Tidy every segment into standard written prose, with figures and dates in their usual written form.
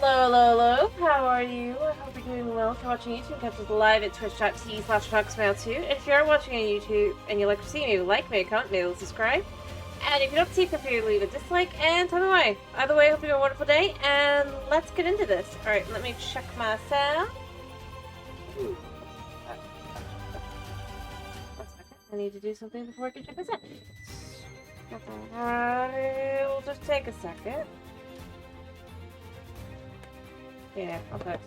Hello, hello, hello. How are you? I hope you're doing well. If you're watching YouTube, catch us live at twitch.tv/TalkSmail2. And if you are watching on YouTube and you like to see me, like me, comment me, subscribe. And if you don't see, feel free to leave a dislike and tell me why. Either way, I hope you have a wonderful day, and let's get into this. Alright, let me check my sound. Ooh. One second. I need to do something before I can check my sound. It'll just take a second. Yeah, okay.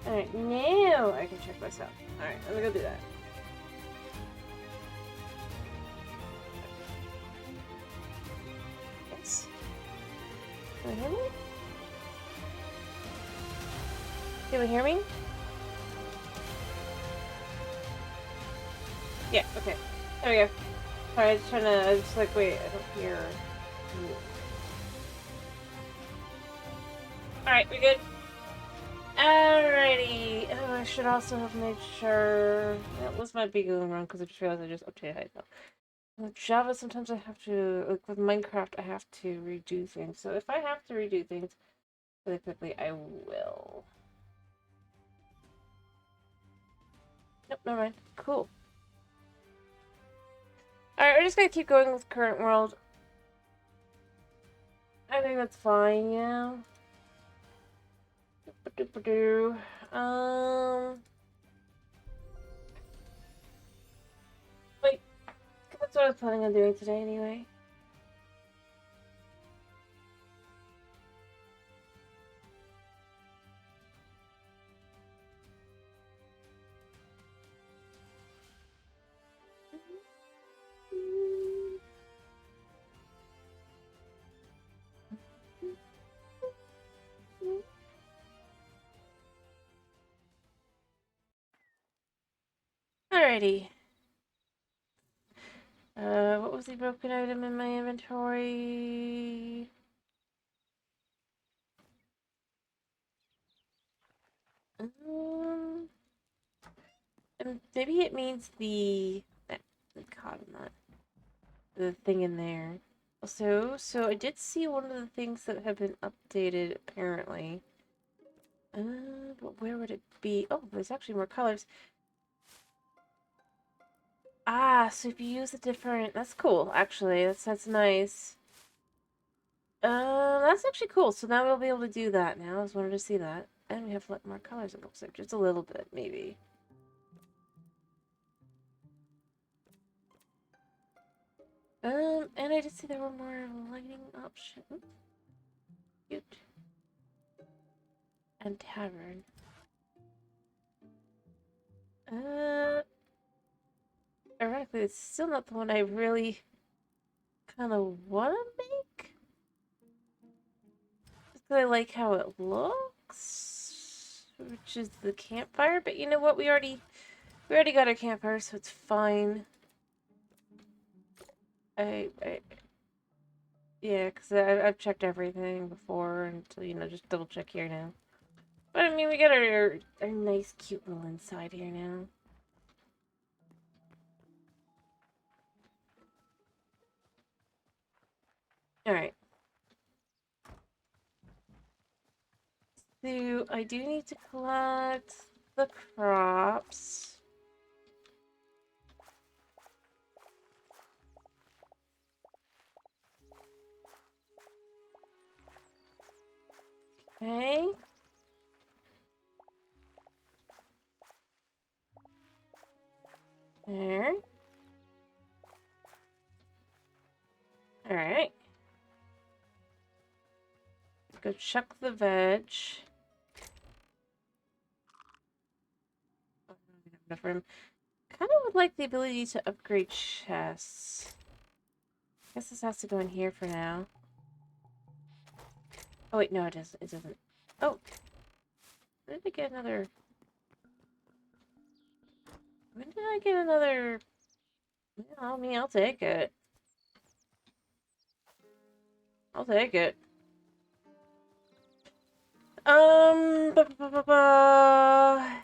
Alright, now I can check myself. Alright, let me go do that. Yes. Can you hear me? Can you hear me? Yeah, okay. There we go. Sorry, I was trying to, I was just like, wait, I don't hear. Alright, we good? Alrighty. Oh, I should also have made sure. That was my big going wrong because I just realized I just updated Hytale. With Java, sometimes I have to, like with Minecraft, I have to redo things. So if I have to redo things really quickly, I will. Nope, never mind. Cool. Alright, we're just gonna keep going with current world. I think that's fine, yeah. Wait, that's what I was planning on doing today anyway. Alrighty. What was the broken item in my inventory? And maybe it means the God, not the thing in there. Also, so I did see one of the things that have been updated apparently. But where would it be? Oh, there's actually more colors. Ah, so if you use a different, that's cool. Actually, that's nice. That's actually cool. So now we'll be able to do that now. I was wanted to see that. And we have more colors, it looks like. Just a little bit, maybe. And I did see there were more lighting options. Cute. And tavern. Ironically, it's still not the one I really kind of want to make. Just 'cause I like how it looks, which is the campfire. But you know what? We already got our campfire, so it's fine. Yeah, because I've checked everything before, and you know, just double check here now. But I mean, we got our nice, cute little inside here now. All right. So I do need to collect the crops. Okay. There. Alright. Go chuck the veg. Oh, I don't have enough room. Kind of would like the ability to upgrade chests. I guess this has to go in here for now. Oh wait, no it doesn't. It doesn't. Oh! When did I get another... When did I get another... Well, I mean, I'll take it. I'll take it. Ba -ba -ba -ba.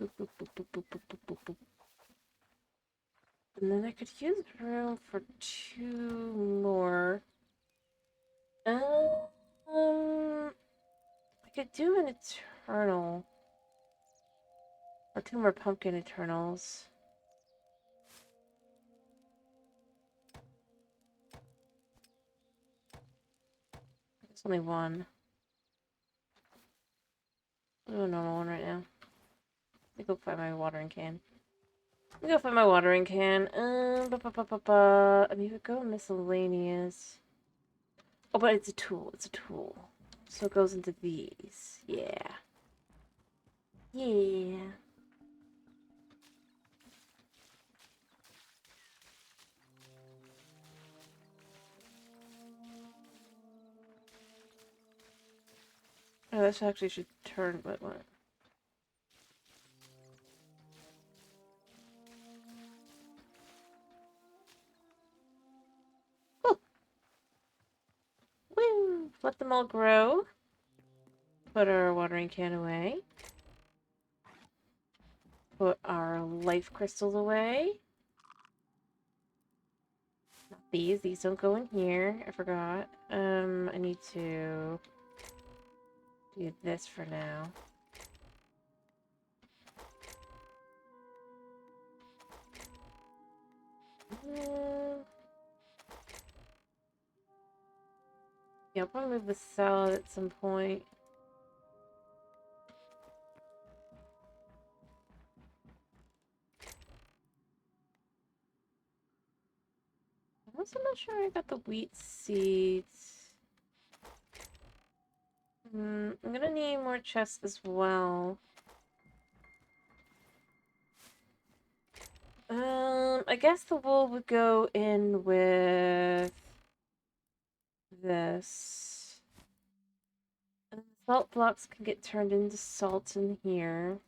Boop, boop, boop, boop, boop, boop, boop, boop, boop. And then I could use room for 2 more. I could do an eternal. Or 2 more pumpkin eternals. There's only one. I'll do a normal one right now. Let me go find my watering can. I mean, we could go miscellaneous. Oh, but it's a tool. It's a tool. So it goes into these. Yeah. Yeah. Oh, this actually should turn, but what? Oh! Woo! Let them all grow. Put our watering can away. Put our life crystals away. Not these. These don't go in here. I forgot. I need to do this for now. Yeah, I'll probably move the salad at some point. I'm also not sure I got the wheat seeds. I'm gonna need more chests as well. I guess the wool would go in with this. And the salt blocks can get turned into salt in here.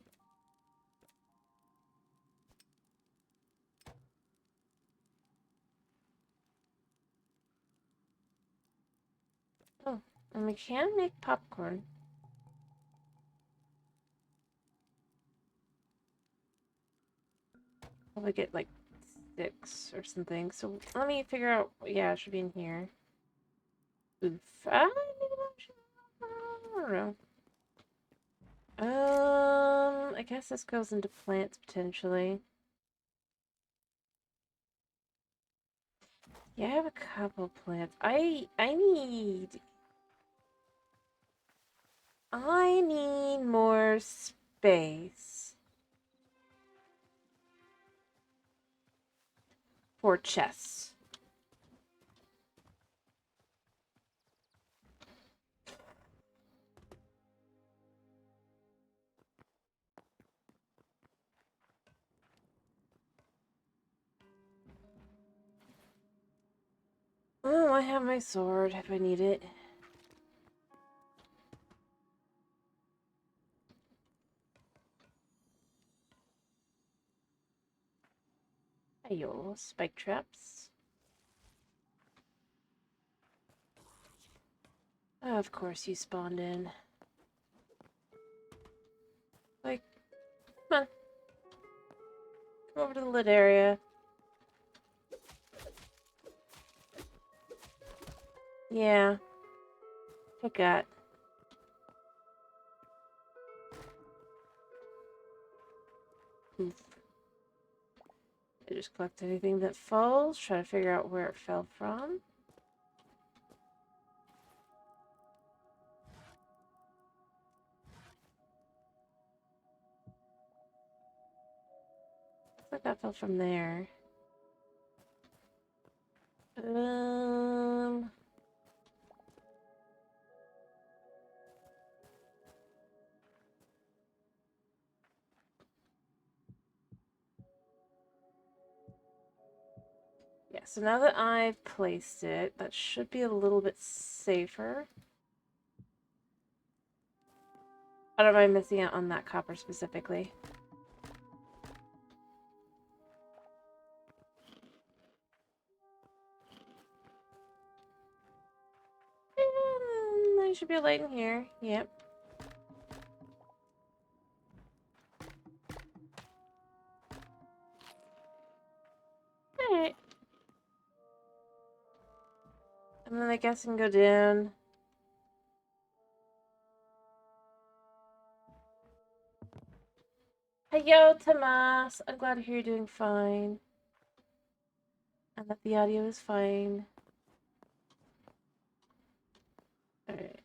Oh, and we can make popcorn. Probably get like 6 or something. So let me figure out. Yeah, it should be in here. Oof. I don't know. I guess this goes into plants potentially. Yeah, I have a couple plants. I need more space for chests. Oh, I have my sword if I need it. Ayo, spike traps. Oh, of course you spawned in. Like, come on. Come over to the lit area. Yeah. Take that. Oof. I just collect anything that falls. Try to figure out where it fell from. Looks like that fell from there. Yeah, so now that I've placed it, that should be a little bit safer. I don't mind missing out on that copper specifically. There should be a light in here. Yep. I guess I can go down. Hey, yo, Tomas. I'm glad to hear you're doing fine. And that the audio is fine. Alright.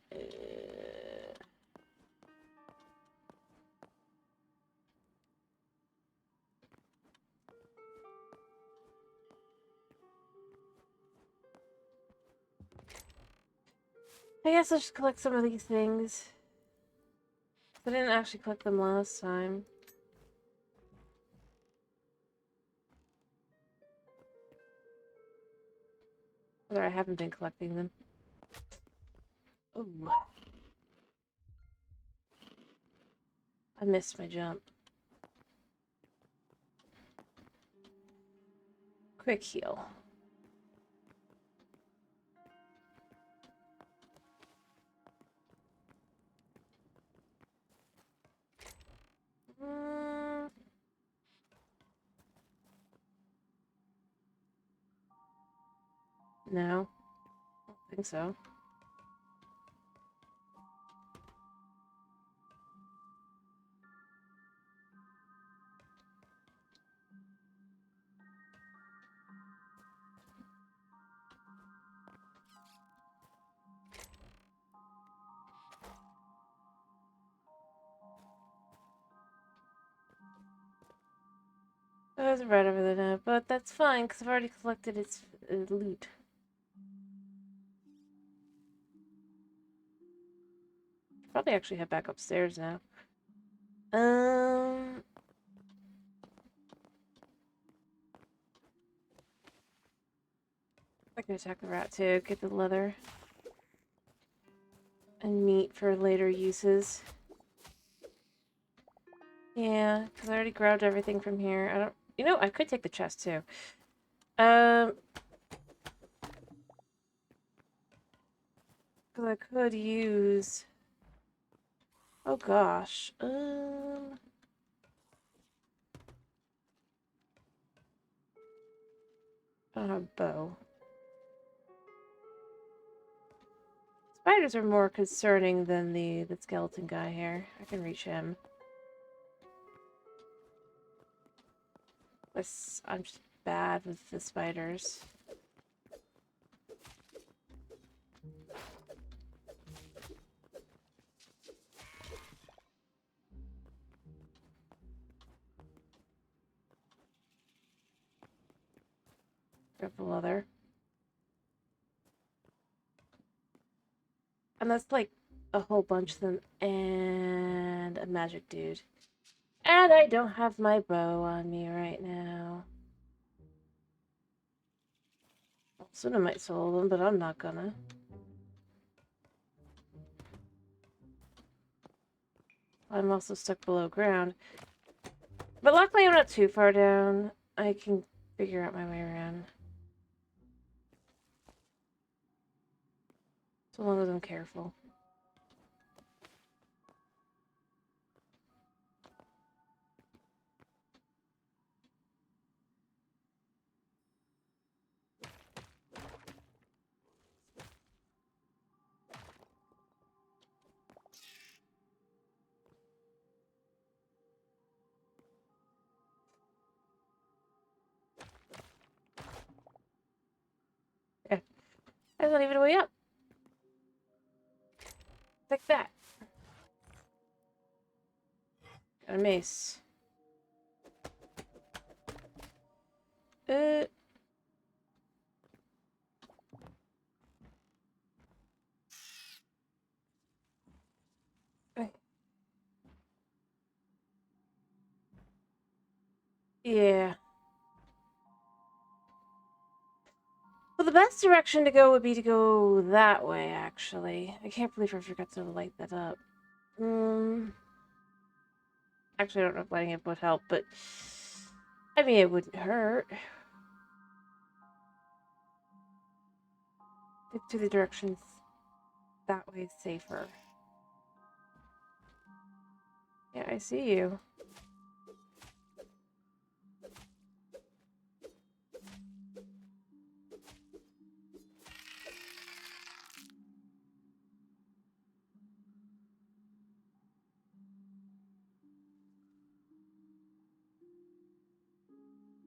I guess I'll just collect some of these things. I didn't actually collect them last time. Or I haven't been collecting them. Ooh. I missed my jump. Quick heal. No. I don't think so. Oh, it's right over there now, but that's fine because I've already collected its loot. Probably actually head back upstairs now. I can attack the rat too, get the leather. And meat for later uses. Yeah, because I already grabbed everything from here. I don't... You know, I could take the chest too. Because I could use... Oh gosh. I don't have a bow. Spiders are more concerning than the skeleton guy here. I can reach him. I'm just bad with the spiders. Grab the leather. And that's like a whole bunch of them. And a magic dude. And I don't have my bow on me right now. Soon I might solo them, but I'm not gonna. I'm also stuck below ground. But luckily I'm not too far down. I can figure out my way around. So long as I'm careful. Yeah. There's not even a way up. Like that. Got a mace. Uh... Yeah. Well, the best direction to go would be to go that way, actually. I can't believe I forgot to light that up. Actually, I don't know if lighting it would help, but... I mean, it wouldn't hurt. Stick to the directions. That way is safer. Yeah, I see you.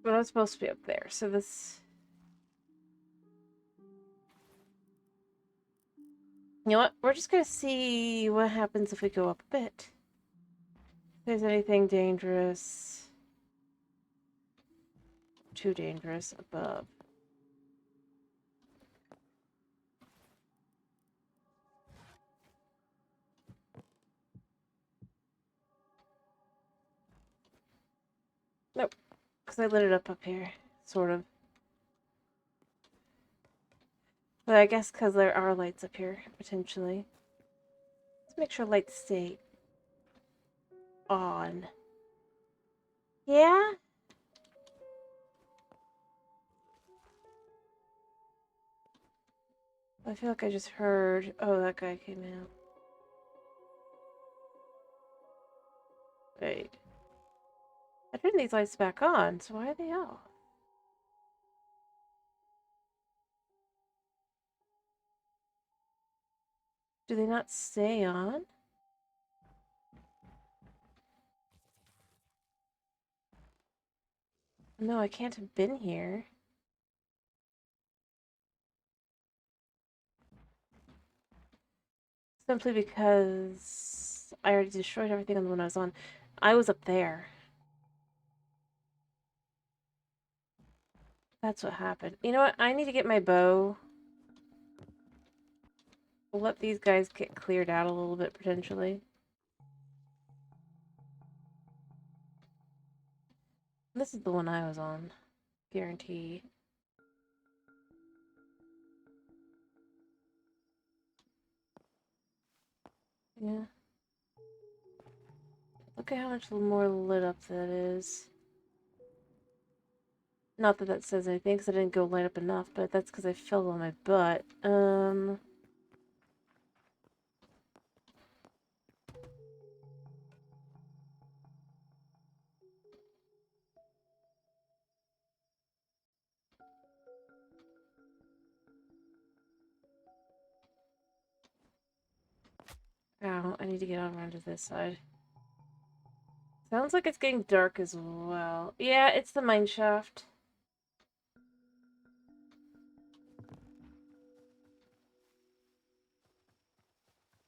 But I'm supposed to be up there, so this... You know what? We're just gonna see what happens if we go up a bit. If there's anything dangerous... Too dangerous above. Nope. Because I lit it up here. Sort of. But I guess because there are lights up here, potentially. Let's make sure lights stay on. Yeah? I feel like I just heard... Oh, that guy came out. Wait. I turned these lights back on, so why are they off? Do they not stay on? No, I can't have been here. Simply because I already destroyed everything on the one I was on. I was up there. That's what happened. You know what? I need to get my bow. We'll let these guys get cleared out a little bit, potentially. This is the one I was on. Guarantee. Yeah. Look at how much more lit up that is. Not that that says anything, because I didn't go light up enough, but that's because I fell on my butt. Ow, I need to get on around to this side. Sounds like it's getting dark as well. Yeah, it's the mine shaft.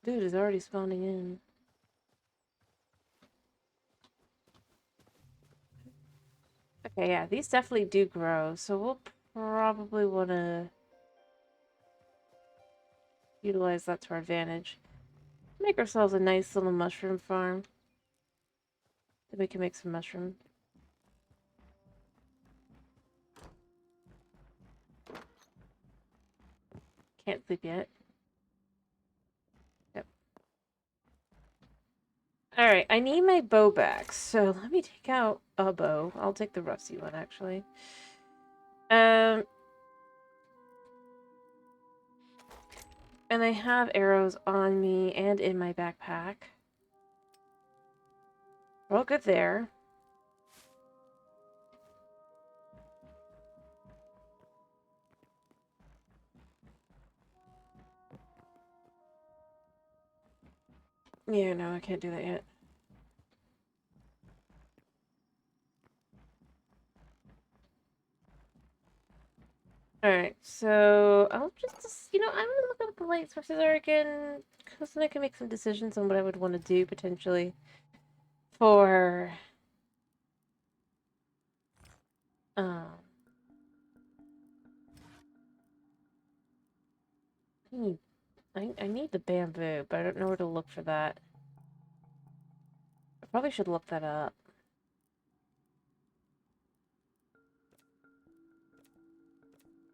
Dude is already spawning in. Okay, yeah, these definitely do grow, so we'll probably want to utilize that to our advantage. Make ourselves a nice little mushroom farm. Then we can make some mushroom. Can't sleep yet. Yep. Alright, I need my bow back, so let me take out a bow. I'll take the rusty one, actually. And I have arrows on me and in my backpack. We're all good there. Yeah, no, I can't do that yet. Alright, so I'll just, I'm gonna look up the light sources there again, because then I can make some decisions on what I would want to do, potentially, for, um, I need the bamboo, but I don't know where to look for that. I probably should look that up.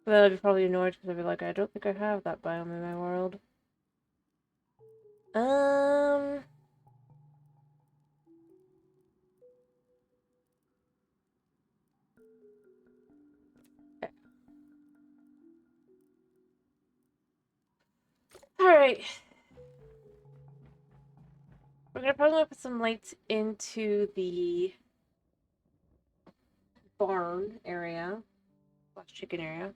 But then I'd be probably annoyed, because I'd be like, I don't think I have that biome in my world. Alright. We're gonna probably put some lights into the barn area. Slash chicken area.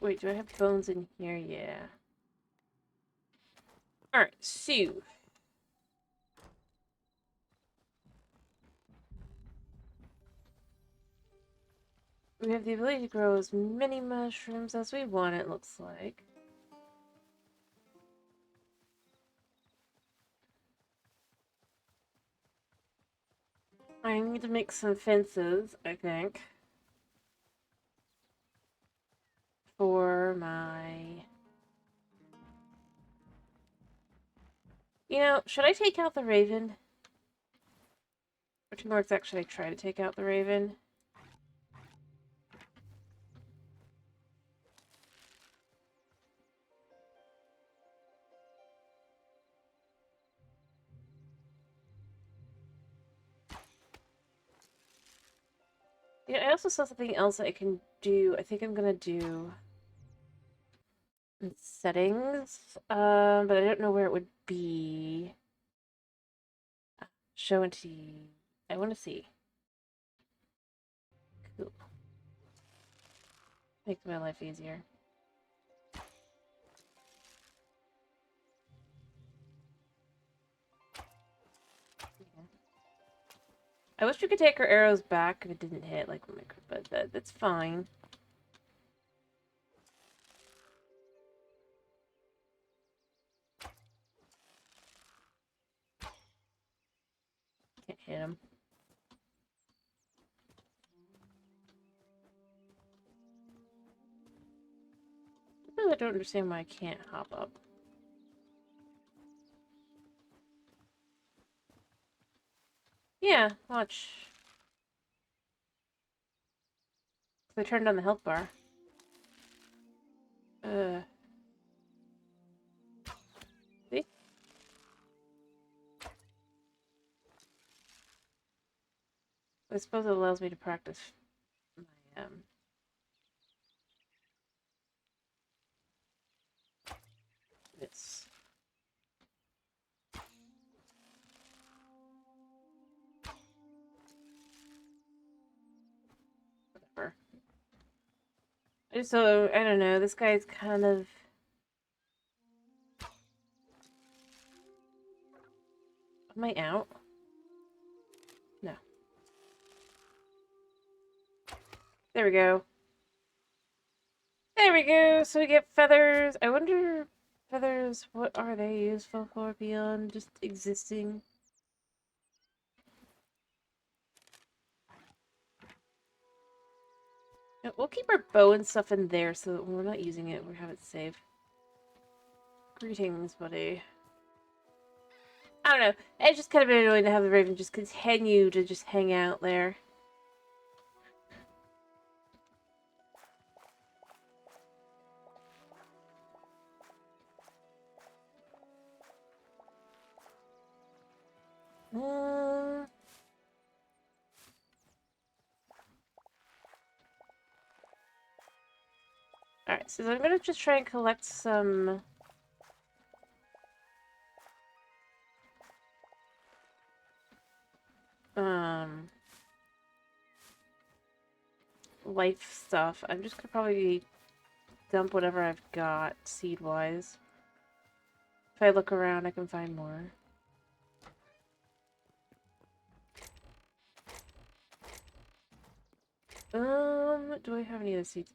Wait, do I have bones in here? Yeah. Alright, so. We have the ability to grow as many mushrooms as we want, it looks like. I need to make some fences, I think. For my... You know, should I take out the raven? Or to more exact, should I try to take out the raven? Yeah, I also saw something else that I can do. I think I'm gonna do in settings, but I don't know where it would be. Show entity. I want to see. Cool. Makes my life easier. Yeah. I wish we could take our arrows back if it didn't hit like when we could, but that's fine. Can't hit him. I really don't understand why I can't hop up. Yeah, watch. I turned on the health bar. See? I suppose it allows me to practice my, this. Whatever. So, I don't know, this guy's kind of... Am I out? No. There we go. There we go! So we get feathers. I wonder, feathers, what are they useful for beyond just existing? No, we'll keep our bow and stuff in there so that when we're not using it, we have it saved. Greetings, buddy. I don't know. It's just kind of annoying to have the raven just continue to just hang out there. Alright, so I'm gonna just try and collect some... life stuff. I'm just gonna probably dump whatever I've got, seed-wise. If I look around, I can find more. Do I have any other seeds?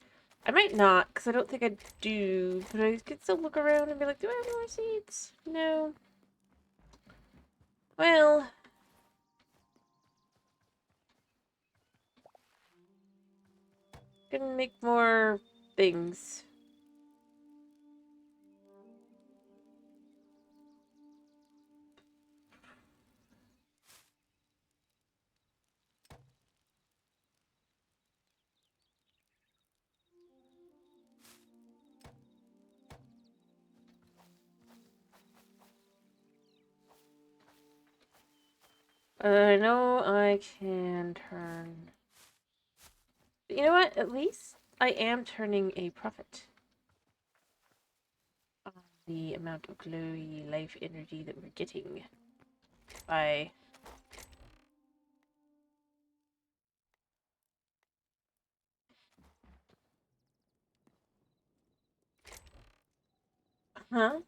I might not, because I don't think I do. But I could still look around and be like, do I have more seeds? No. Well... Can make more things. I know I can turn... You know what? At least I am turning a profit on the amount of glowy life energy that we're getting by... Huh?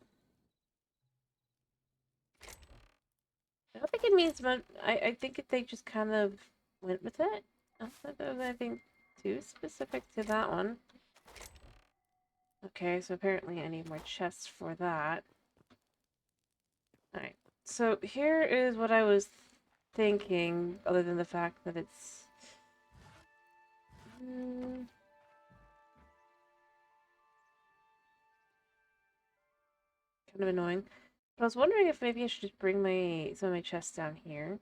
I don't think it means much. I think they just kind of went with it. I don't think there was anything too specific to that one. Okay, so apparently I need more chests for that. Alright, so here is what I was thinking, other than the fact that it's... kind of annoying. But I was wondering if maybe I should just bring some of my chests down here.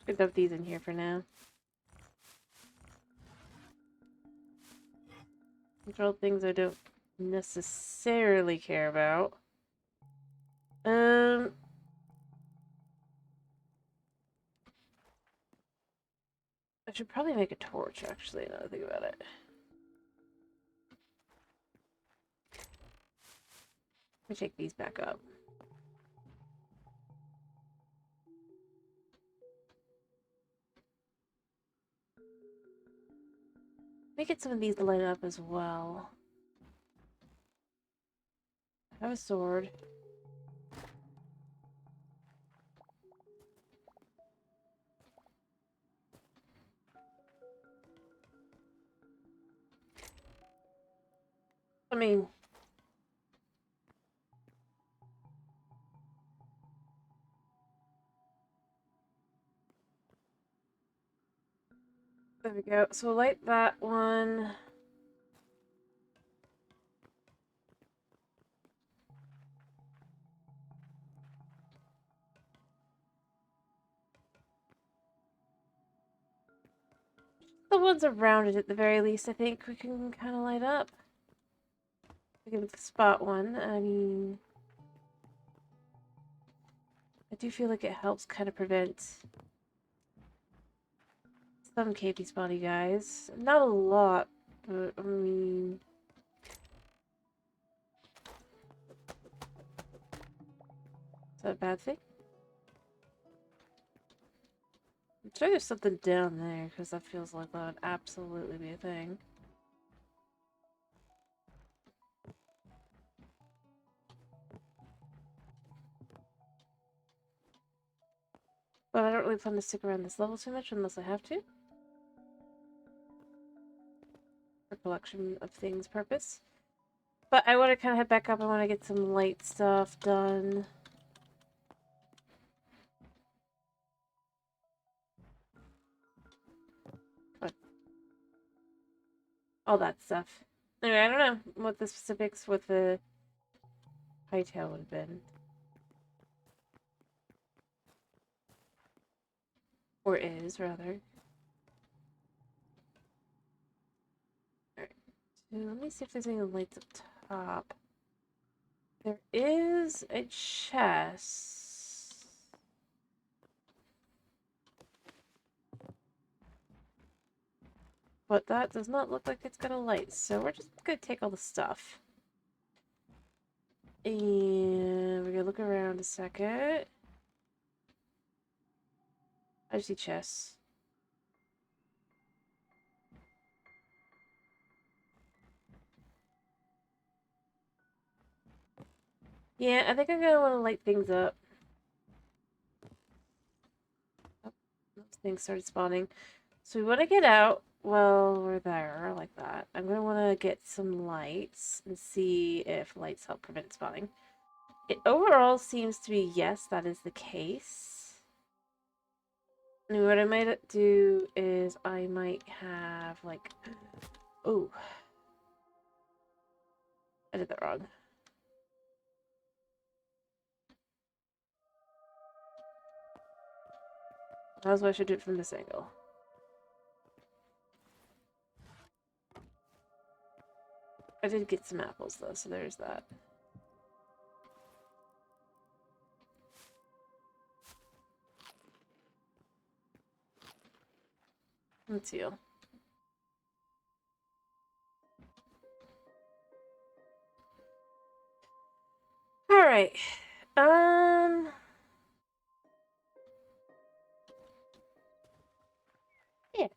Could dump these in here for now. Control things I don't necessarily care about. I should probably make a torch, actually, now that I think about it. Let me take these back up. Let me get some of these to light up as well. I have a sword. I mean... There we go. So light that one. The ones around it, at the very least, I think we can kind of light up. We can spot one. I mean... I do feel like it helps kind of prevent some KP spotty guys. Not a lot, but I mean... Is that a bad thing? I'm sure there's something down there, because that feels like that would absolutely be a thing. But I don't really plan to stick around this level too much unless I have to. For collection of things purpose. But I want to kind of head back up. I want to get some light stuff done. But all that stuff. Anyway, I don't know what the specifics with the Hytale would have been. Or is, rather. Alright. So let me see if there's any lights up top. There is a chest. But that does not look like it's got a light, so we're just gonna take all the stuff. And we're gonna look around a second. I see chests. Yeah, I think I'm gonna want to light things up. Oh, those things started spawning. So we want to get out while we're there, like that. I'm gonna want to get some lights and see if lights help prevent spawning. It overall seems to be yes, that is the case. And what I might do is I might have like... Oh. I did that wrong. That's why I should do it from this angle. I did get some apples though, so there's that. Let's heal. Alright. Yeah.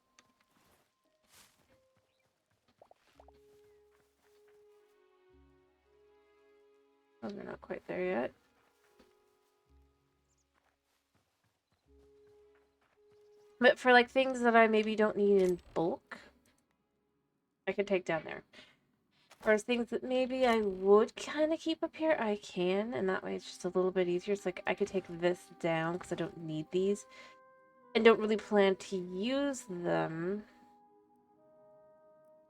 Oh, we're not quite there yet. But for like things that I maybe don't need in bulk, I can take down there. Or things that maybe I would kind of keep up here, I can, and that way it's just a little bit easier. It's like I could take this down because I don't need these and don't really plan to use them.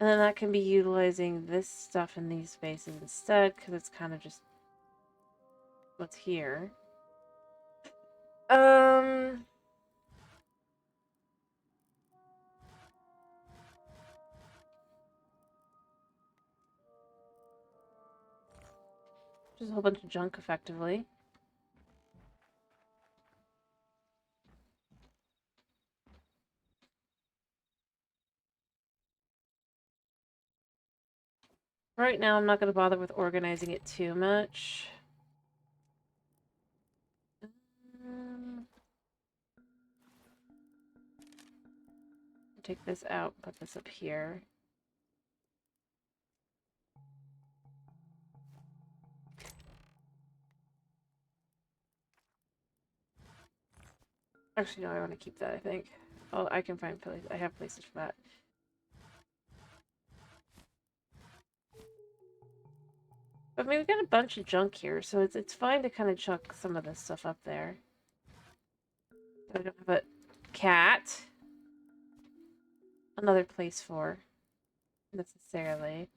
And then that can be utilizing this stuff in these spaces instead because it's kind of just what's here. Just a whole bunch of junk, effectively. Right now, I'm not going to bother with organizing it too much. Take this out, put this up here. Actually, no, I want to keep that, I think. Oh, I can find places. I have places for that. But I mean, we got a bunch of junk here, so it's fine to kind of chuck some of this stuff up there. I don't have a cat. Another place for, necessarily.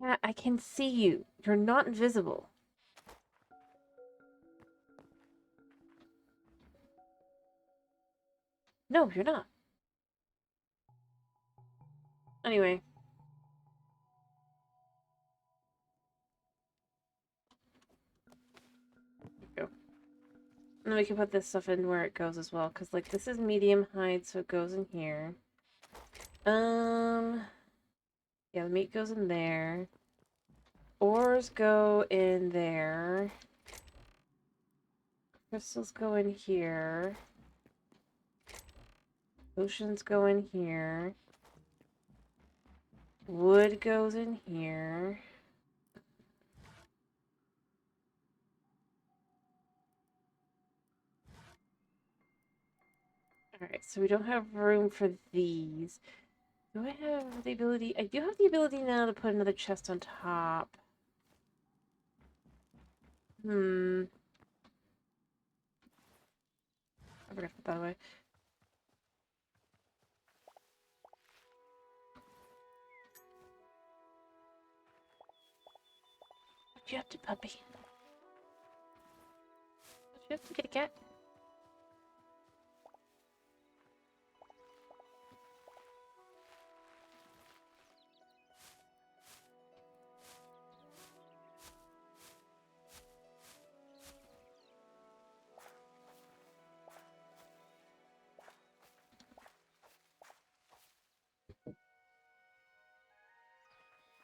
Cat, I can see you. You're not invisible. No, you're not. Anyway. There we go. And then we can put this stuff in where it goes as well, because, like, this is medium height, so it goes in here. Yeah, the meat goes in there. Ores go in there. Crystals go in here. Potions go in here. Wood goes in here. Alright, so we don't have room for these. Do I have the ability? I do have the ability now to put another chest on top. I forgot to put that away. What you have to, puppy? What you have to, kitty cat?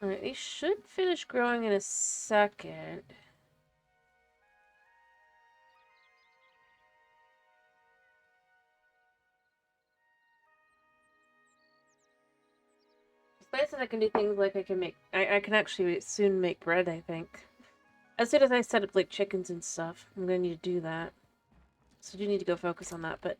Alright, they should finish growing in a second. It's nice that I can do things like I can make... I can actually soon make bread, I think. As soon as I set up, like, chickens and stuff, I'm gonna need to do that. So I do need to go focus on that, but...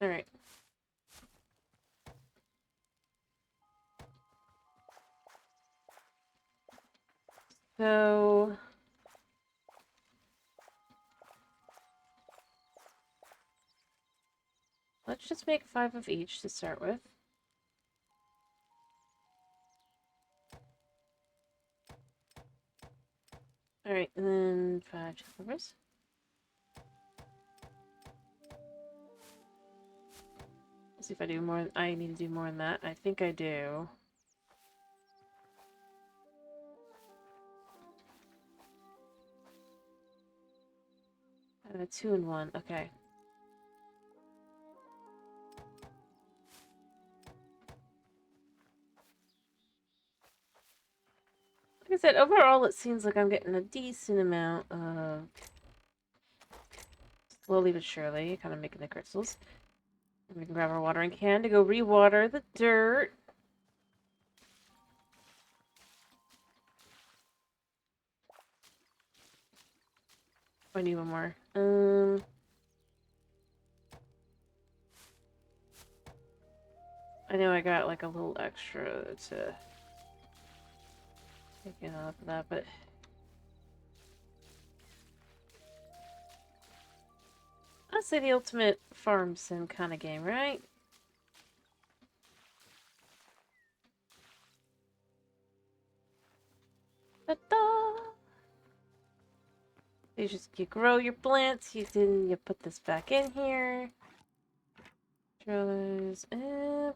Alright. So... let's just make 5 of each to start with. Alright, and then 5 chillers. Let's see if I do more. I need to do more than that. I think I do. 2 and 1. Okay. Like I said, overall it seems like I'm getting a decent amount of... Slowly but surely, kind of making the crystals. And we can grab our watering can to go re-water the dirt. I need one more. I know I got like a little extra to take it off of that, but honestly, the ultimate farm sim kind of game, right? Ta-da! You grow your plants. You put this back in here. Drillers. We'll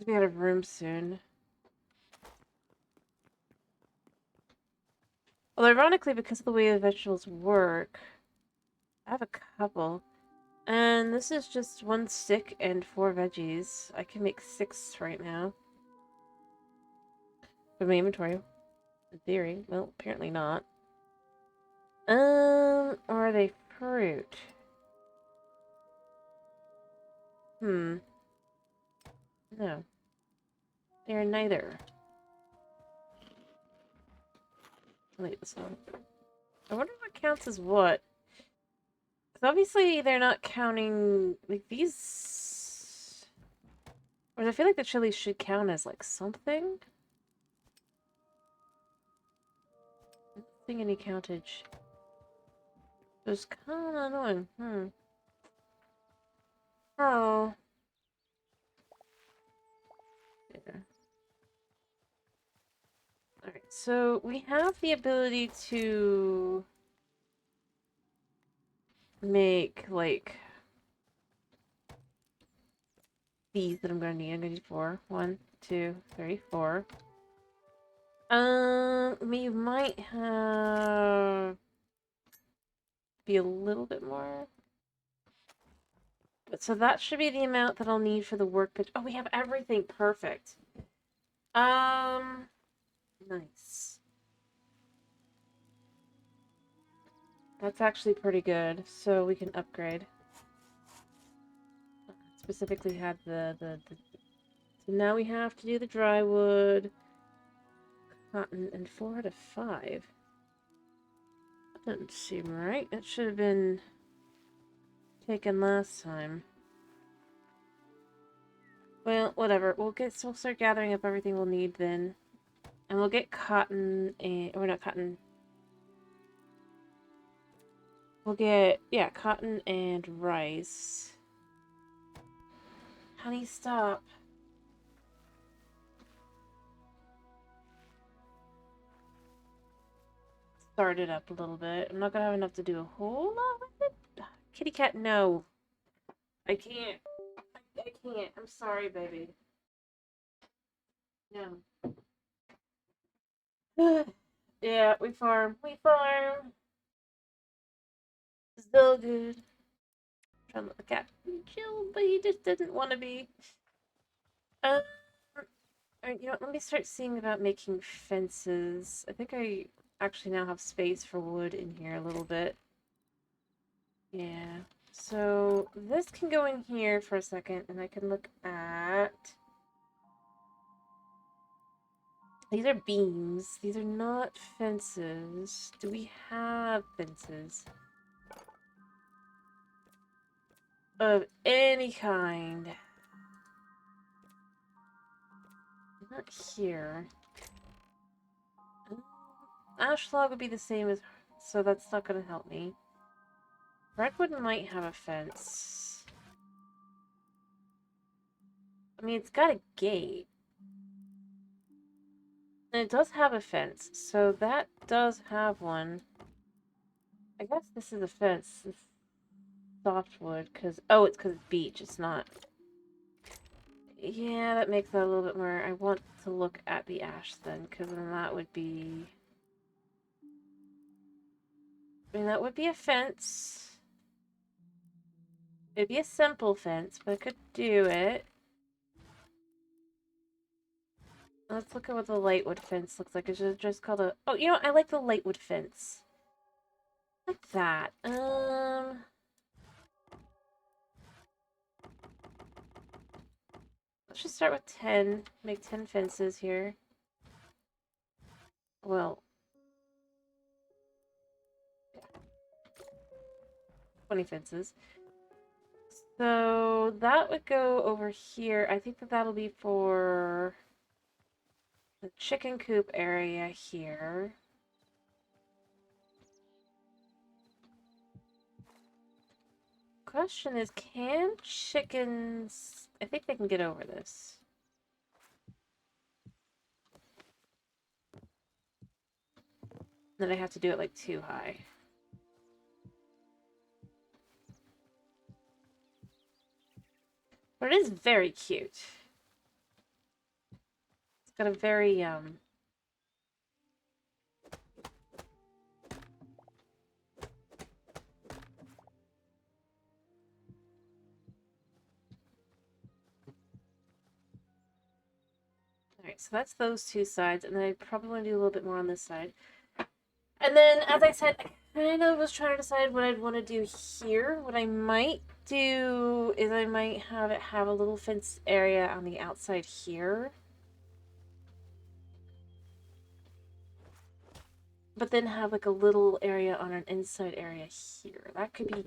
be out of room soon. Well, ironically, because of the way the vegetables work, I have a couple. And this is just 1 stick and 4 veggies. I can make 6 right now. From my inventory. In theory. Well, apparently not. Or are they fruit? No. They're neither. Wait, this one. I wonder what counts as what. Because obviously they're not counting, like, these... Whereas I feel like the chili should count as, like, something. I'm not seeing any countage. It's kind of annoying. Oh. Yeah. Alright, so we have the ability to make, like, these that I'm gonna need. I'm gonna need 4. 1, 2, 3, 4. We might have... be a little bit more. But so that should be the amount that I'll need for the workbench. Oh, we have everything. Perfect. Nice. That's actually pretty good. So we can upgrade. Specifically had the so now we have to do the dry wood, cotton, and 4 out of 5. That doesn't seem right. It should have been taken last time. Well, whatever. We'll start gathering up everything we'll need then. And we'll get cotton and... or not cotton. We'll get, yeah, cotton and rice. Honey, stop. Start it up a little bit. I'm not gonna have enough to do a whole lot with it. Kitty cat, no. I can't. I can't. I'm sorry, baby. No. Yeah, we farm. We farm. Still good. Trying to let the cat chill, but he just doesn't want to be. Alright, you know what? Let me start seeing about making fences. I think I actually now have space for wood in here a little bit. Yeah. So this can go in here for a second, and I can look at... These are beams. These are not fences. Do we have fences? Of any kind. Not here. Ash log would be the same as... So that's not going to help me. Redwood might have a fence. I mean, it's got a gate. And it does have a fence, so that does have one. I guess this is a fence. This softwood, because... Oh, it's because it's beech. It's not... Yeah, that makes that a little bit more... I want to look at the ash then, because then that would be... I mean, that would be a fence. It'd be a simple fence, but I could do it. Let's look at what the lightwood fence looks like. It's just called a... Oh, you know, I like the lightwood fence. Like that. Let's just start with 10. Make 10 fences here. Well, 20 fences. So that would go over here. I think that that'll be for the chicken coop area here. Question is, can chickens... I think they can get over this. Then I have to do it like too high. But it is very cute. It's got a very, Alright, so that's those two sides, and then I probably want to do a little bit more on this side. And then, as I said, I kind of was trying to decide what I'd want to do here. What I might do is I might have it have a little fence area on the outside here. But then have like a little area on an inside area here. That could be...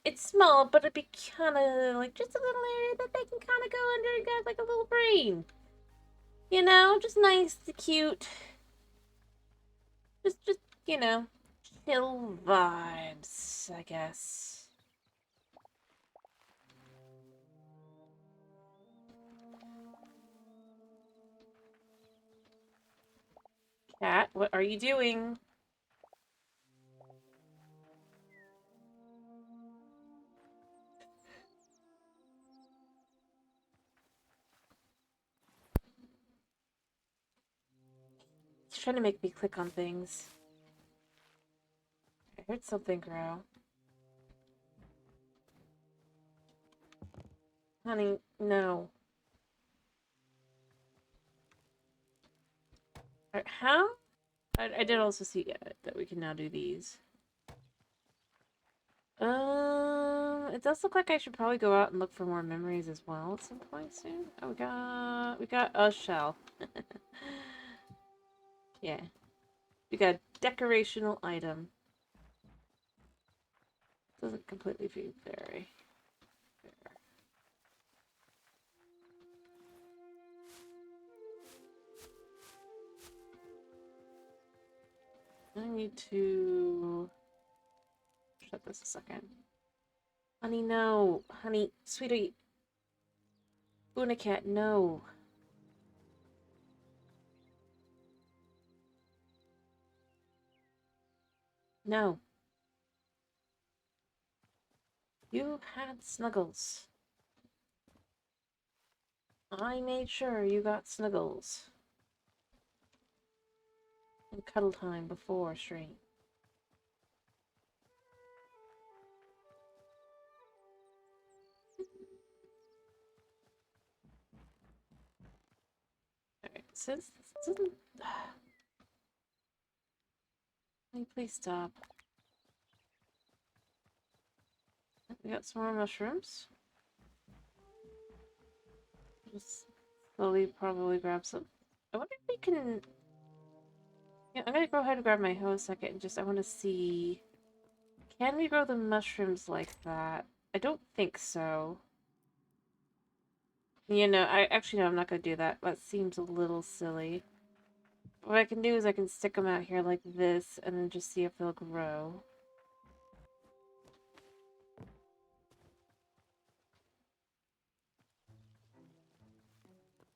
It's small, but it'd be kind of like just a little area that they can kind of go under and get like a little brain. You know, just nice, cute. Just, you know, chill vibes, I guess. Cat, what are you doing? He's trying to make me click on things. I heard something grow. Honey, no. How? I did also see that we can now do these. It does look like I should probably go out and look for more memories as well at some point soon. Oh, we got a shell. Yeah. We got a decorational item. Doesn't completely feel very fair. I need to shut this a second. Honey, no. Honey, sweetie. Boona cat, no. No. You had snuggles. I made sure you got snuggles. And cuddle time before stream. Alright, since this doesn't... Can you please stop? We got some more mushrooms. Just slowly probably grab some. I wonder if we can... Yeah, I'm gonna go ahead and grab my hoe a second and just, I want to see... Can we grow the mushrooms like that? I don't think so. You know, actually, no, I'm not gonna do that. That seems a little silly. What I can do is I can stick them out here like this and then just see if they'll grow.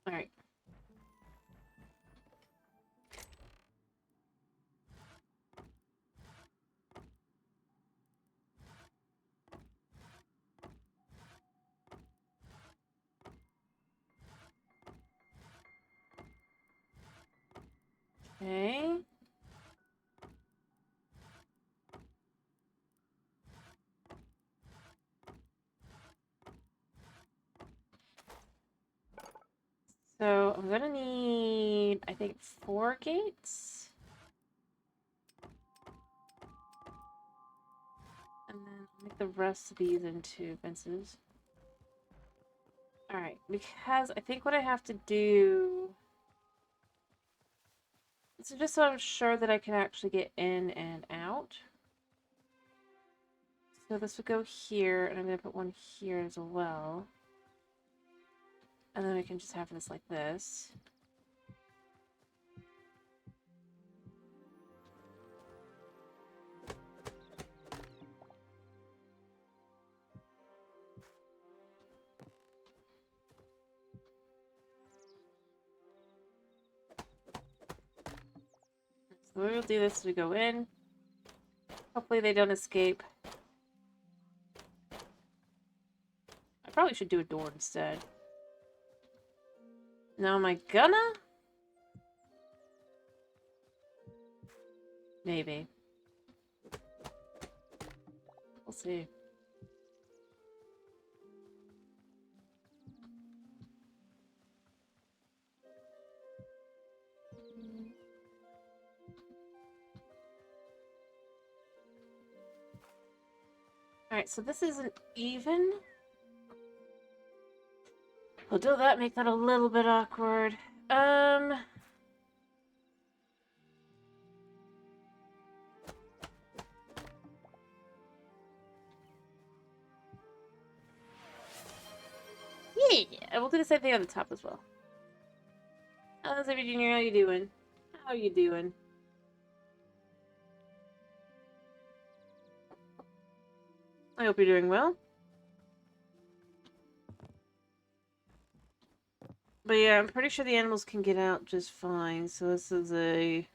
Alright. Okay. So I'm gonna need need, I think, 4 gates. And then make the rest of these into fences. Alright, because I think what I have to do... So just so I'm sure that I can actually get in and out. So this would go here, and I'm going to put one here as well. And then we can just have this like this. So we'll do this as we go in. Hopefully they don't escape. I probably should do a door instead. Now am I gonna? Maybe. We'll see. Alright, so this isn't even. We'll do that, make that a little bit awkward. Yeah, we'll do the same thing on the top as well. How's everything? Junior? How you doing? How you doing? I hope you're doing well. But yeah, I'm pretty sure the animals can get out just fine. So this is a...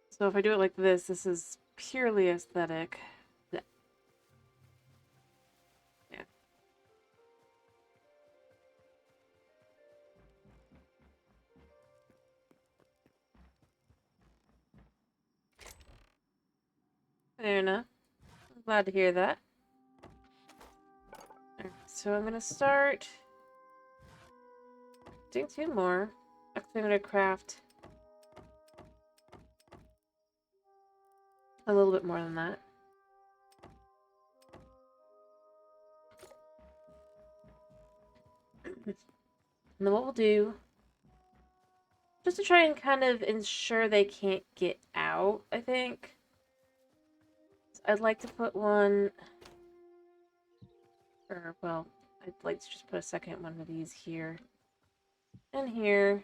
So if I do it like this is purely aesthetic. Yeah. Fair enough. I'm glad to hear that. Alright, so I'm gonna start doing 2 more. Actually, I'm gonna craft a little bit more than that. And then what we'll do, just to try and kind of ensure they can't get out, I think, I'd like to put one, or, well, I'd like to just put a second one of these here and here.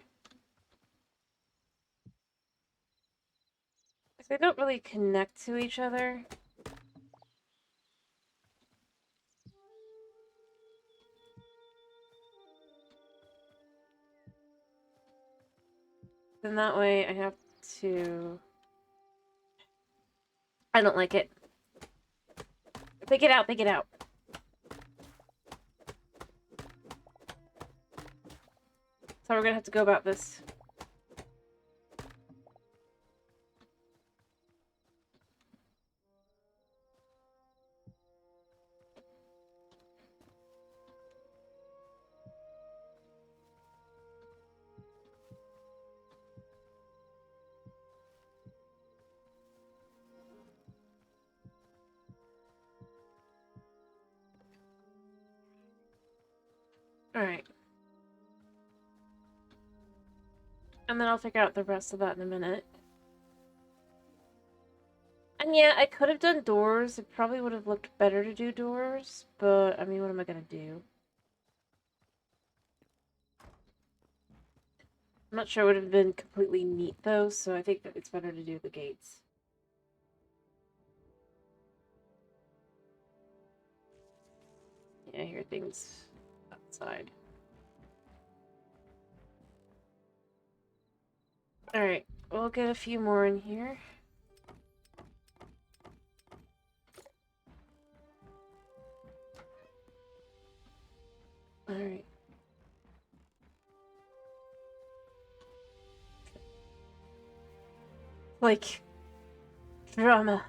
Because they don't really connect to each other. Then that way I have to... I don't like it. If they get out, they get out. So we're gonna have to go about this. Alright. And then I'll figure out the rest of that in a minute. And yeah, I could have done doors. It probably would have looked better to do doors. But, I mean, what am I gonna do? I'm not sure it would have been completely neat, though, so I think that it's better to do the gates. Yeah, I hear things outside. Alright, we'll get a few more in here. Alright. Like, drama.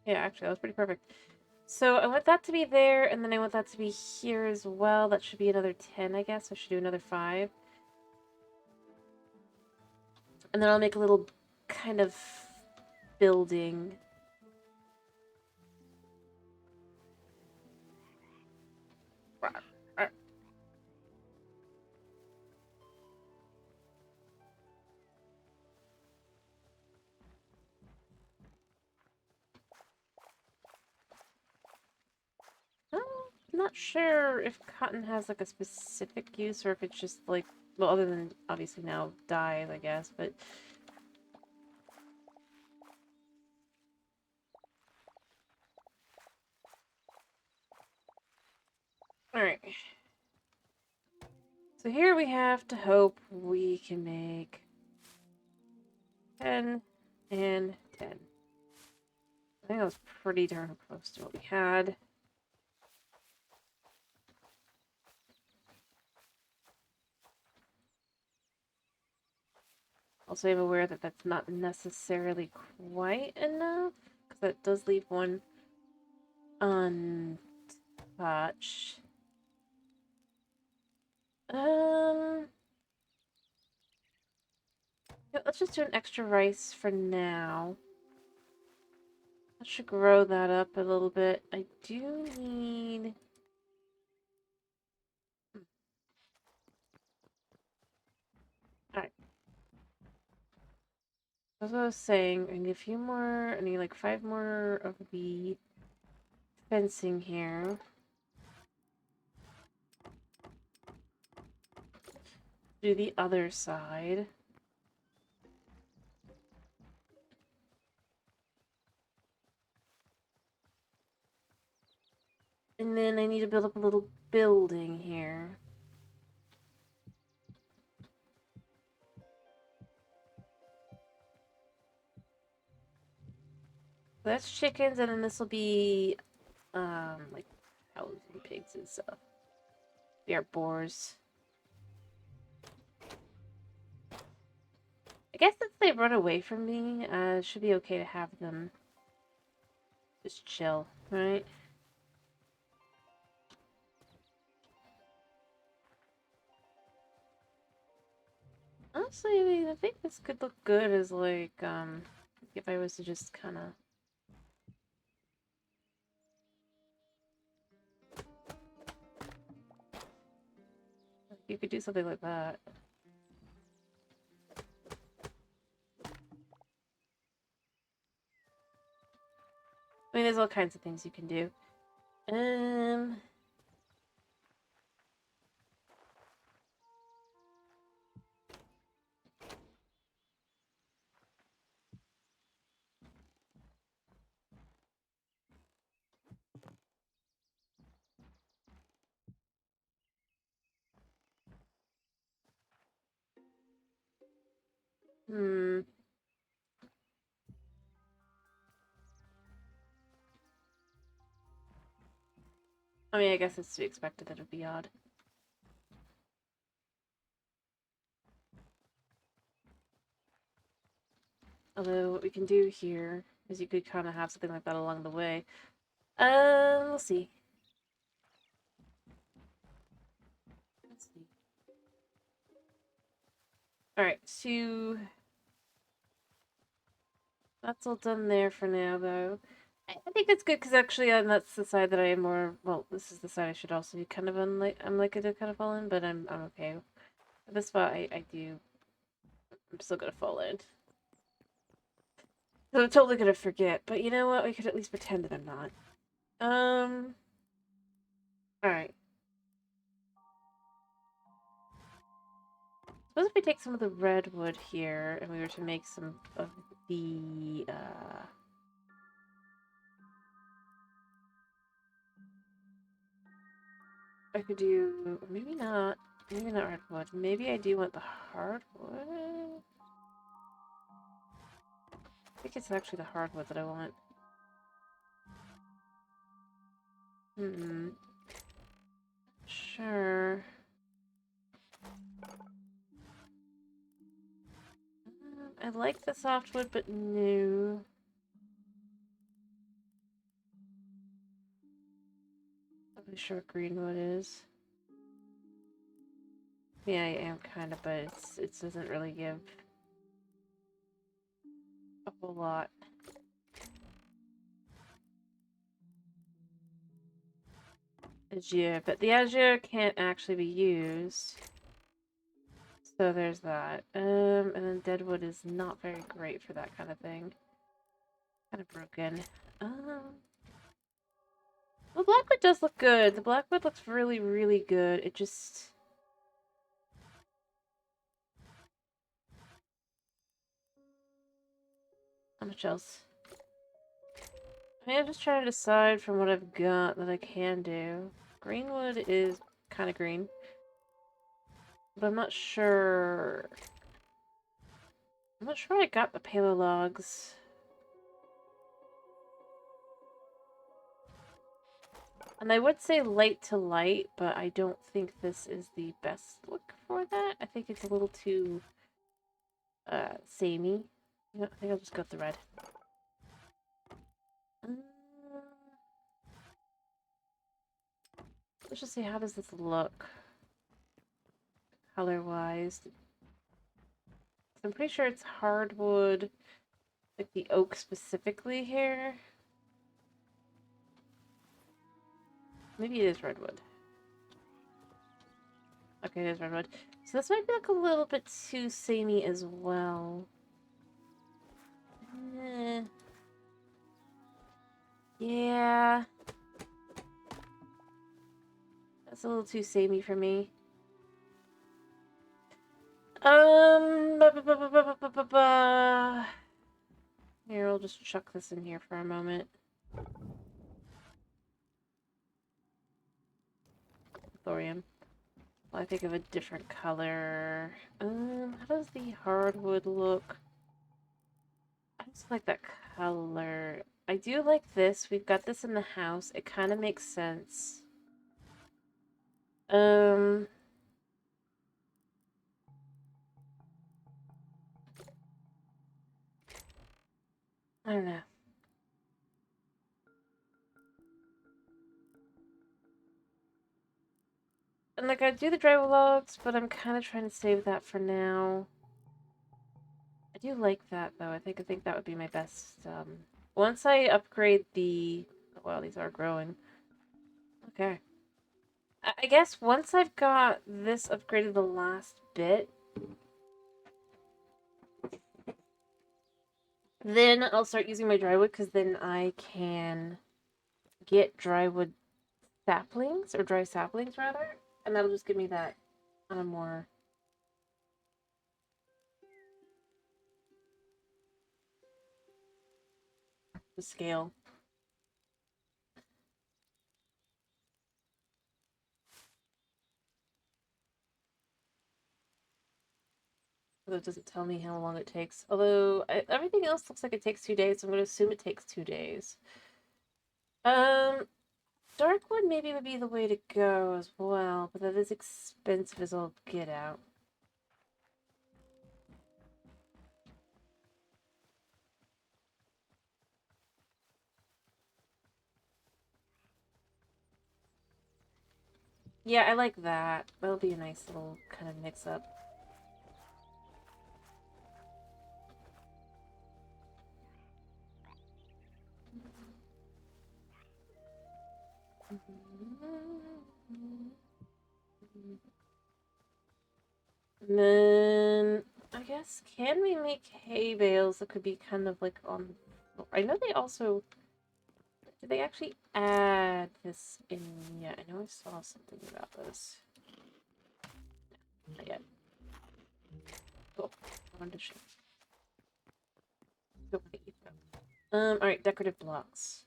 Yeah, actually, that was pretty perfect. So I want that to be there, and then I want that to be here as well. That should be another 10, I guess. I should do another 5. And then I'll make a little kind of building. Not sure if cotton has like a specific use or if it's just like, well, other than obviously now dyes, I guess, but alright. So here we have to hope we can make 10 and 10. I think that was pretty darn close to what we had. Also, I'm aware that that's not necessarily quite enough, because that does leave one untouched. Yeah, let's just do an extra rice for now. I should grow that up a little bit. I do need... Alright. As I was saying, I need a few more... I need like 5 more of the fencing here. Do the other side. And then I need to build up a little building here. That's chickens, and then this will be, like cows and pigs and stuff. They are boars. I guess since they run away from me, it should be okay to have them just chill, right? Honestly, I mean, I think this could look good as like, if I was to just kind of... You could do something like that. I mean, there's all kinds of things you can do. Um... Hmm. I mean, I guess it's to be expected that it'd be odd. Although, what we can do here is you could kind of have something like that along the way. We'll see. Let's see. Alright, so... That's all done there for now, though. I think that's good, because actually that's the side that I am more... Well, this is the side I should also be kind of I'm likely to kind of fall in, but I'm okay. At this spot, I do... I'm still gonna fall in. So I'm totally gonna forget, but you know what? We could at least pretend that I'm not. Alright. Suppose if we take some of the redwood here, and we were to make some of the, I could do... Maybe not. Maybe not redwood. Maybe I do want the hardwood? I think it's actually the hardwood that I want. Hmm. Sure. I like the softwood, but no. really sure what greenwood is. Yeah, I am kind of, but it doesn't really give a whole lot. Azure, but the azure can't actually be used. So there's that. And then deadwood is not very great for that kind of thing. Kind of broken. The blackwood does look good. The blackwood looks really, really good. It just... How much else? I mean, I'm just trying to decide from what I've got that I can do. Greenwood is kind of green. But I'm not sure... I'm not sure I got the paleo logs. And I would say light to light, but I don't think this is the best look for that. I think it's a little too, samey. Yeah, I think I'll just go with the red. Let's just see, how does this look? Color-wise. I'm pretty sure it's hardwood, like the oak specifically here. Maybe it is redwood. Okay, it is redwood. So this might be like a little bit too samey as well. Yeah. That's a little too samey for me. Here, I'll just chuck this in here for a moment. Thorium. Well, I think of a different color. How does the hardwood look? I just like that color. I do like this. We've got this in the house. It kind of makes sense. I don't know. And like, I do the drywall logs, but I'm kind of trying to save that for now. I do like that though. I think that would be my best. Once I upgrade the... Wow, these are growing. Okay. I guess once I've got this upgraded the last bit, then I'll start using my drywood, because then I can get drywood saplings, or dry saplings rather, and that'll just give me that on a more scale. Although it doesn't tell me how long it takes. Although everything else looks like it takes 2 days, so I'm going to assume it takes 2 days. Darkwood maybe would be the way to go as well, but that is expensive as all get out. Yeah, I like that. That'll be a nice little kind of mix-up. And then, I guess, can we make hay bales that could be kind of like on... I know they also... Did they actually add this in yet? I know I saw something about this. Not yet. Cool. I wanted to show. Don't want to eat them. Alright, decorative blocks.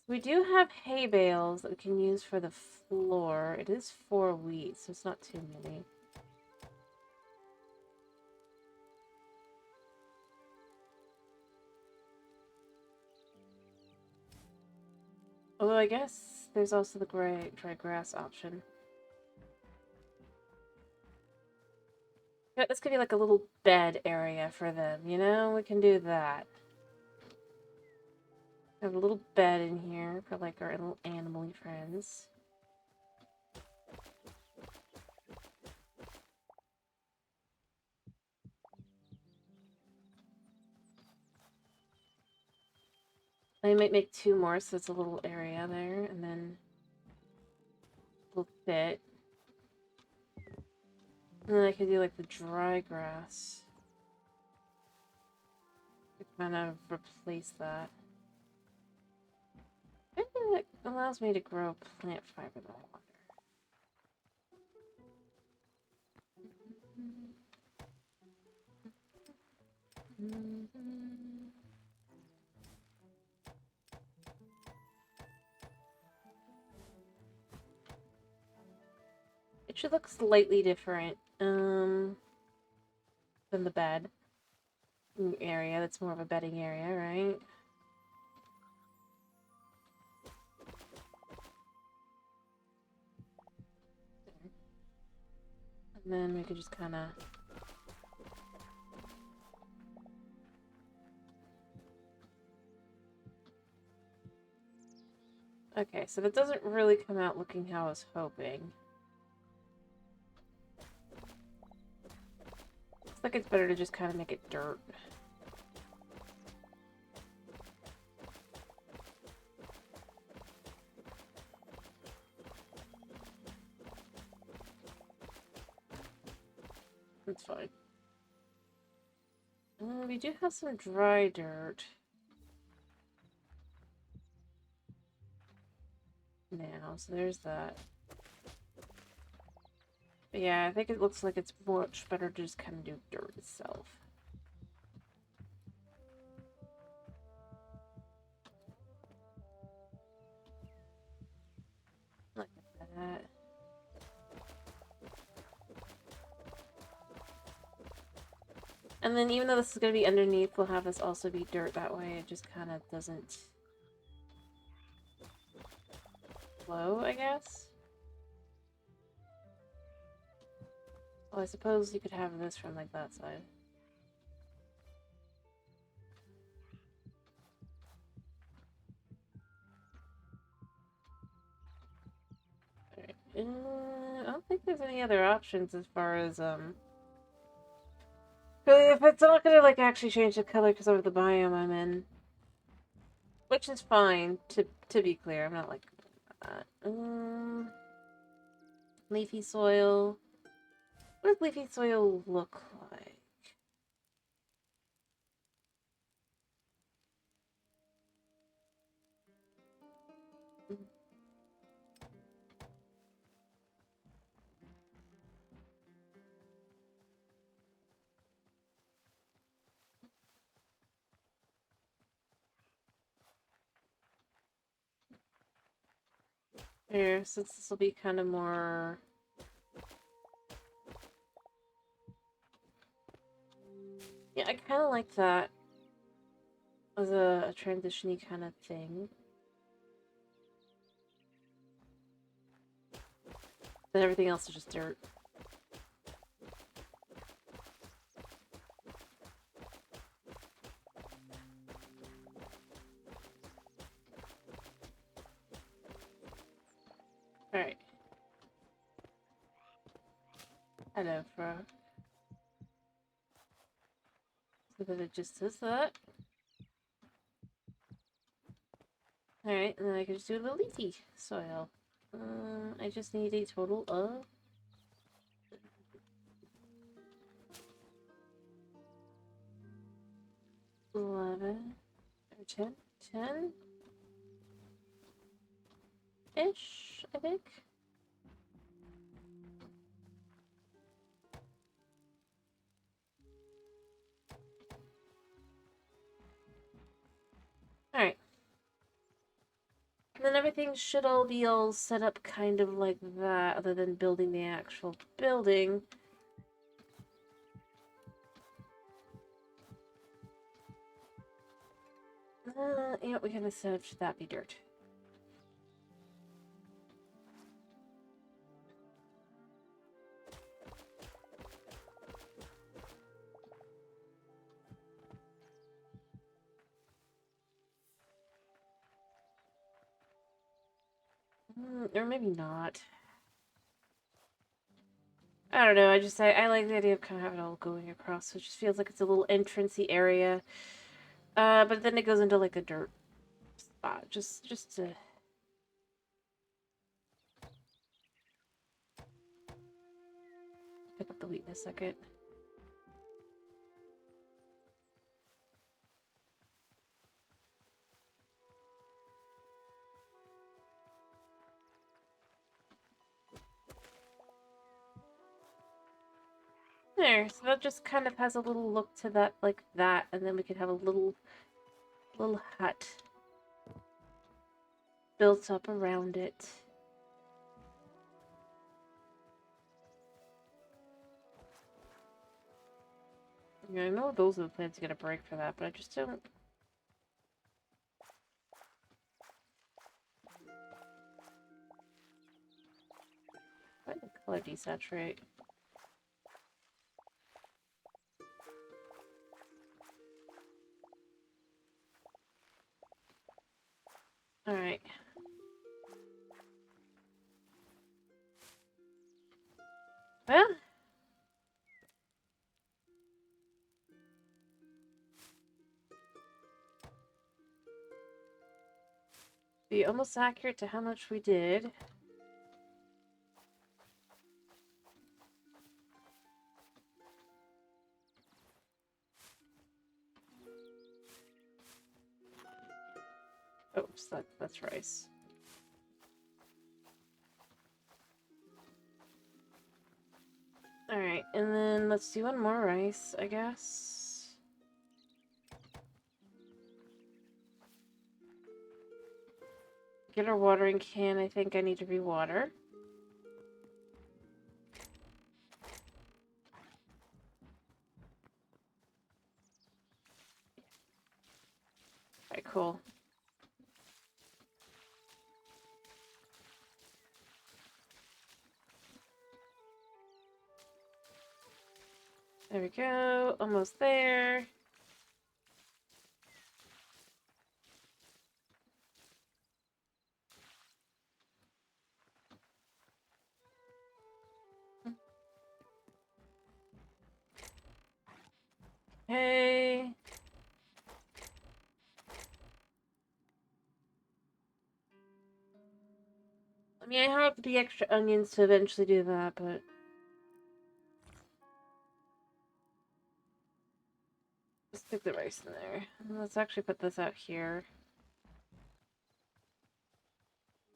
We do have hay bales that we can use for the floor. It is 4 wheat, so it's not too many. Although I guess there's also the dry grass option. Yeah, this could be like a little bed area for them, you know? We can do that. Have a little bed in here for like our little animal-y friends. I might make 2 more, so it's a little area there, and then a little bit. And then I could do like the dry grass to kind of replace that. Maybe that allows me to grow plant fiber that I want. It should look slightly different than the bed area. That's more of a bedding area, right? And then we could just kind of... Okay, so that doesn't really come out looking how I was hoping. Looks like it's better to just kind of make it dirt. That's fine. We do have some dry dirt now, so there's that. But yeah, I think it looks like it's much better to just kind of do dirt itself. Like that. And then even though this is going to be underneath, we'll have this also be dirt. That way it just kind of doesn't flow, I guess. Well, I suppose you could have this from like that side. Alright. I don't think there's any other options as far as if it's not gonna like actually change the color because of the biome I'm in, which is fine. To be clear, I'm not like that. Leafy soil. What does leafy soil look like? Here, since this will be kind of more... Yeah, I kind of like that as a transition-y kind of thing. Then everything else is just dirt. Alright. Hello, frog. So that it just does that. Alright, and then I can just do the leafy soil. I just need a total of 11 or 10-ish, I think. Alright. And then everything should all be all set up kind of like that, other than building the actual building. Yeah, we can set that be dirt. Or maybe not. I don't know, I like the idea of kind of having it all going across, so it just feels like it's a little entrancey area. But then it goes into like a dirt spot, just to... pick up the wheat in a second. There, so that just kind of has a little look to that, like that, and then we could have a little hut built up around it. Yeah, I know those are the plants get a break for that, but I just don't... Why did the color desaturate? Alright. Well... be almost accurate to how much we did. Oops, that's rice. Alright, and then let's do one more rice, I guess. Get our watering can. I think I need to rewater. Alright, cool. There we go. Almost there. Hey. I mean, I have the extra onions to eventually do that, but... let's stick the rice in there. Let's actually put this out here.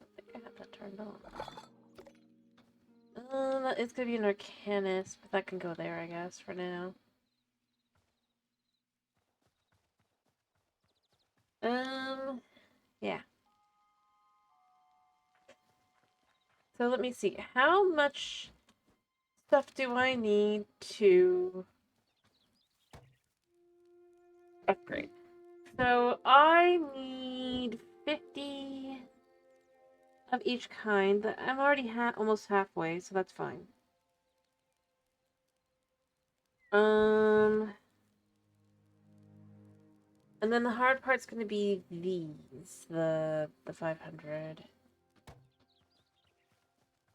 I think I have that turned on. It's gonna be an arcanist, but that can go there, I guess, for now. Yeah. So let me see. How much stuff do I need to upgrade? So I need 50 of each kind. I'm already almost halfway, so that's fine. And then the hard part's going to be these, the 500.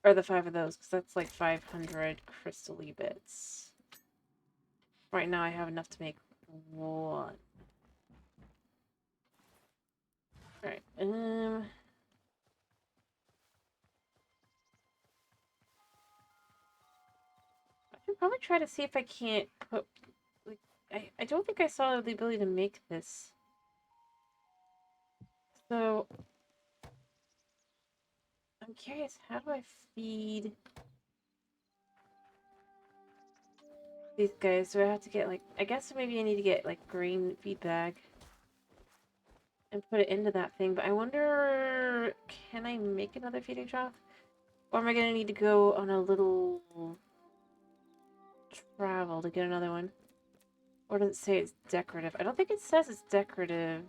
Or the 5 of those, because that's like 500 crystal-y bits. Right now I have enough to make one. Alright, I should probably try to see if I can't put... like, I don't think I saw the ability to make this. So... I'm curious, how do I feed these guys? Do I have to get, like... I guess maybe I need to get, like, green feed bag and put it into that thing, but I wonder... can I make another feeding trough? Or am I gonna need to go on a little travel to get another one? Or does it say it's decorative? I don't think it says it's decorative.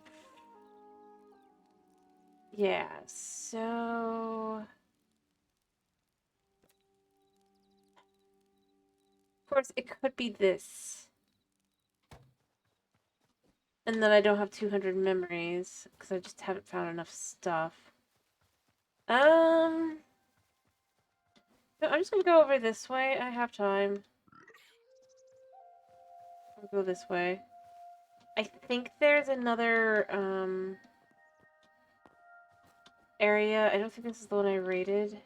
Yeah, so... of course, it could be this. And then I don't have 200 memories, because I just haven't found enough stuff. Um, no, I'm just gonna go over this way. I have time. I'll go this way. I think there's another, area. I don't think this is the one I raided.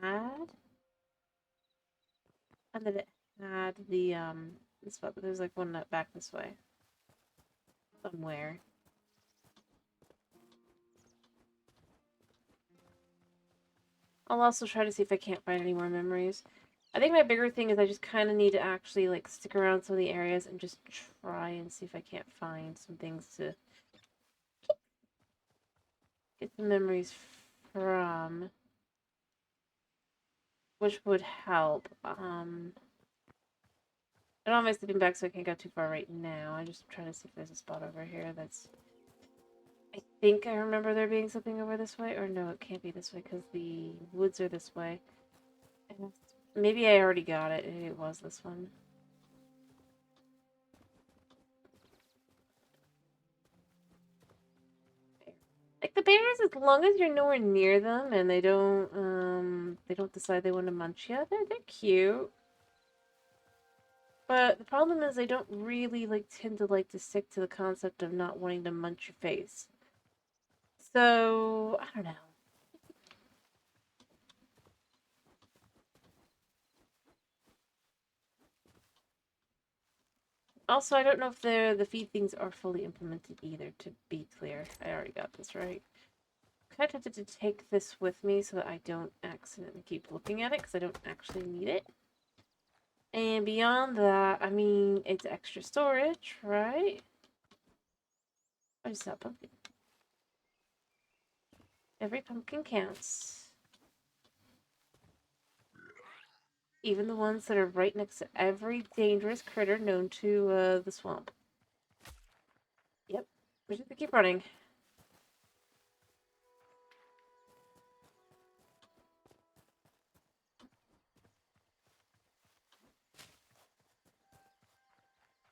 Had? And then it had the, this one, but there's like one back this way. Somewhere. I'll also try to see if I can't find any more memories. I think my bigger thing is I just kind of need to actually like stick around some of the areas and just try and see if I can't find some things to get the memories from, which would help. I don't have my sleeping bag, so I can't go too far right now. I'm just trying to see if there's a spot over here that's... I think I remember there being something over this way, or no, it can't be this way because the woods are this way. Maybe I already got it. Maybe it was this one. Like the bears, as long as you're nowhere near them and they don't decide they want to munch you, they're cute. But the problem is they don't really tend to stick to the concept of not wanting to munch your face. So I don't know. Also, I don't know if the feed things are fully implemented either, to be clear. I already got this right. I'm kind of tempted to take this with me so that I don't accidentally keep looking at it, because I don't actually need it. And beyond that, I mean, it's extra storage, right? What is that pumpkin? Every pumpkin counts. Even the ones that are right next to every dangerous critter known to the swamp. Yep. We just keep running.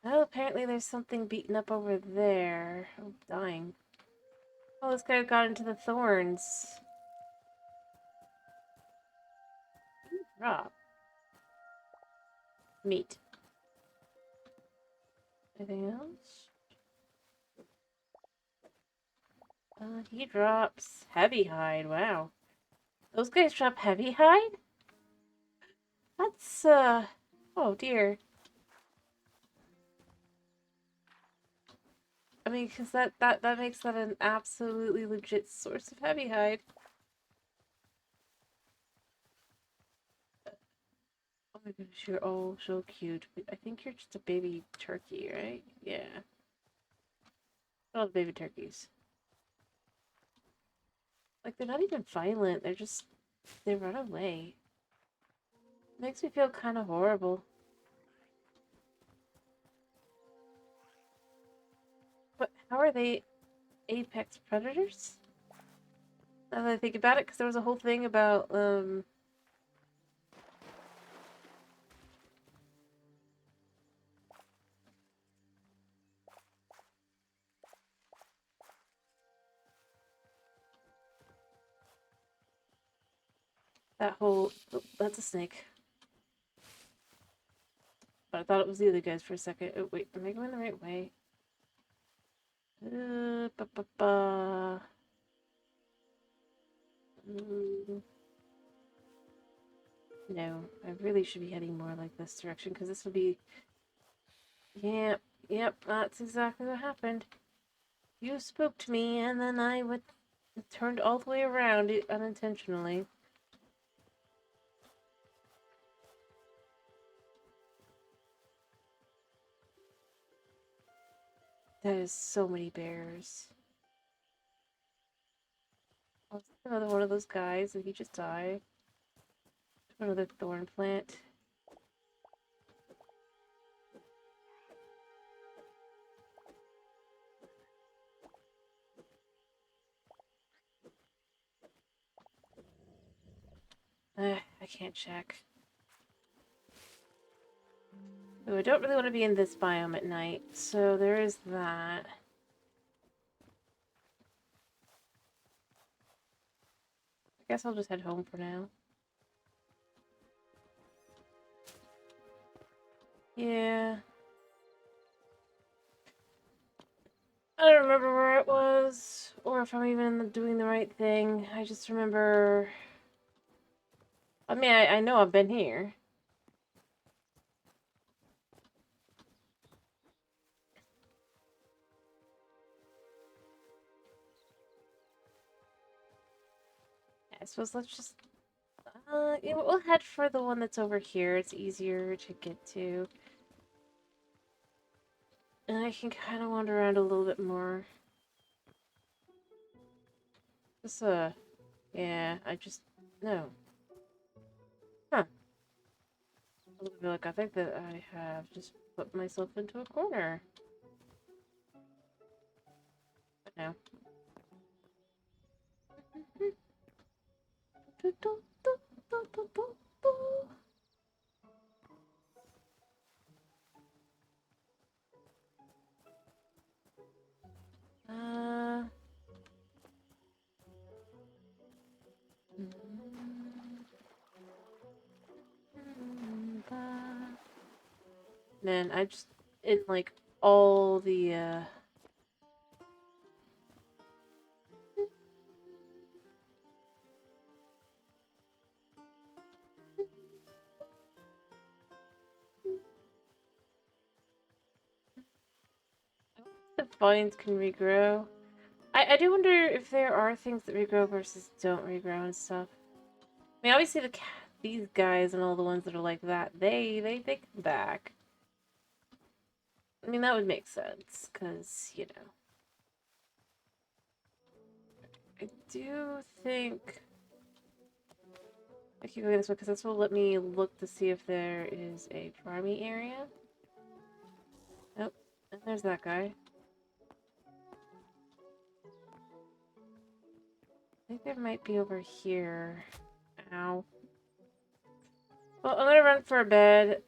Well, apparently there's something beaten up over there. I'm dying. Oh, this guy got into the thorns. Drop. Meat. Anything else? He drops heavy hide. Wow. Those guys drop heavy hide? That's, oh dear. I mean, because that makes that an absolutely legit source of heavy hide. Oh my goodness, you're all so cute. I think you're just a baby turkey, right? Yeah. All the baby turkeys. Like, they're not even violent. They're just... They run away. Makes me feel kind of horrible. But how are they apex predators? Now that I think about it, because there was a whole thing about, that whole... Oh, that's a snake. But I thought it was the other guys for a second. Oh, wait, am I going the right way? Ba, ba, ba. No, I really should be heading more like this direction, because this would be... Yep, that's exactly what happened. You spooked me, and then I turned all the way around unintentionally. That is so many bears. Oh, another one of those guys. Did he just die? Another thorn plant. I can't check. Ooh, I don't really want to be in this biome at night, so there is that. guess I'll just head home for now. Yeah. I don't remember where it was, or if I'm even doing the right thing. I just remember... I mean, I know I've been here. I suppose let's just... yeah, we'll head for the one that's over here. It's easier to get to. And I can kind of wander around a little bit more. This, yeah, I just... No. Huh. I feel like I think that I have just put myself into a corner. But no. Uh... Man, I just... in, like, all the, the vines can regrow. I do wonder if there are things that regrow versus don't regrow and stuff. I mean, obviously these guys and all the ones that are like that, they come back. I mean, that would make sense, because, you know. I do think... I keep going this way, because this will let me look to see if there is a farming area. Oh, and there's that guy. I think there might be over here. Ow. Well, I'm gonna run for a bed.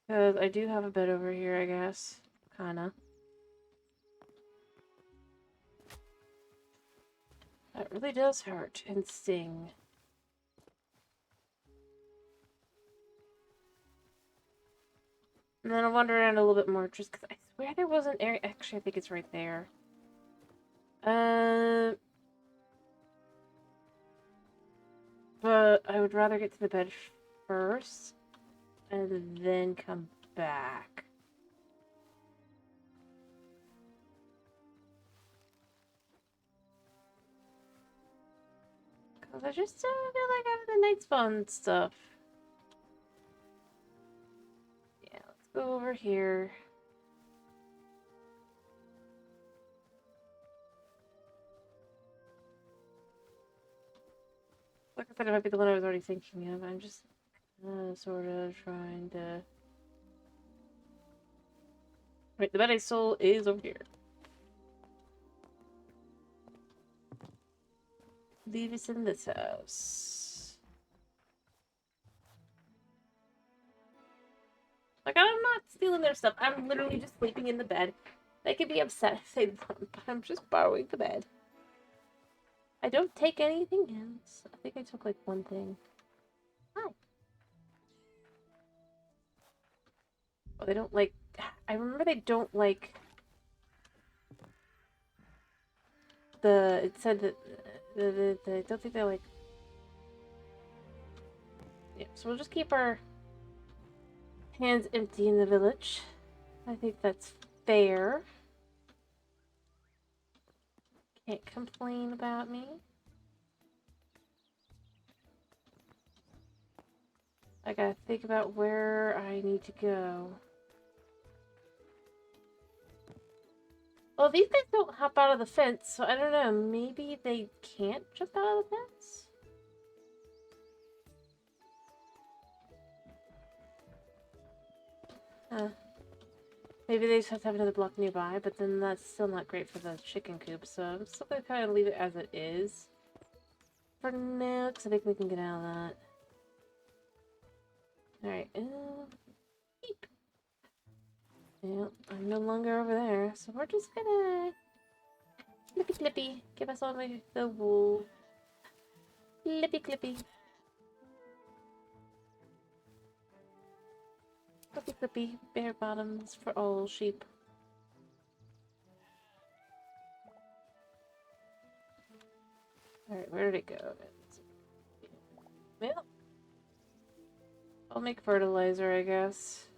Because I do have a bed over here, I guess. Kinda. That really does hurt and sting. And then I'll wander around a little bit more, just because I swear there was an area. Actually, I think it's right there. But I would rather get to the bed first, and then come back. Because I just don't feel like having the night spawn stuff. Yeah, let's go over here. Like I said, it might be the one I was already thinking of. I'm just sort of trying to... Wait, the bed I stole is over here. Leave us in this house. Like, I'm not stealing their stuff. I'm literally just sleeping in the bed. They could be upset if they want, but I'm just borrowing the bed. I don't take anything else. I think I took, like, one thing. Hi. Oh, they don't like... I remember they don't like... It said that... I don't think they like... Yeah, so we'll just keep our hands empty in the village. I think that's fair. Can't complain about me. I gotta think about where I need to go. Well, these guys don't hop out of the fence, so I don't know. Maybe they can't jump out of the fence? Maybe they just have to have another block nearby, but then that's still not great for the chicken coop, so I'm still gonna kind of leave it as it is for now, because I think we can get out of that. Alright, beep. Yeah, I'm no longer over there, so we're just gonna clippy clippy. Give us all the wool. Clippy clippy. Clippy clippy. Bare bottoms for all sheep. Alright, where did it go? Well, I'll make fertilizer, I guess.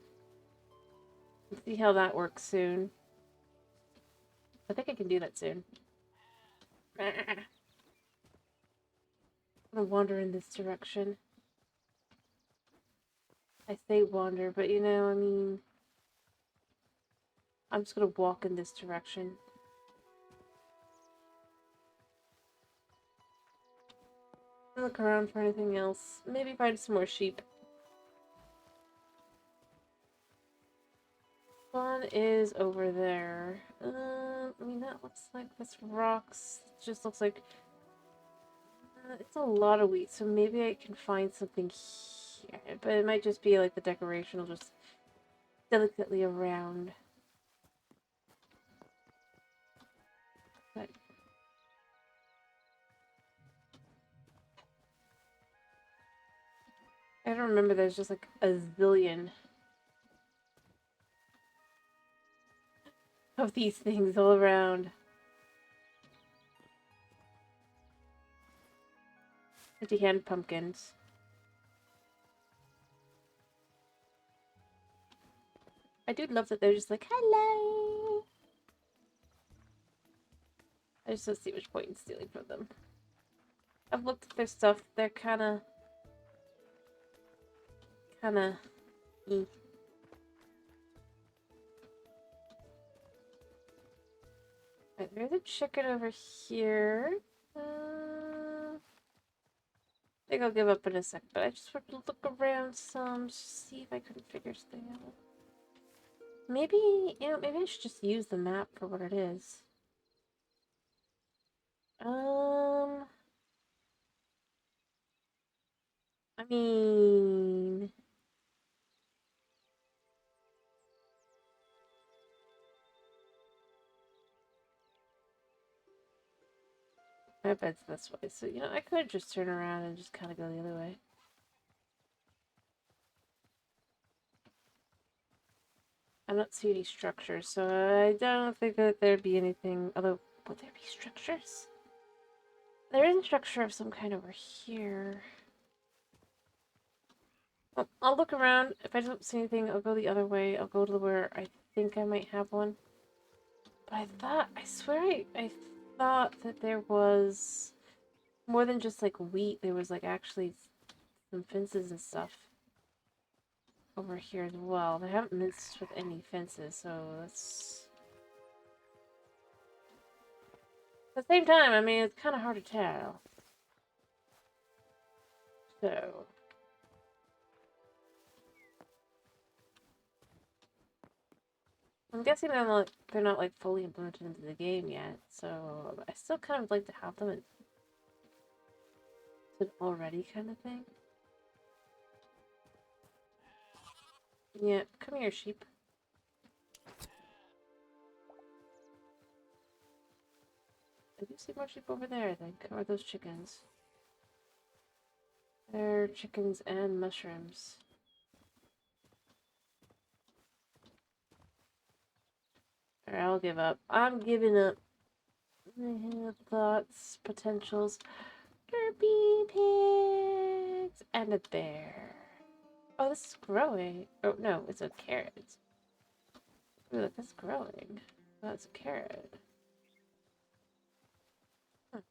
Let's see how that works soon. I think I can do that soon. I'm gonna wander in this direction. I say wander, but you know, I mean... I'm just gonna walk in this direction. Look around for anything else. Maybe find some more sheep. One is over there. I mean, that looks like this rocks. It just looks like it's a lot of wheat, so maybe I can find something here. But it might just be like the decoration will just delicately around. But I don't remember. There's just like a zillion of these things all around. Empty-hand pumpkins. I do love that they're just like, hello! I just don't see much point in stealing from them. I've looked at their stuff. They're kinda... Right, there's a chicken over here. I think I'll give up in a sec, but I just want to look around some, see if I can figure something out. Maybe, you know, maybe I should just use the map for what it is. I mean... I bet it's this way, so, you know, I could just turn around and just kind of go the other way. I don't see any structures, so I don't think that there'd be anything. Although, would there be structures? There is a structure of some kind over here. Well, I'll look around. If I don't see anything, I'll go the other way. I'll go to where I think I might have one. But I swear I thought that there was more than just like wheat. There was like actually some fences and stuff over here as well. They haven't messed with any fences, so that's... At the same time, I mean, it's kind of hard to tell. So... I'm guessing they're not like fully implemented into the game yet, so I still kind of like to have them as an already kind of thing. Yeah, come here, sheep. I do see more sheep over there, I think. Or are those chickens? They're chickens and mushrooms. Alright, I'll give up. I'm giving up. I have thoughts, potentials. Derpy pigs! And a bear. Oh, this is growing. Oh, no, it's a carrot. Ooh, look, that's growing. That's a carrot. Huh.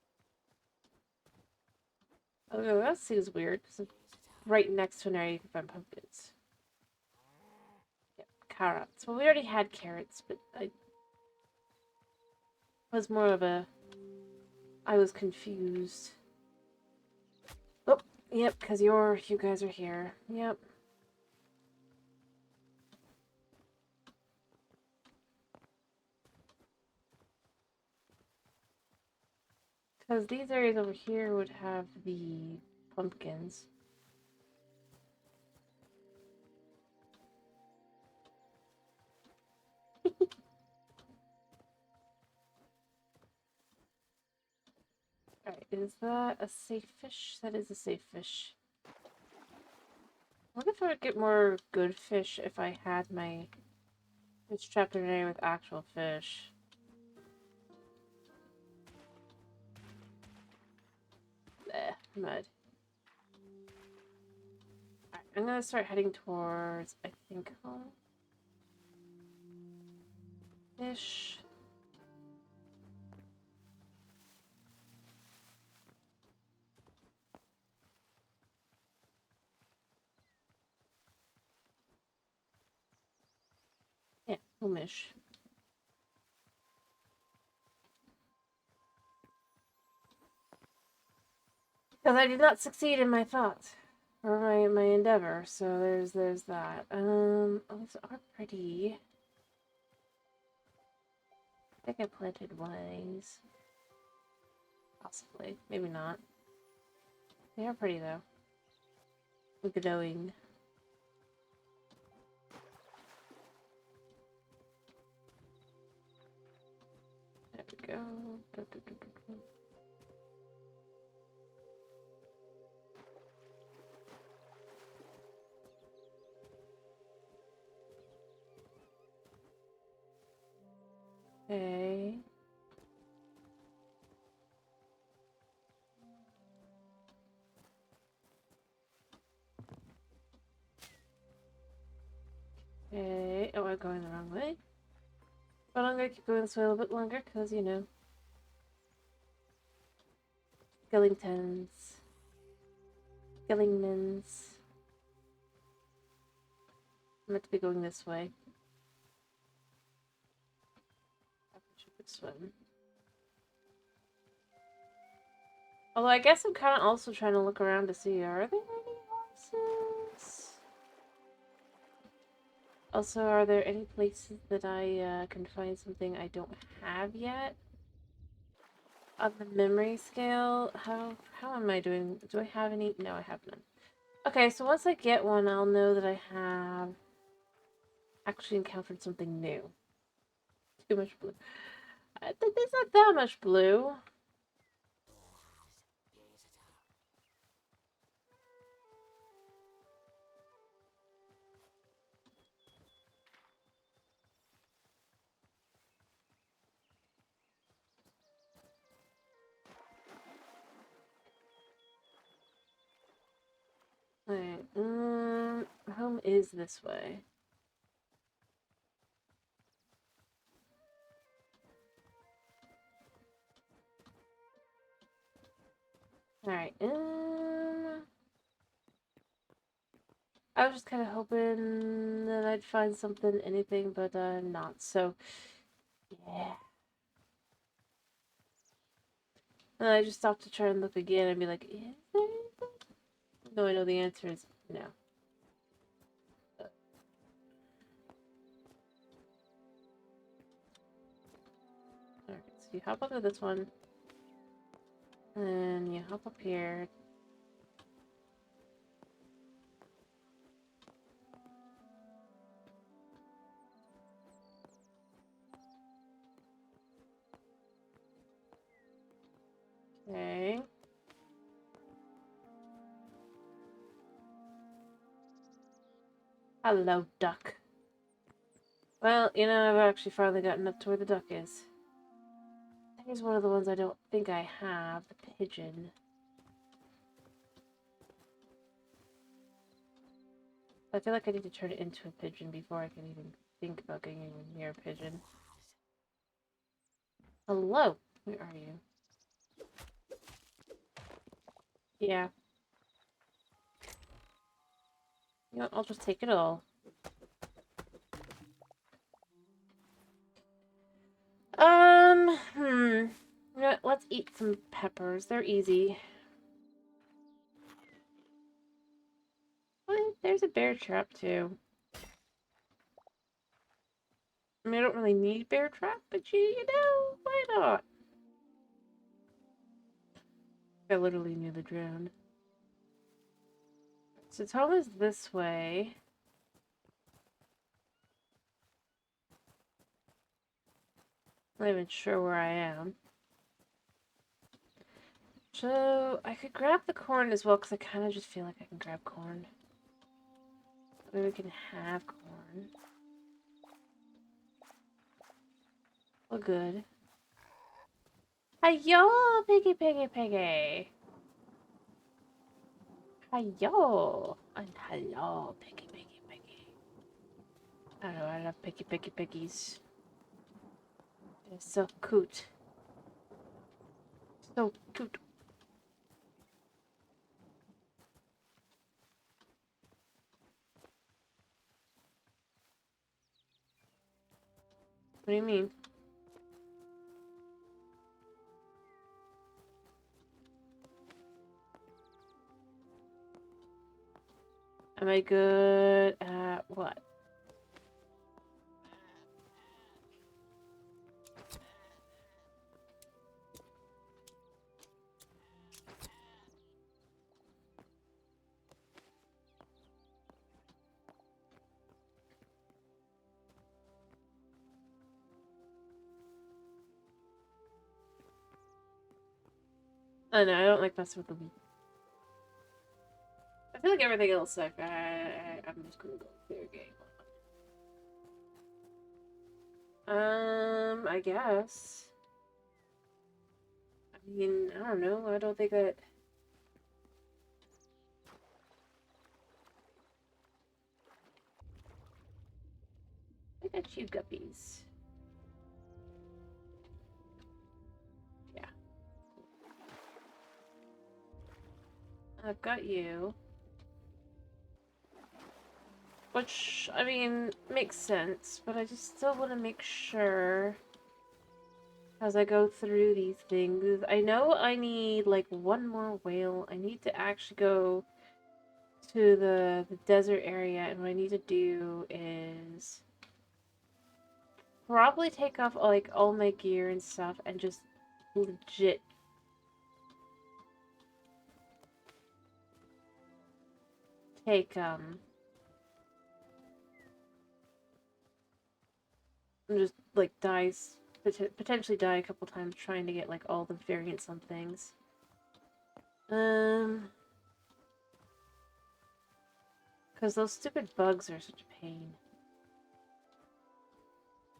Oh, that seems weird, because it's right next to an area you can find pumpkins. Yep, carrots. Well, we already had carrots, but I was more of a... I was confused. Oh, yep, because you guys are here. Yep. Because these areas over here would have the pumpkins. Alright, is that a safe fish? That is a safe fish. I wonder if I would get more good fish if I had my fish trap today with actual fish. Bleh, mud. Alright, I'm gonna start heading towards, I think, home. Fish. Yeah, home-ish. Because I did not succeed in my thought. Or my endeavor, so there's that. Oh, these are pretty. I think I planted one of these. Possibly. Maybe not. They are pretty though. Look at knowing. There we go. Okay. Okay. Oh, I'm going the wrong way. But I'm gonna keep going this way a little bit longer because, you know. Skellingtons. Skellingmans. I'm meant to be going this way. I should swim. Although I guess I'm kind of also trying to look around to see, are there any horses? Also, are there any places that I can find something I don't have yet? On the memory scale, how am I doing? Do I have any? No, I have none. Okay, so once I get one, I'll know that I have actually encountered something new. Too much blue. There's not that much blue. Alright, home is this way. Alright, I was just kind of hoping that I'd find something, anything, but not. So, yeah. And I just stopped to try and look again and be like, is there anything? No, I know the answer is no. Alright, so you hop onto this one. And then you hop up here. Okay. Hello, duck. Well, you know, I've actually finally gotten up to where the duck is. Here's one of the ones I don't think I have, the pigeon. I feel like I need to turn it into a pigeon before I can even think about getting anywhere near a pigeon. Hello! Where are you? Yeah. You know what, I'll just take it all. You know what, let's eat some peppers. They're easy. Well, there's a bear trap, too. I mean, I don't really need bear trap, but you know, why not? I literally nearly drowned. So Tom is this way. I'm not even sure where I am. So, I could grab the corn as well, because I kind of just feel like I can grab corn. Maybe we can have corn. Well, good. Hi-yo, piggy, piggy, piggy. Hi-yo. And hello, piggy, piggy, piggy. I don't know, I love piggy, piggy, piggies. They're so cute. So cute. What do you mean? Am I good at what? Oh no, I don't like messing with the weed. I feel like everything else, I'm just gonna go clear game. I guess. I mean, I don't know. I don't think that. I got you guppies. Yeah. I've got you. Which, I mean, makes sense, but I just still want to make sure as I go through these things. I know I need, like, one more whale. I need to actually go to the desert area, and what I need to do is probably take off, like, all my gear and stuff and just legit take, and just, like, potentially die a couple times trying to get, like, all the variants on things. Because those stupid bugs are such a pain.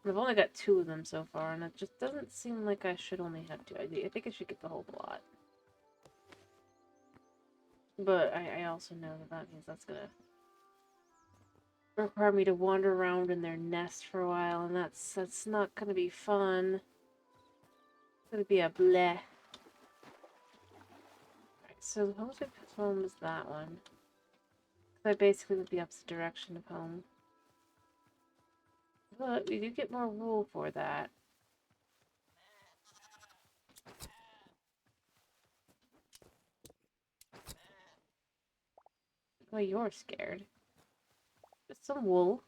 I've only got 2 of them so far, and it just doesn't seem like I should only have 2. I think I should get the whole lot. But I also know that means that's gonna require me to wander around in their nest for a while, and that's not gonna be fun. It's gonna be a bleh. Right, so the homestead home is that one. I basically went the opposite direction of home. But we do get more wool for that. Well, you're scared. Just some wool.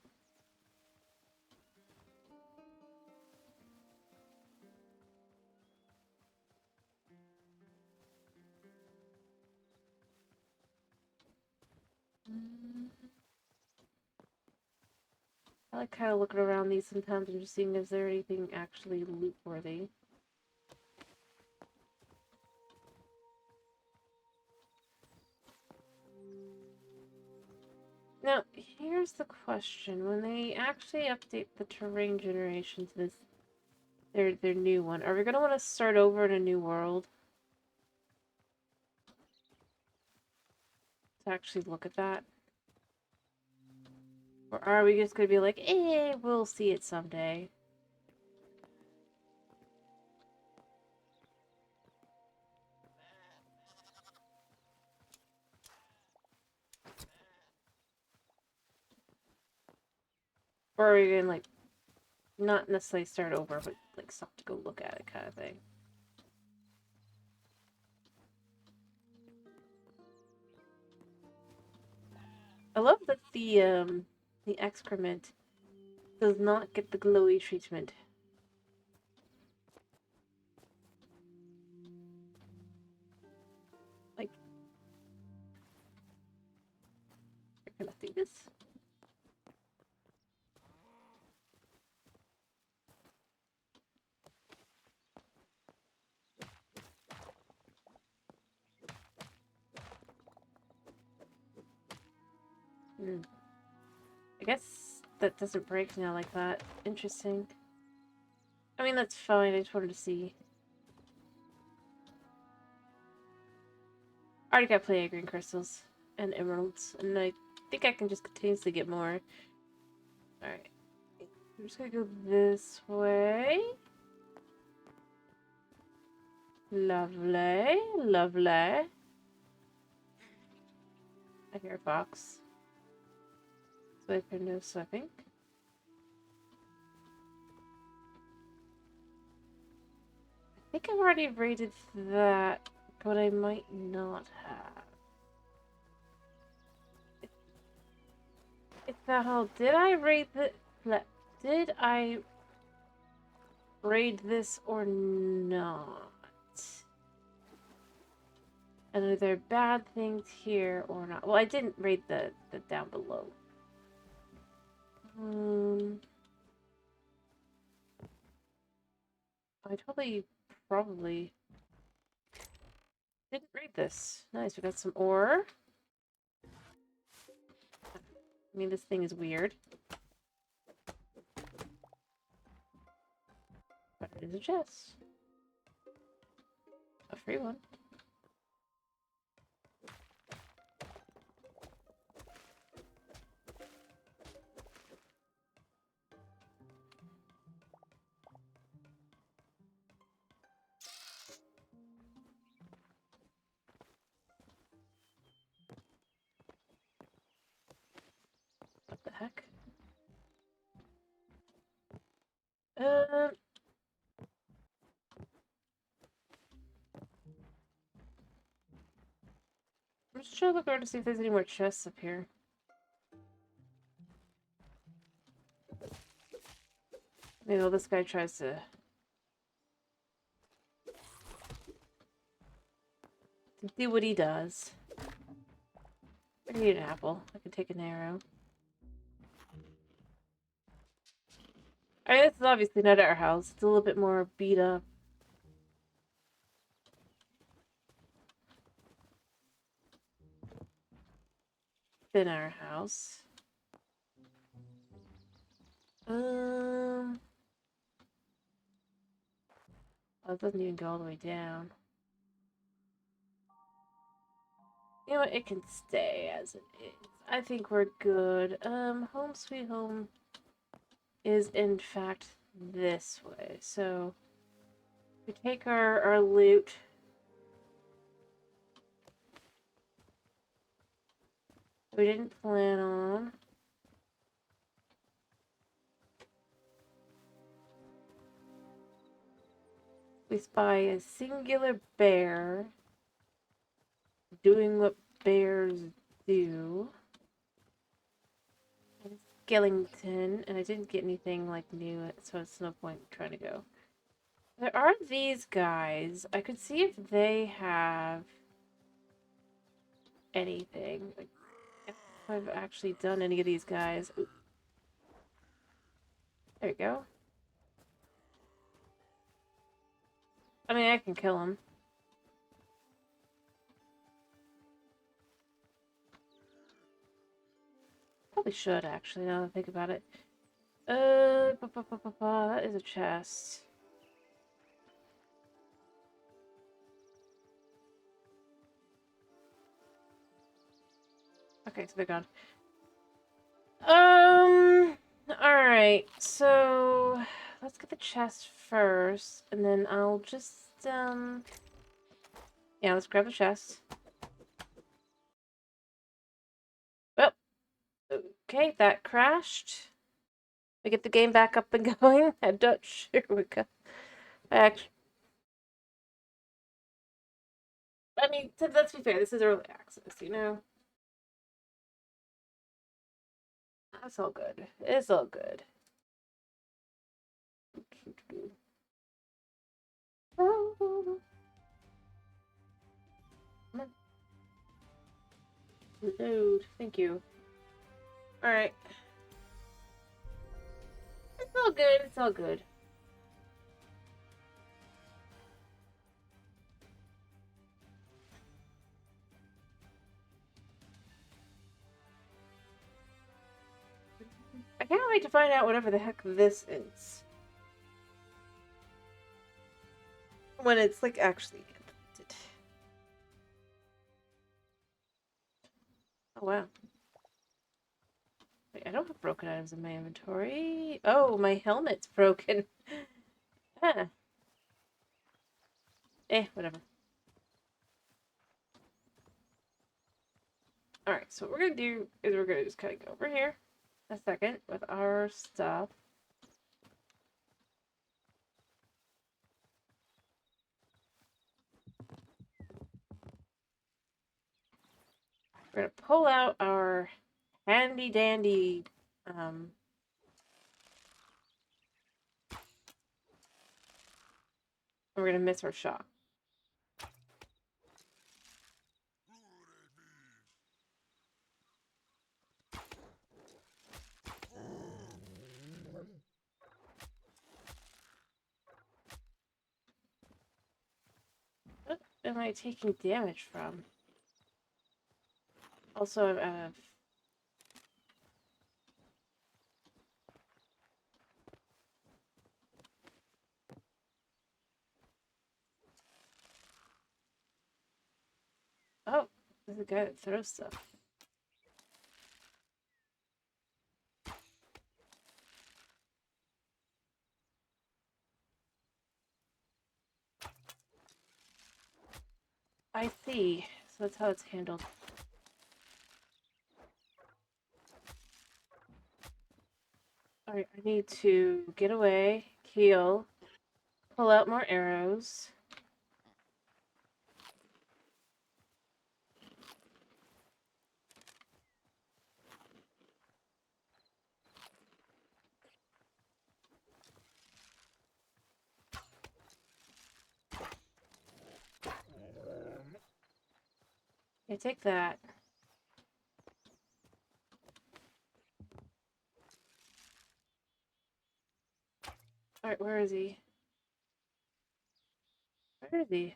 I like kind of looking around these sometimes and just seeing if there's anything actually loot worthy. Now, here's the question. When they actually update the terrain generation to this, their new one, are we going to want to start over in a new world? To actually look at that? Or are we just going to be like, we'll see it someday? Or are we going to, like, not necessarily start over, but, like, stop to go look at it kind of thing? I love that the excrement does not get the glowy treatment. Like, you're gonna do this? guess that doesn't break now like that. Interesting. I mean, that's fine. I just wanted to see. I already got plenty of green crystals and emeralds, and I think I can just continuously get more. Alright. I'm just gonna go this way. Lovely. Lovely. I hear a fox. Swipe or no swiping. I think I've already raided that, but I might not have. It's the hell. Did I raid the... Did I raid this or not? And are there bad things here or not? Well, I didn't raid the down below. I totally probably didn't raid this. Nice, we got some ore. I mean, this thing is weird. But it is a chest. A free one. What the heck? I'm just trying to look around to see if there's any more chests up here. Maybe well, this guy tries to do what he does. I need an apple. I can take an arrow. Alright, this is obviously not our house. It's a little bit more beat up. Than our house. Oh, it doesn't even go all the way down. You know what? It can stay as it is. I think we're good. Home sweet home is in fact this way. So we take our loot. We didn't plan on. We spy a singular bear doing what bears do. And skeleton, and I didn't get anything like new, so it's no point trying to go. There are these guys. I could see if they have anything. Like, if I've actually done any of these guys. Ooh. There we go. I mean, I can kill him. Probably should, actually, now that I think about it. That is a chest. Okay, so they're gone. Alright, so let's get the chest first, and then I'll just, yeah, let's grab the chest. Well, okay, that crashed. We get the game back up and going. I'm not sure we got. Actually, I mean, let's be fair, this is early access, you know? That's all good. It's all good. Load. Thank you. Alright. It's all good. It's all good. can't wait to find out whatever the heck this is. When it's, like, actually implemented. Oh, wow. Wait, I don't have broken items in my inventory. Oh, my helmet's broken. Ah. Whatever. Alright, so what we're gonna do is we're gonna just kind of go over here a second with our stuff. We're gonna pull out our handy dandy we're gonna miss our shot. What am I taking damage from? Also, I'm out of... Oh, there's a guy that throws stuff. I see. So that's how it's handled. Alright, I need to get away, heal, pull out more arrows. Okay, take that. Alright, where is he? Where is he?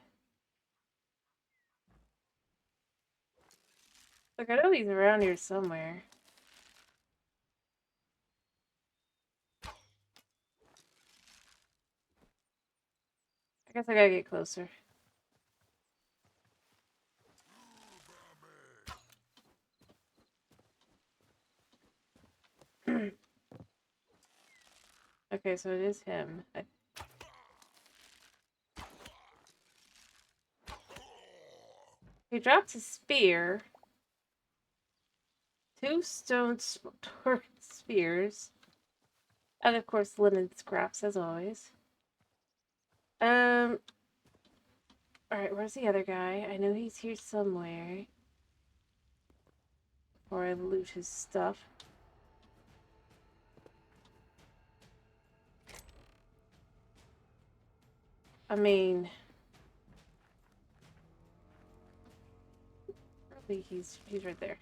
Look, I know he's around here somewhere. I guess I gotta get closer. Okay, so it is him. He dropped his spear. 2 stone spears. And of course, linen scraps as always. Alright, where's the other guy? I know he's here somewhere. Before I loot his stuff. I mean... probably he's right there.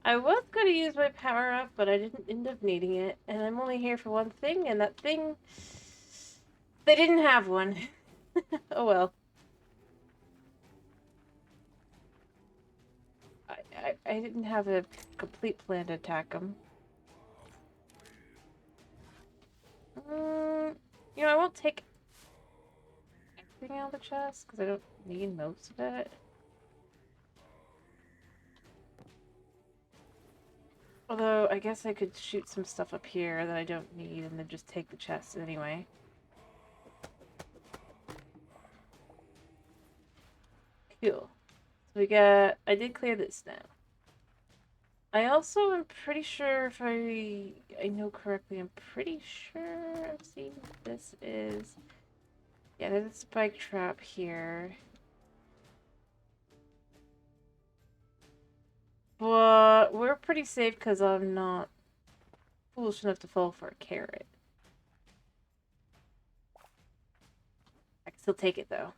I was going to use my power up, but I didn't end up needing it. And I'm only here for one thing, and that thing... they didn't have one. Oh well. I didn't have a complete plan to attack them. You know, I won't take everything out of the chest, because I don't need most of it. Although, I guess I could shoot some stuff up here that I don't need and then just take the chest anyway. Cool. So we got... I did clear this now. I also am pretty sure if I know correctly, I'm pretty sure I've seen what this is. Yeah, there's a spike trap here. But we're pretty safe because I'm not foolish enough to fall for a carrot. I can still take it though.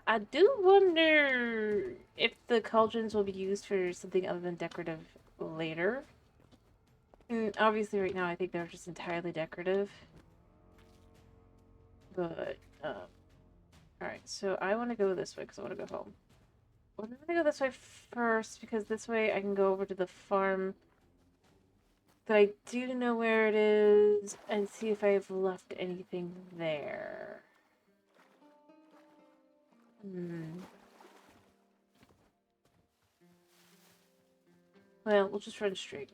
I do wonder if the cauldrons will be used for something other than decorative later. And obviously right now I think they're just entirely decorative. But, Alright, so I want to go this way because I want to go home. I'm going to go this way first because this way I can go over to the farm that I do know where it is and see if I've left anything there. Well, we'll just run straight.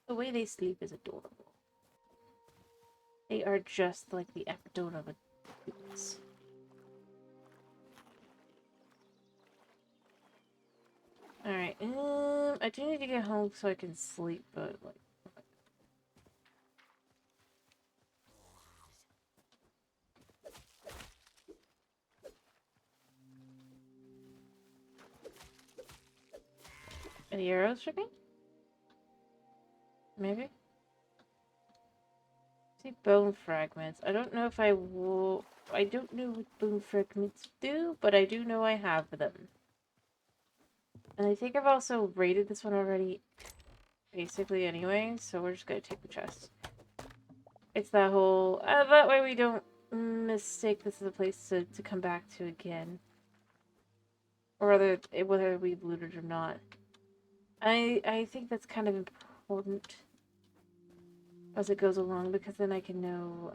The way they sleep is adorable. They are just like the epitome of a goose. Alright, I do need to get home so I can sleep, but like... Any arrows for me? Maybe? See bone fragments. I don't know if I will... I don't know what bone fragments do, but I do know I have them. And I think I've also raided this one already, basically anyway, so we're just gonna take the chest. It's that whole... that way we don't mistake this as a place to come back to again. Or whether we've looted or not. I think that's kind of important as it goes along, because then I can know,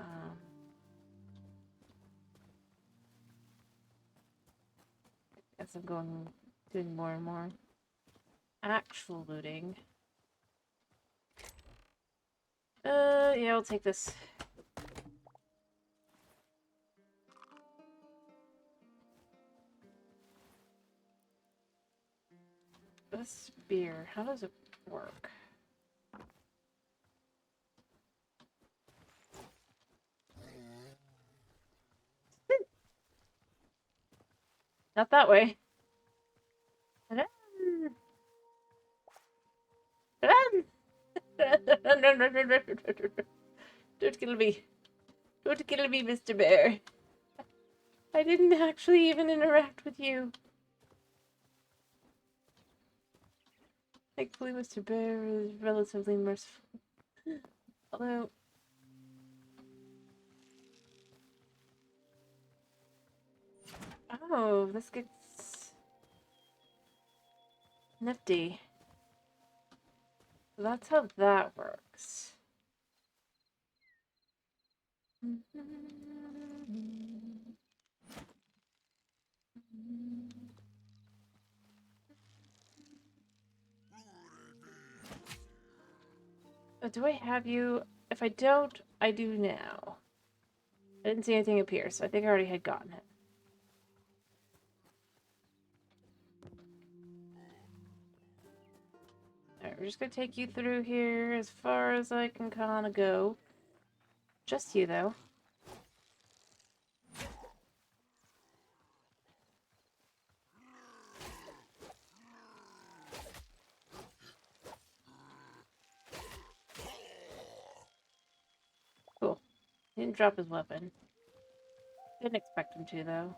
as I'm doing more and more actual looting. Yeah, I'll take this. This spear, how does it work? Not that way. Don't kill me. Don't kill me, Mr. Bear. I didn't actually even interact with you. Thankfully, Mr. Bear is relatively merciful. Although... Oh, this gets... nifty. So that's how that works. Oh, do I have you? If I don't, I do now. I didn't see anything appear, so I think I already had gotten it. Alright, we're just gonna take you through here as far as I can kinda go. Just you, though. Cool. He didn't drop his weapon. Didn't expect him to, though.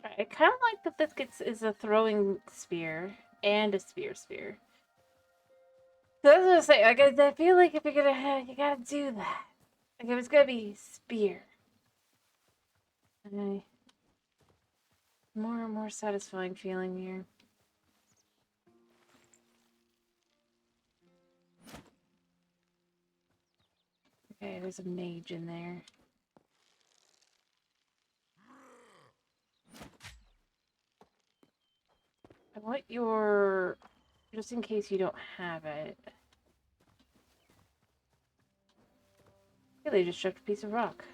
I kind of like that this is a throwing spear and a spear. So that's what I say. Like, I feel like if you're gonna have, you gotta do that. Like, if it's gonna be spear. Okay. More and more satisfying feeling here. Okay, there's a mage in there. I want your... just in case you don't have it. They just dropped a piece of rock.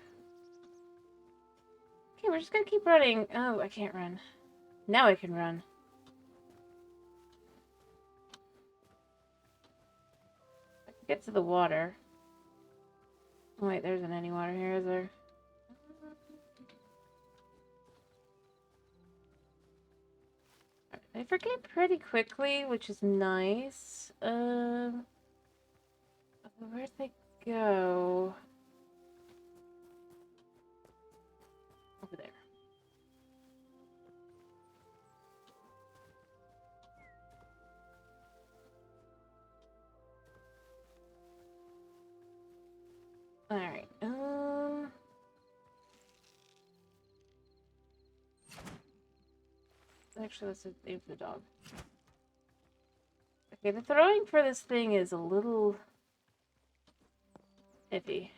Okay, we're just gonna keep running. Oh, I can't run. Now I can run. I can get to the water. Oh, wait, there isn't any water here, is there? I forget pretty quickly, which is nice. Where'd they go? Over there. Alright, actually, let's aim for the dog. Okay, the throwing for this thing is a little iffy.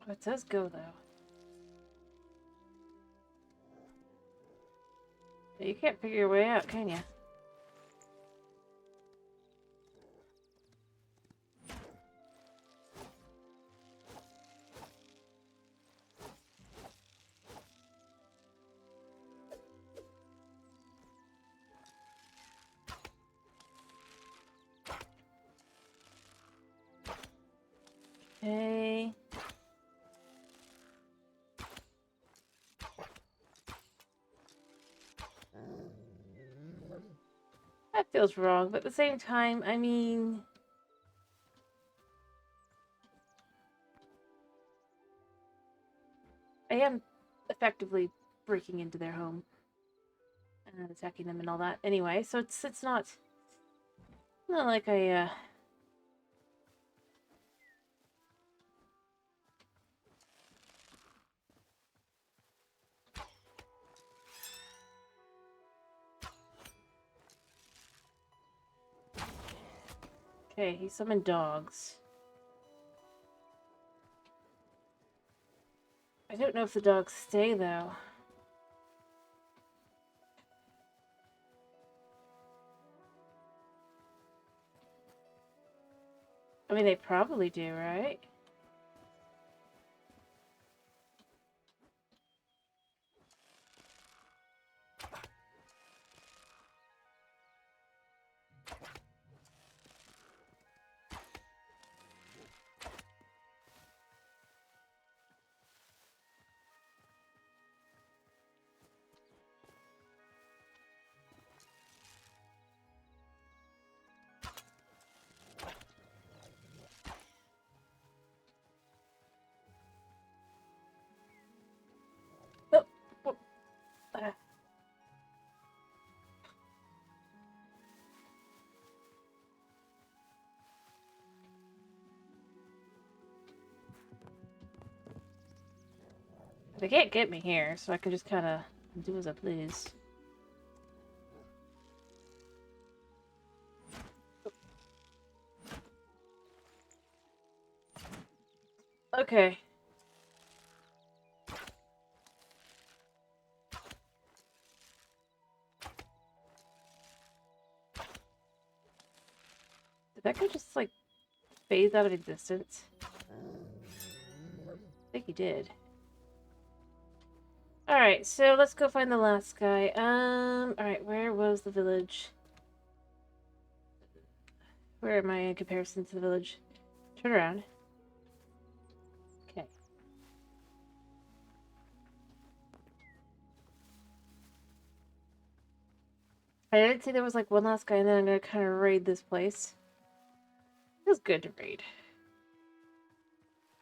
Oh, it does go, though. You can't figure your way out, can you? Okay. That feels wrong, but at the same time, I mean... I am effectively breaking into their home and attacking them and all that. Anyway, so it's not like I Okay, he summoned dogs. I don't know if the dogs stay though. I mean, they probably do, right? Oh, oh, They can't get me here, so I can just kind of do as I please. Okay. Did that guy just, like, phase out of existence? I think he did. Alright, so let's go find the last guy. Alright, where was the village? Where am I in comparison to the village? Turn around. Okay. I didn't say there was like one last guy and then I'm gonna kind of raid this place. Feels good to raid.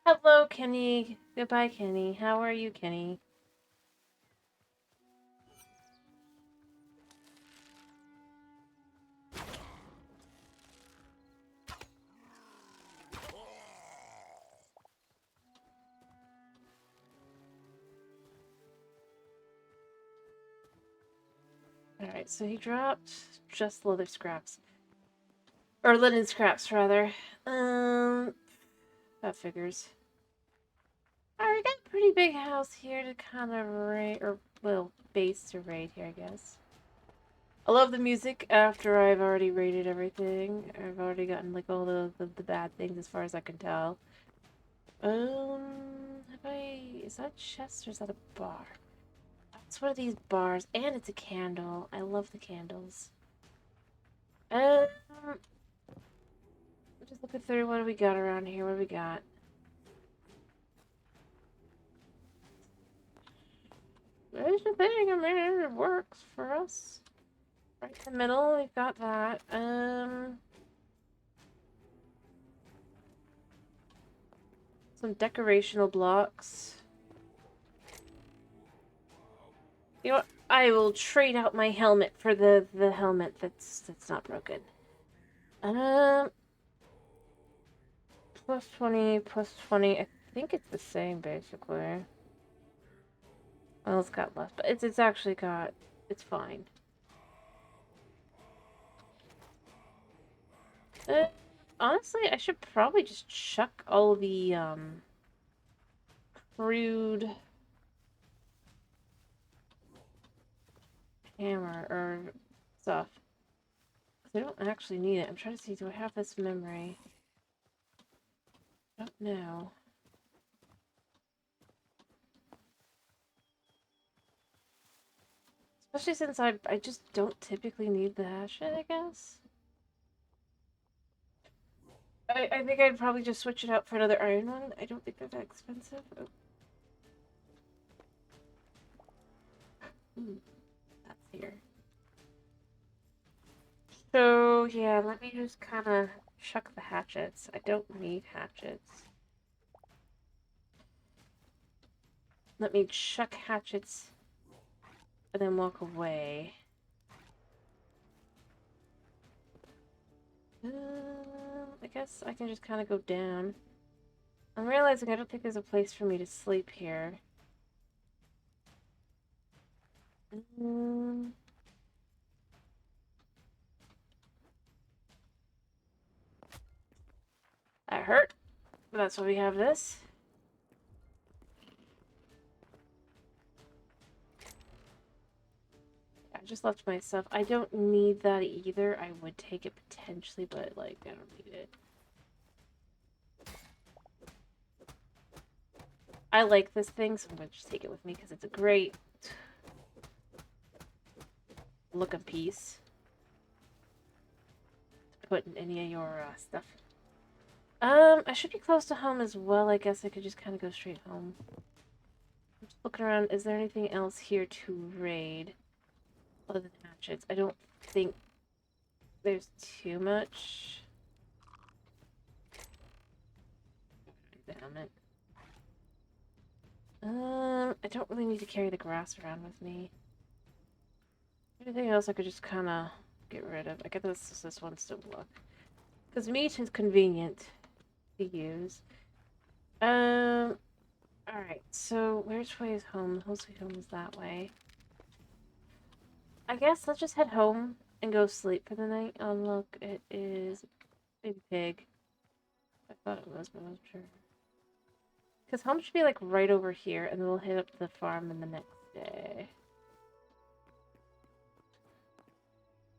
Hello, Kenny. Goodbye, Kenny. How are you, Kenny? Alright, so he dropped just leather scraps. Or linen scraps, rather. That figures. Alright, we got a pretty big house here to kind of raid, or little base to raid here, I guess. I love the music after I've already raided everything. I've already gotten like all the bad things as far as I can tell. Is that a chest or is that a bar? It's one of these bars, and it's a candle. I love the candles. Just looking through what do we got around here. What do we got? There's the thing. I mean, it works for us. Right in the middle, we've got that. Some decorational blocks. You know what? I will trade out my helmet for the helmet that's not broken. Um, plus 20, plus 20. I think it's the same basically. Well, it's got less, but it's actually got. It's fine. Uh, Honestly, I should probably just chuck all the crude hammer or stuff. I don't actually need it. I'm trying to see, do I have this memory? I don't know. Especially since I just don't typically need the hatchet, I guess. I think I'd probably just switch it out for another iron one. I don't think they're that expensive. Oh. That's here. So, yeah, let me just kind of chuck the hatchets. I don't need hatchets. Let me chuck hatchets and then walk away. I guess I can just kind of go down. I'm realizing I don't think there's a place for me to sleep here. That hurt. But that's why we have this. I just left my stuff. I don't need that either. I would take it potentially, but like I don't need it. I like this thing, so I'm gonna just take it with me because it's a great looking piece to put in any of your stuff. I should be close to home as well. I guess I could just kind of go straight home. I'm just looking around. Is there anything else here to raid other than hatchets? I don't think there's too much. Damn it. I don't really need to carry the grass around with me. Anything else I could just kind of get rid of? I guess this one still look. Because meat is convenient to use. Alright, so which way is home? Hopefully home is that way. I guess let's just head home and go sleep for the night. Oh look, it is baby pig. I thought it was, but I wasn't sure. Because home should be like right over here, and then we'll hit up the farm in the next day.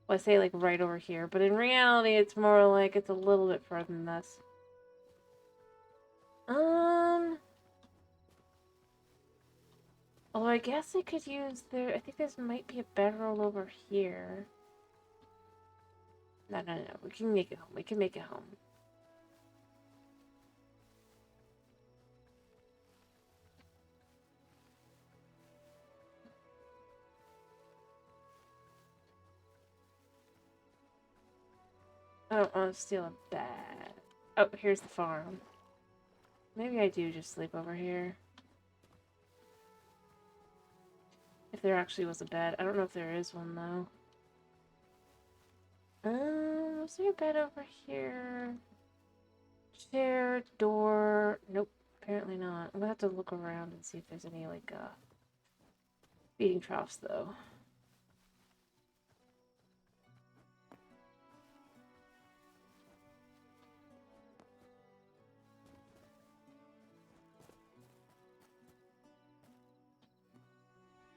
Well, I say like right over here, but in reality, it's more like it's a little bit further than this. Although I guess I could use there. I think this might be a bedroll over here. No. We can make it home. We can make it home. I don't want to steal a bed. Oh, here's the farm. Maybe I do just sleep over here. If there actually was a bed. I don't know if there is one, though. Was there a bed over here? Chair, door. Nope, apparently not. I'm gonna have to look around and see if there's any, like, feeding troughs, though.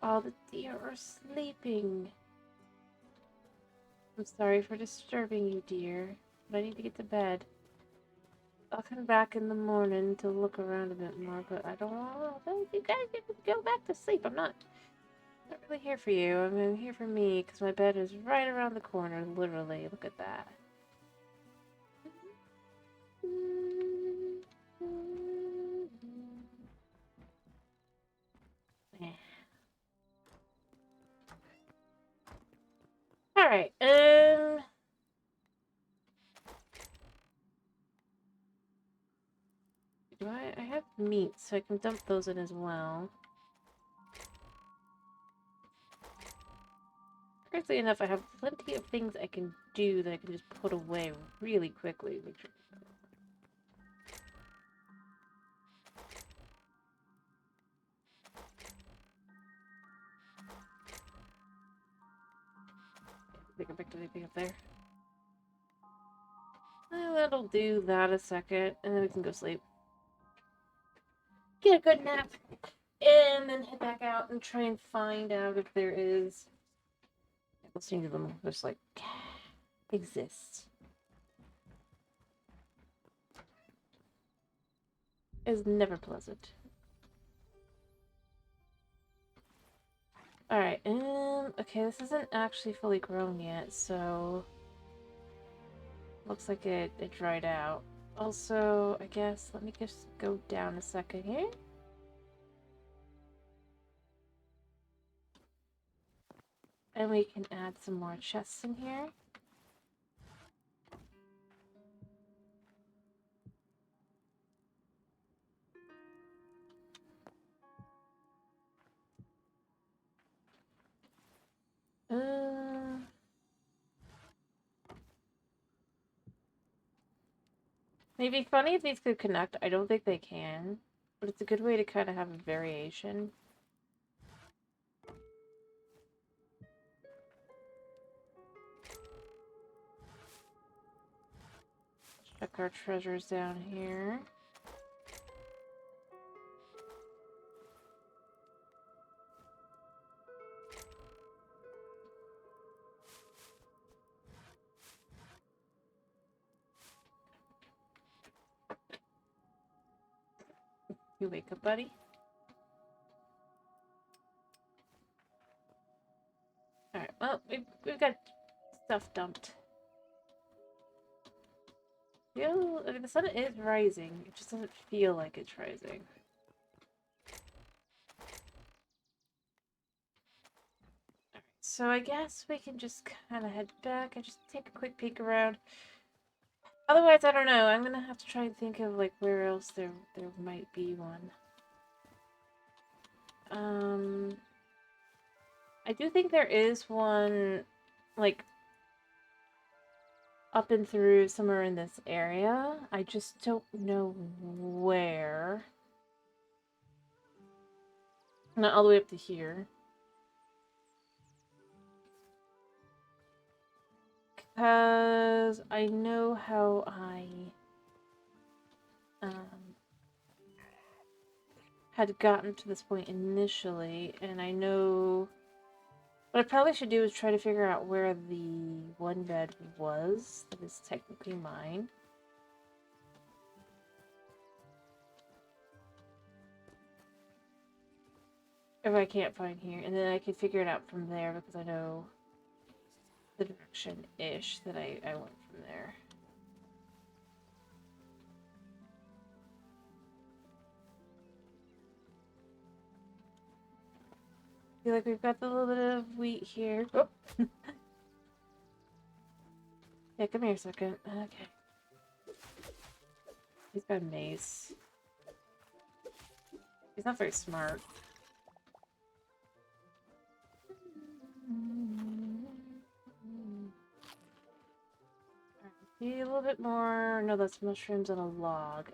All the deer are sleeping. I'm sorry for disturbing you, dear, but I need to get to bed. I'll come back in the morning to look around a bit more, but I don't want to. You guys get to go back to sleep. I'm not really here for you. I'm here for me, because my bed is right around the corner, literally. Look at that. Alright, do I have meat, so I can dump those in as well. Crazy enough, I have plenty of things I can do that I can just put away really quickly. Make sure. Think I picked anything up there. That'll do that a second, and then we can go sleep. Get a good nap, and then head back out and try and find out if there is. Listening to them just like exist is never pleasant. Alright, okay, this isn't actually fully grown yet, so looks like it dried out. Also, I guess, let me just go down a second here. And we can add some more chests in here. It'd be funny if these could connect. I don't think they can, but it's a good way to kind of have a variation. Check our treasures down here. You wake up, buddy? Alright, well, we've got stuff dumped. Feel, I mean, the sun is rising. It just doesn't feel like it's rising. Alright, so I guess we can just kind of head back and just take a quick peek around. Otherwise, I don't know. I'm gonna have to try and think of, like, where else there might be one. I do think there is one, like, up and through somewhere in this area. I just don't know where. Not all the way up to here. Because I know how I had gotten to this point initially, and I know what I probably should do is try to figure out where the one bed was that is technically mine. If I can't find here, and then I can figure it out from there because I know the direction-ish that I went from there. I feel like we've got the little bit of wheat here. Oh. Yeah, come here a second. Okay. He's got a mace. He's not very smart. Be a little bit more. No, that's mushrooms on a log.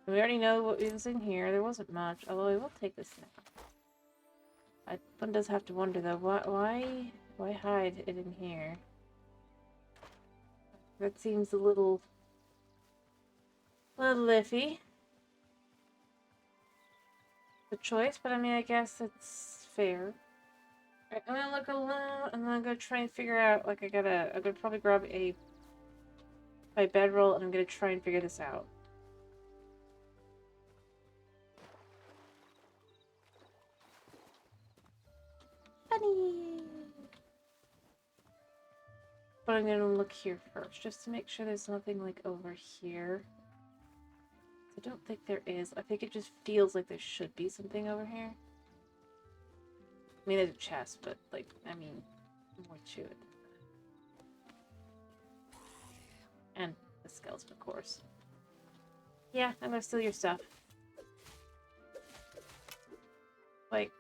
We already know what was in here. There wasn't much, although I will take this now. One does have to wonder though, why hide it in here? That seems a little iffy. The choice, but I mean, I guess it's fair. Right, I'm gonna look around, and then I'm gonna try and figure out, like, I'm gonna probably grab my bedroll, and I'm gonna try and figure this out. Bunny! But I'm gonna look here first, just to make sure there's nothing, like, over here. I don't think there is. I think it just feels like there should be something over here. I mean, there's a chest, but, like, I mean, more to it. And the skeleton, of course. Yeah, I'm gonna steal your stuff. Like,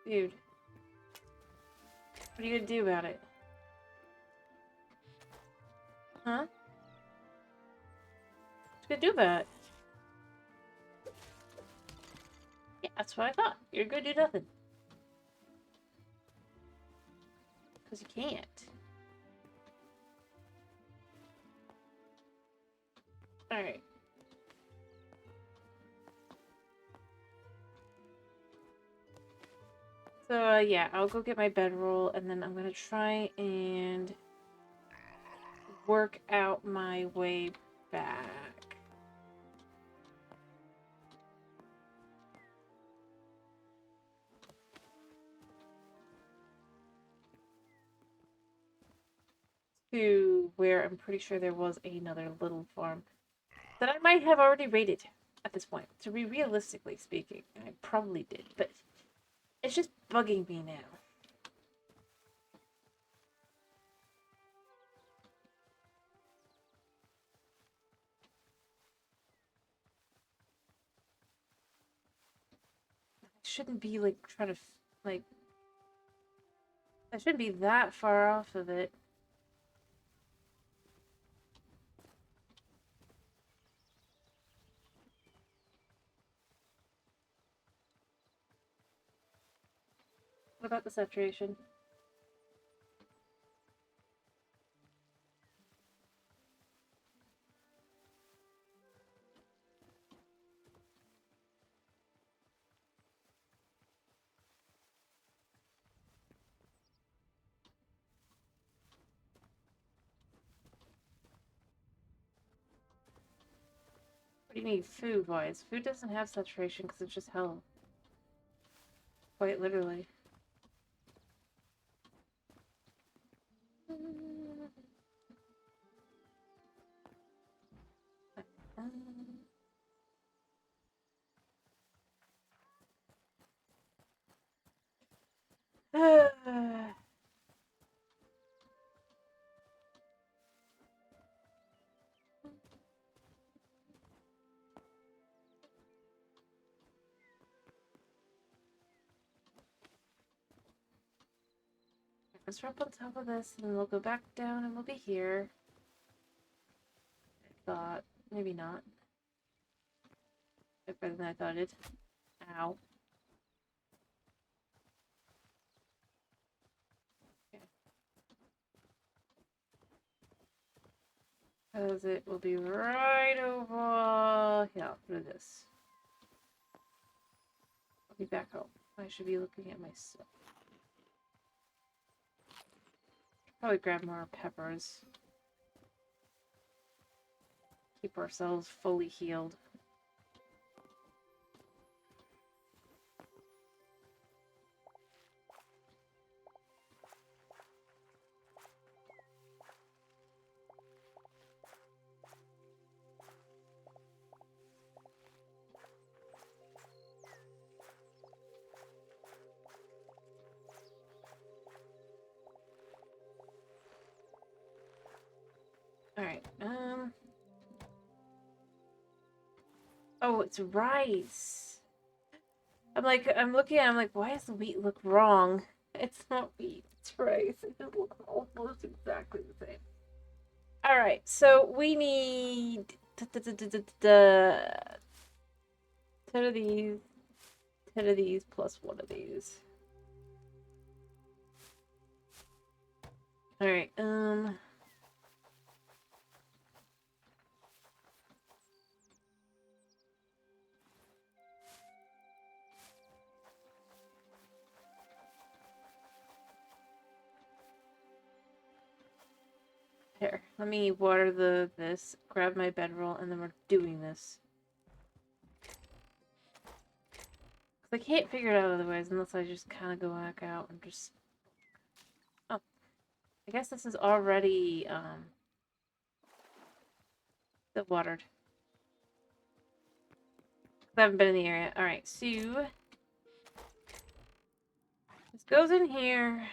dude. What are you gonna do about it? Huh? What you gonna do about it? Yeah, that's what I thought. You're gonna do nothing. Because you can't. Alright. So, yeah, I'll go get my bedroll, and then I'm gonna try and work out my way back. To where I'm pretty sure there was another little farm that I might have already raided at this point. To be realistically speaking, I probably did, but it's just bugging me now. I shouldn't be like trying to like. I shouldn't be that far off of it. What about the saturation? What do you need food-wise? Food doesn't have saturation because it's just hell. Quite literally. Let's drop on top of this, and then we'll go back down, and we'll be here. I thought. Maybe not. Better than I thought it. Ow. Okay. Because it will be right over here. Through this. I'll be back home. I should be looking at my stuff. Probably grab more peppers. Keep ourselves fully healed. Alright, oh, it's rice. I'm looking at it, I'm like, why does the wheat look wrong? It's not wheat, it's rice. It just looks almost exactly the same. Alright, so we need 10 of these, 10 of these, plus 1 of these. Alright, here, let me water this, grab my bedroll, and then we're doing this. Because I can't figure it out otherwise unless I just kind of go back out and just... Oh. I guess this is already, still watered. I haven't been in the area. Alright, so... This goes in here.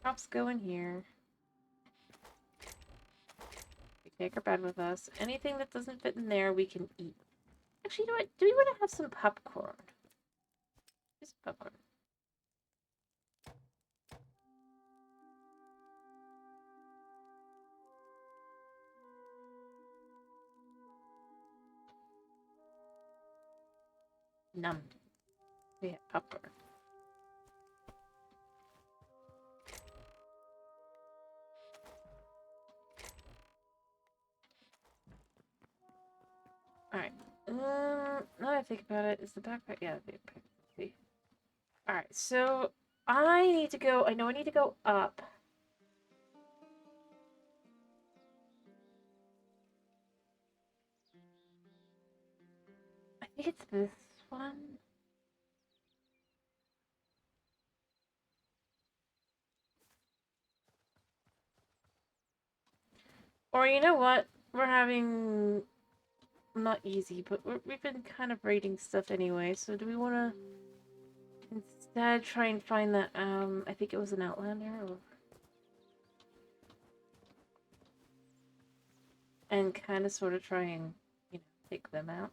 Crops go in here. Take our bed with us. Anything that doesn't fit in there, we can eat. Actually, you know what? Do we want to have some popcorn? Just popcorn. Num. We have popcorn. Alright. Now that I think about it, is the backpack? Yeah, the backpack. Alright, so I need to go. I know I need to go up. I think it's this one. Or you know what? We're having not easy, but we've been kind of raiding stuff anyway. So do we want to instead try and find that? I think it was an Outlander, and kind of sort of try and take them out.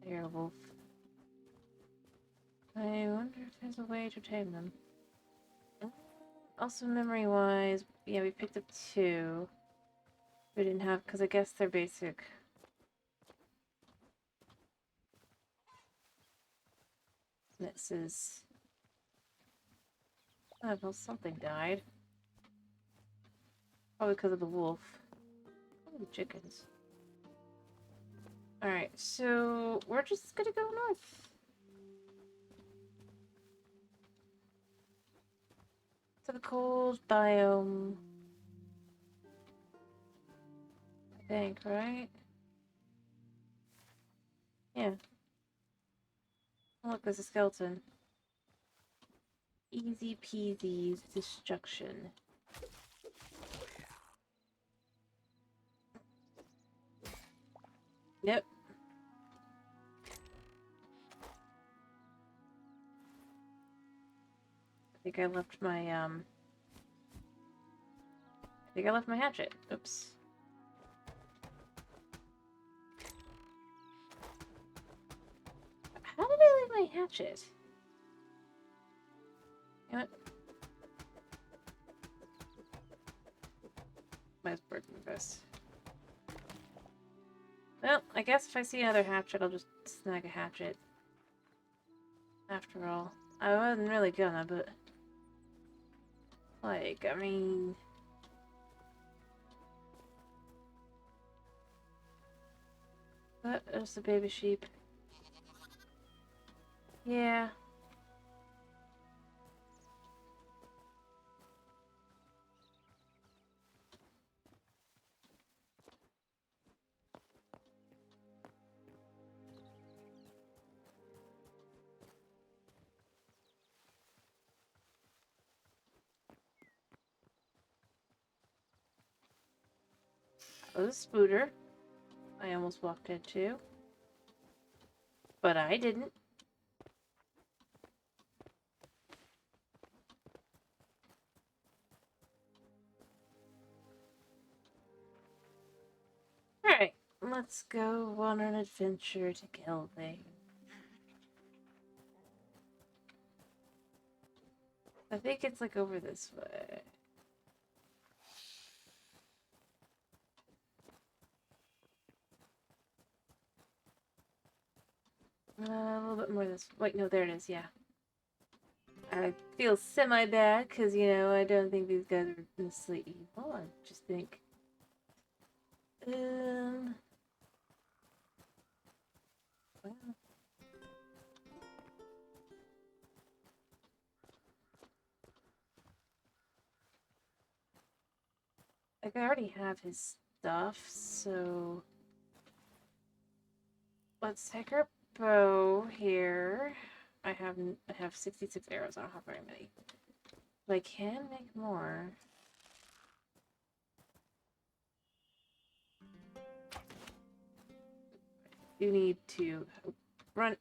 Werewolf. I wonder if there's a way to tame them. Also, memory-wise, yeah, we picked up 2. We didn't have, because I guess they're basic. This is... Oh, well, something died. Probably because of the wolf. Probably chickens. Alright, so we're just gonna go north. To the cold biome. I think, right? Yeah. Oh, look, there's a skeleton. Easy peasy destruction. Yep. I think I left my hatchet. Oops. How did I leave my hatchet? You know what? Mine's broken best. Well, I guess if I see another hatchet, I'll just snag a hatchet. After all. I wasn't really gonna, but... Like, I mean... But there's the baby sheep. Yeah. Oh, the spooter. I almost walked into. But I didn't. Alright, let's go on an adventure to kill things. I think it's like over this way. A little bit more this. Wait, no, there it is. Yeah. I feel semi-bad because, you know, I don't think these guys are necessarily evil. I just think... Well... Like, I already have his stuff, so... Let's take our bow here. I have 66 arrows. I don't have very many. But I can make more. You need to run.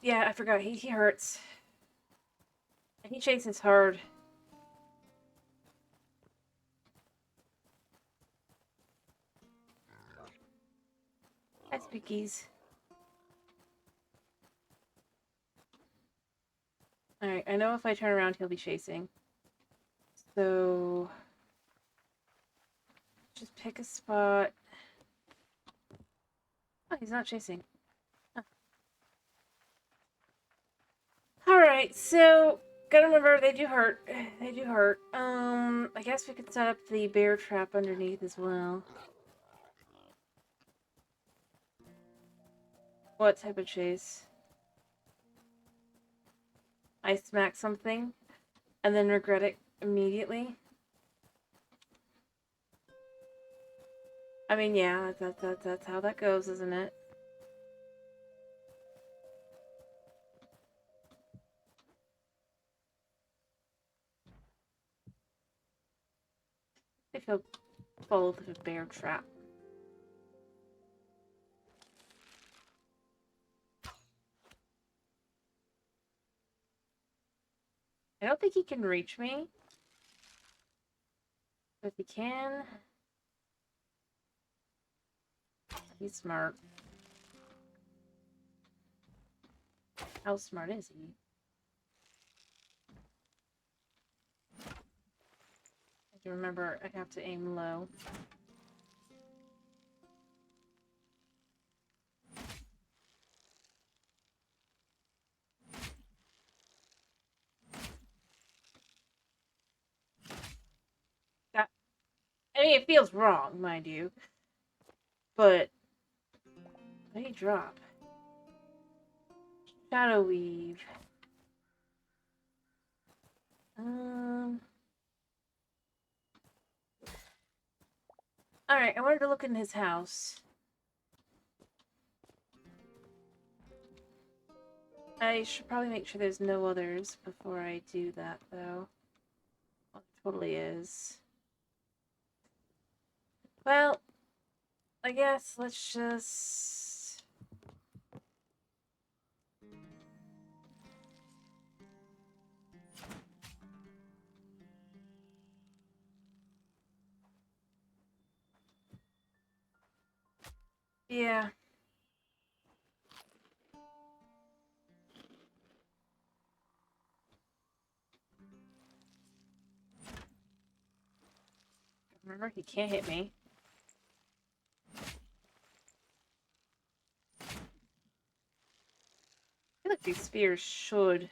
Yeah, I forgot. He hurts. And he chases hard. Hi, Spookies. Alright, I know if I turn around, he'll be chasing. So... just pick a spot. Oh, he's not chasing. Oh. Alright, so... gotta remember, they do hurt. They do hurt. I guess we could set up the bear trap underneath as well. What type of chase? I smack something and then regret it immediately. I mean, yeah, that's how that goes, isn't it? If he'll follow the bear trap. I don't think he can reach me. But if he can... he's smart. How smart is he? I have to remember, I have to aim low. That, I mean, it feels wrong, mind you. But... what did he drop? Shadow Weave. Alright, I wanted to look in his house. I should probably make sure there's no others before I do that, though. Well, it totally is. Well, I guess let's just... yeah. Remember, he can't hit me. I feel like these spears should...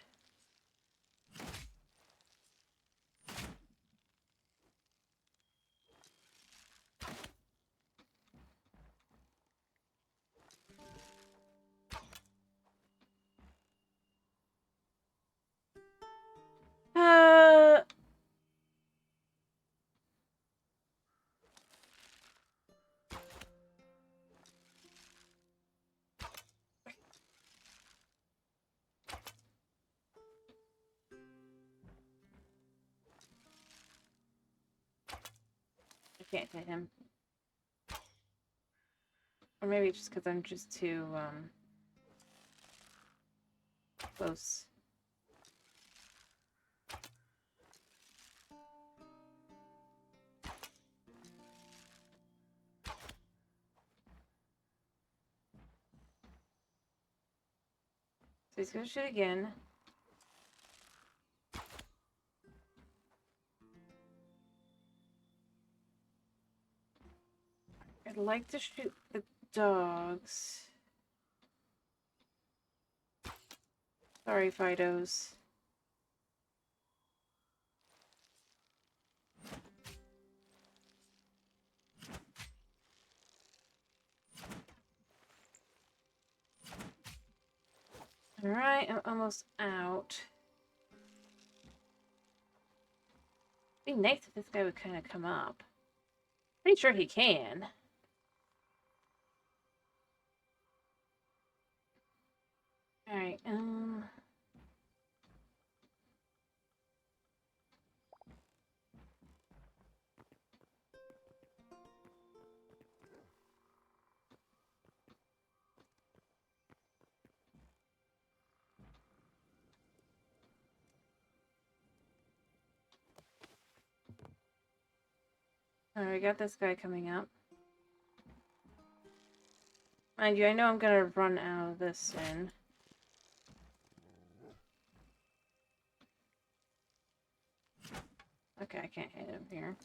I can't hit him. Or maybe just because I'm just too, close. So he's gonna shoot again. I'd like to shoot the dogs. Sorry, Fidos. Alright, I'm almost out. It'd be nice if this guy would kind of come up. Pretty sure he can. Alright, Alright, we got this guy coming up. Mind you, I know I'm gonna run out of this soon. Okay, I can't hit him here.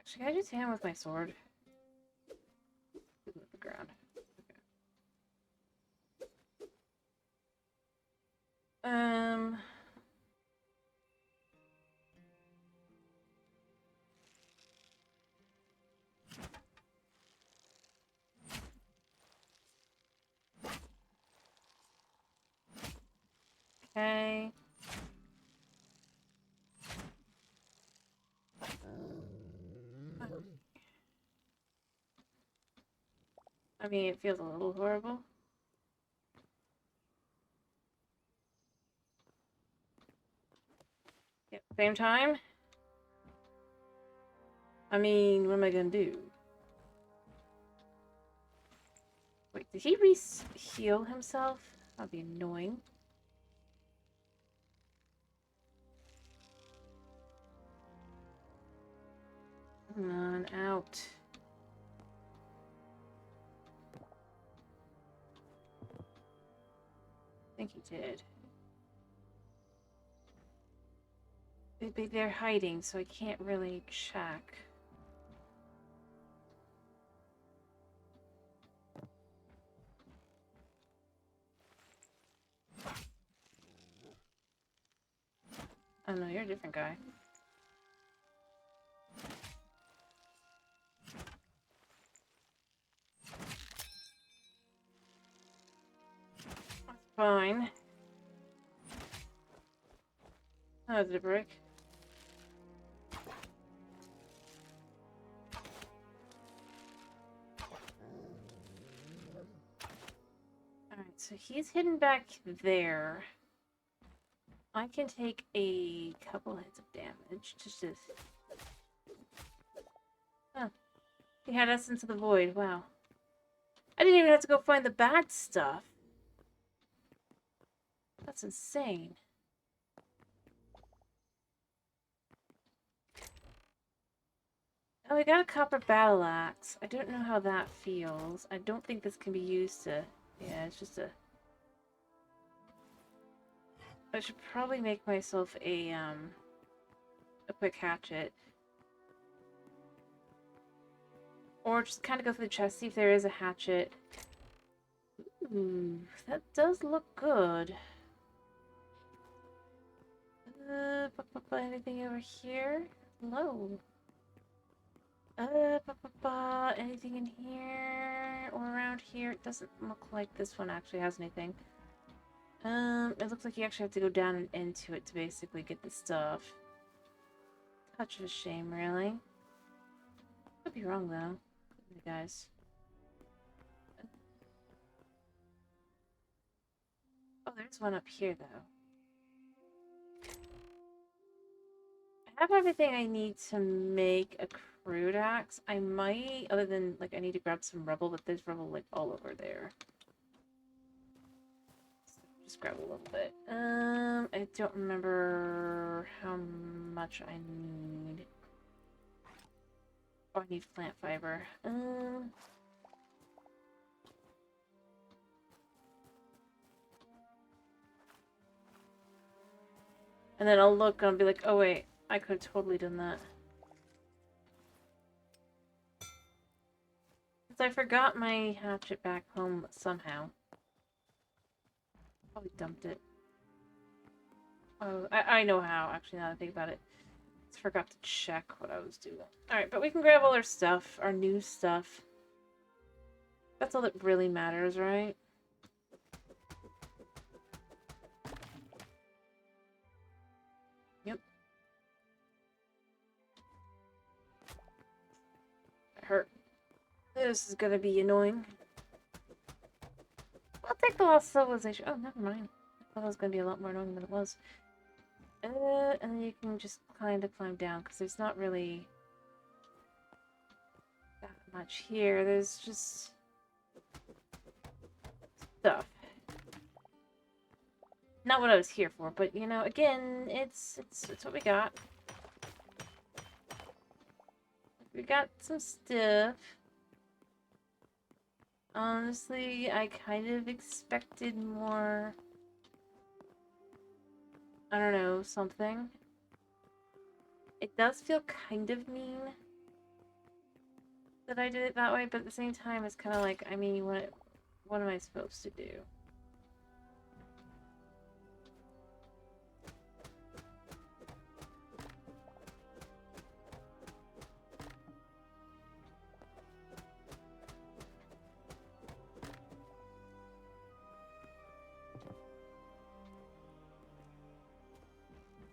Actually, can I just hit him with my sword? The ground. Okay. Okay. I mean, it feels a little horrible. Yep, same time. I mean, what am I gonna do? Wait, did he heal himself? That'd be annoying. Come on, out. I think he did. They're hiding, so I can't really check. Oh no, you're a different guy. That's fine. Oh, did it break? Alright, so he's hidden back there. I can take a couple hits of damage. Just oh, he had Essence of the Void. Wow. I didn't even have to go find the bad stuff. That's insane. Oh, we got a copper battle axe. I don't know how that feels. I don't think this can be used to... Yeah, it's just a... I should probably make myself a quick hatchet. Or just kind of go through the chest, see if there is a hatchet. Ooh, that does look good. Anything over here? Hello. Anything in here or around here? It doesn't look like this one actually has anything. It looks like you actually have to go down and into it to basically get the stuff. Such a shame, really. Could be wrong though, guys. Oh, there's one up here though. I have everything I need to make a crude axe. I might, other than like I need to grab some rubble, but there's rubble like all over there. So just grab a little bit. I don't remember how much I need. Oh, I need plant fiber. And then I'll look and I'll be like, oh wait, I could have totally done that. Since I forgot my hatchet back home somehow. Probably dumped it. Oh, I know how, actually, now that I think about it. Just forgot to check what I was doing. Alright, but we can grab all our stuff, our new stuff. That's all that really matters, right? Yep. That hurt. This is gonna be annoying. I'll take the lost civilization. Oh, never mind. I thought it was gonna be a lot more annoying than it was. And then you can just kind of climb down, because there's not really that much here. There's just stuff. Not what I was here for, but you know, again, it's what we got. We got some stuff. Honestly, I kind of expected more. I don't know, something. It does feel kind of mean that I did it that way, but at the same time, it's kind of like, I mean, what am I supposed to do?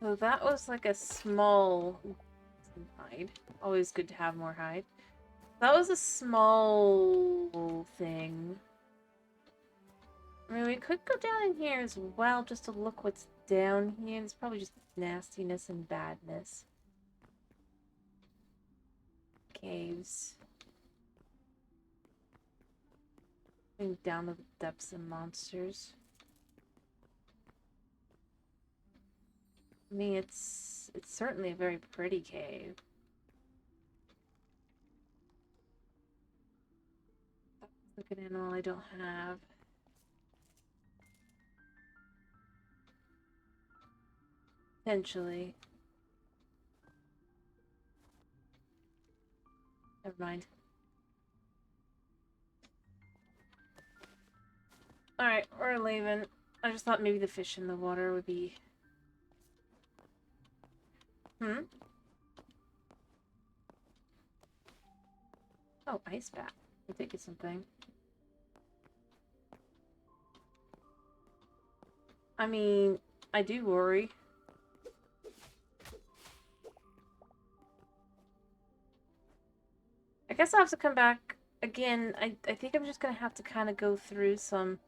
So that was like a small hide. Always good to have more hide. That was a small thing. I mean, we could go down in here as well, just to look what's down here. It's probably just nastiness and badness. Caves. Going down to the depths of monsters. I mean, it's certainly a very pretty cave. Look at animal I don't have. Potentially. Never mind. Alright, we're leaving. I just thought maybe the fish in the water would be... Hmm? Oh, ice bat. I think it's something. I mean, I do worry. I guess I'll have to come back again. I think I'm just gonna have to kind of go through some...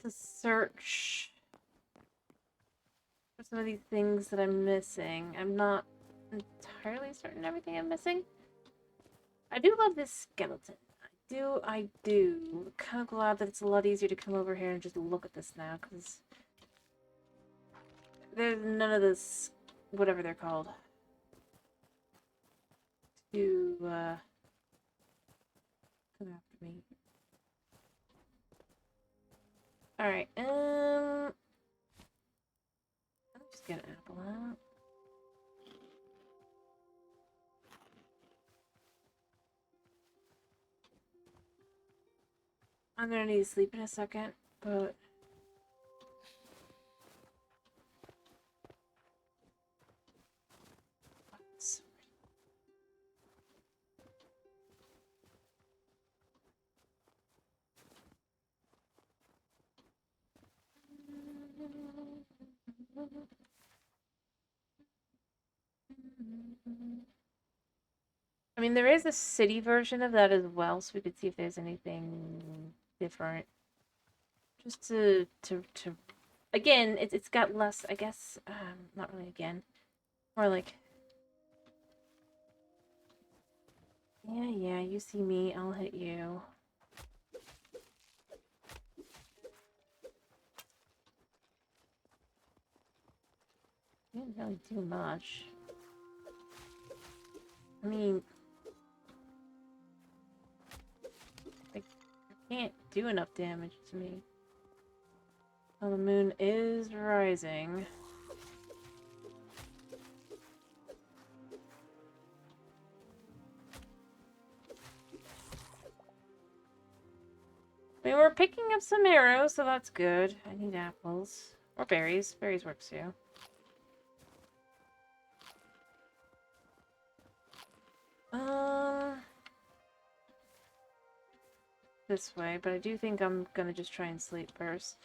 to search for some of these things that I'm missing. I'm not entirely certain everything I'm missing. I do love this skeleton. I do. Kind of glad that it's a lot easier to come over here and just look at this now, because there's none of this, whatever they're called, to come after me. Alright, let me just get an apple out. I'm gonna need to sleep in a second, but... I mean, there is a city version of that as well, so we could see if there's anything different. Just to again, it's got less, I guess, not really again. More like, yeah, you see me, I'll hit you. You didn't really do much. I mean, like, you can't do enough damage to me. Oh, the moon is rising. I mean, we're picking up some arrows, so that's good. I need apples. Or berries. Berries work too. This way, but I do think I'm gonna just try and sleep first.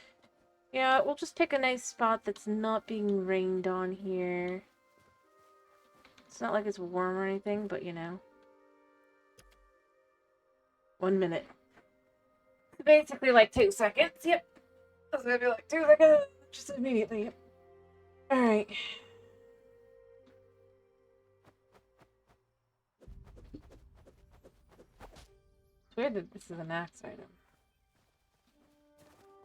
Yeah, we'll just pick a nice spot that's not being rained on here. It's not like it's warm or anything, but you know. 1 minute. Basically like 2 seconds, yep. That's gonna be like 2 seconds, just immediately. Alright. It's weird that this is an axe item.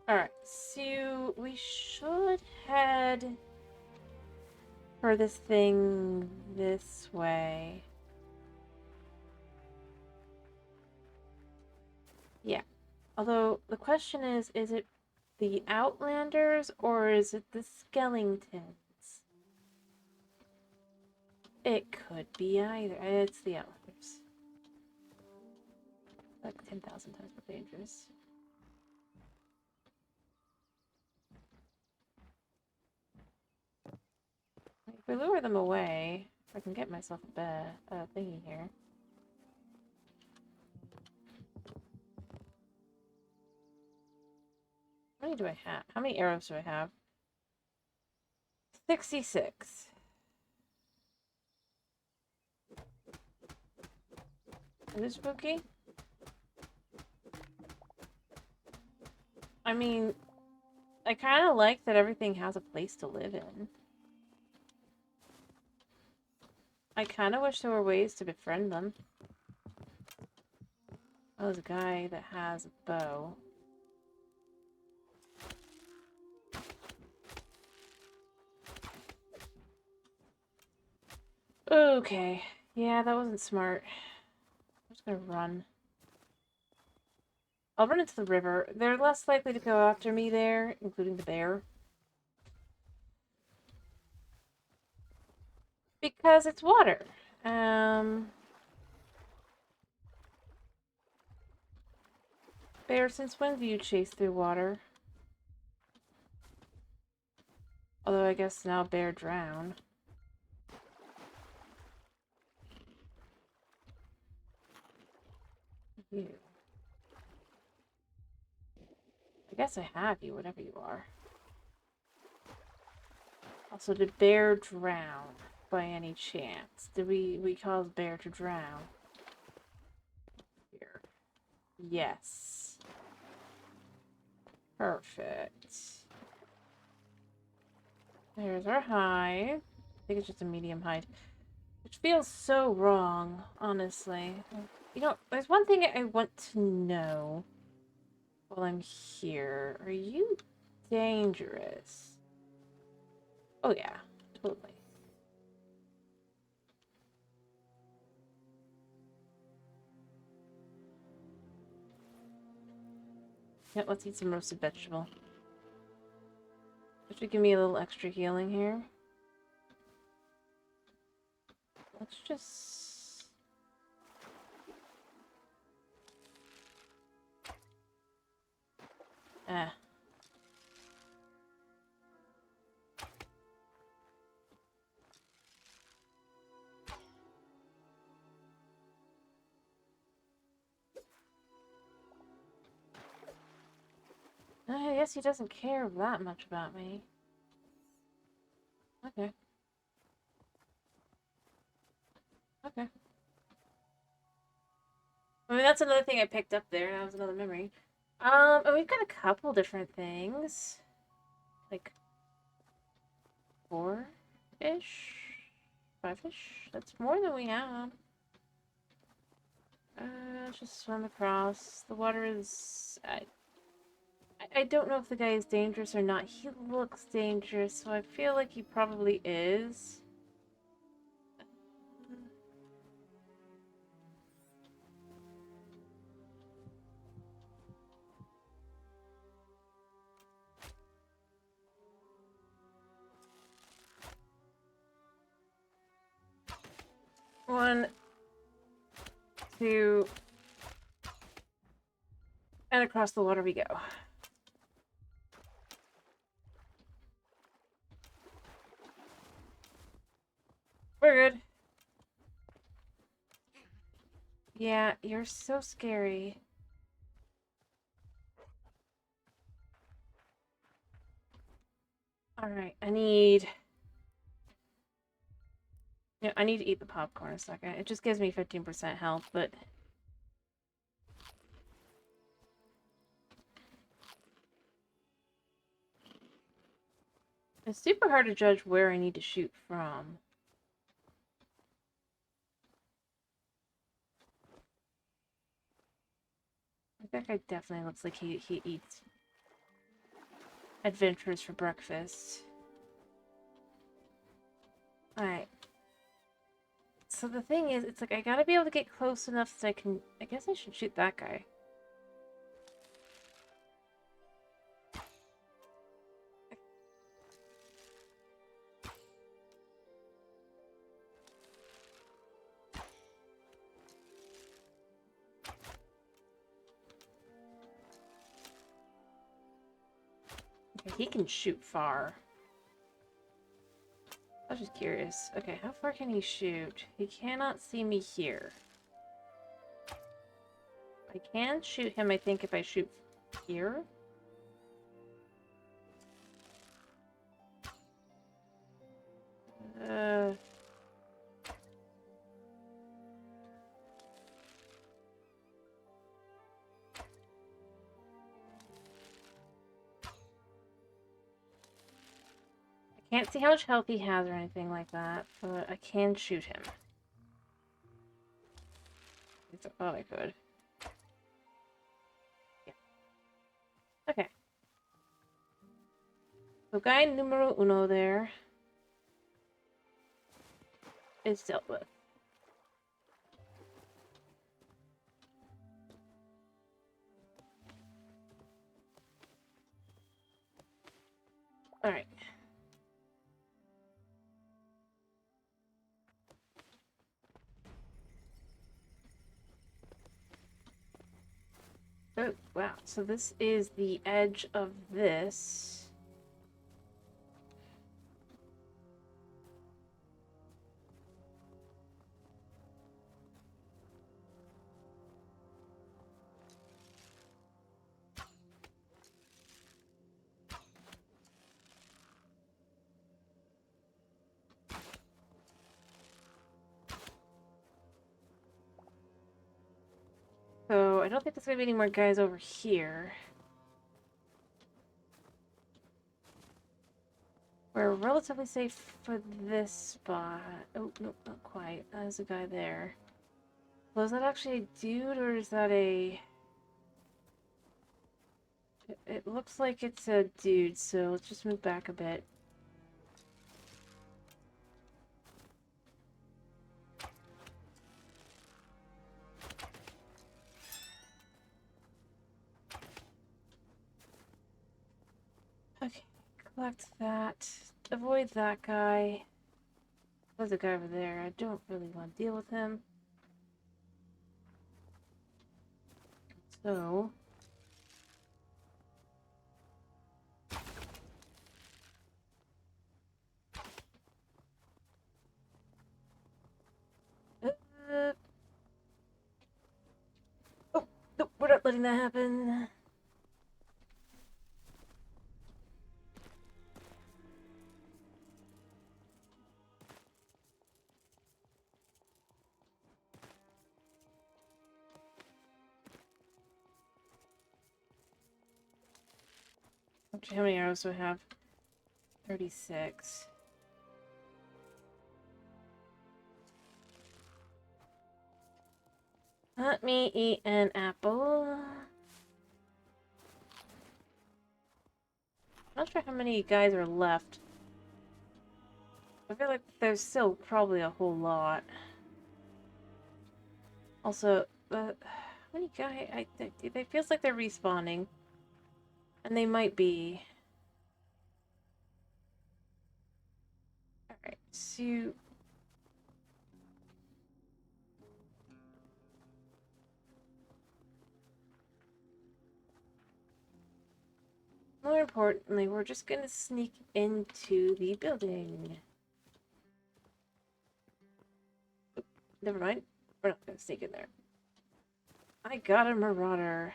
Alright, so we should head for this thing this way. Yeah. Although, the question is it the Outlanders or is it the Skellingtons? It could be either. It's the Outlanders. Like 10,000 times more dangerous. If we lure them away, I can get myself a bed, thingy here. How many do I have? How many arrows do I have? 66. Is it spooky? I mean, I kind of like that everything has a place to live in. I kind of wish there were ways to befriend them. Oh, there's a guy that has a bow. Okay. Yeah, that wasn't smart. I'm just gonna run. I'll run into the river. They're less likely to go after me there, including the bear. Because it's water. Bear, since when do you chase through water? Although I guess now bear drown. You. I guess I have you, whatever you are. Also, did bear drown by any chance? Did we cause bear to drown? Here. Yes. Perfect. There's our hide. I think it's just a medium hide. Which feels so wrong, honestly. You know, there's one thing I want to know while I'm here. Are you dangerous? Oh yeah, totally. Yeah, let's eat some roasted vegetable. Which would give me a little extra healing here. Let's just... Ah. I guess he doesn't care that much about me. Okay. Okay. I mean, that's another thing I picked up there. That was another memory. And we've got a couple different things. Like, 4-ish? 5-ish? That's more than we have. Let's just swim across. The water is... I don't know if the guy is dangerous or not. He looks dangerous, so I feel like he probably is. One, two, and across the water we go. We're good. Yeah, you're so scary. Alright, I need... Yeah, I need to eat the popcorn a second. It just gives me 15% health, but... It's super hard to judge where I need to shoot from. That guy definitely looks like he eats adventurers for breakfast. Alright. So the thing is, it's like I gotta be able to get close enough so I can... I guess I should shoot that guy. Okay, he can shoot far. I was just curious. Okay, how far can he shoot? He cannot see me here. I can shoot him, I think, if I shoot here. I can't see how much health he has or anything like that, but I can shoot him. Oh, I could. Yeah. Okay. So guy numero uno there is dealt with. Alright. Oh, wow. So this is the edge of this. So I don't think there's gonna be any more guys over here. We're relatively safe for this spot. Oh, no, not quite. There's a guy there. Well, is that actually a dude, or is that a... It looks like it's a dude, so let's just move back a bit. Okay, collect that. Avoid that guy. There's a guy over there. I don't really want to deal with him. So... Oh, no, we're not letting that happen. How many arrows do I have? 36. Let me eat an apple. Not sure how many guys are left. I feel like there's still probably a whole lot. Also, how many guys? It feels like they're respawning. And they might be. Alright, so... More importantly, we're just gonna sneak into the building. Never mind. We're not gonna sneak in there. I got a marauder.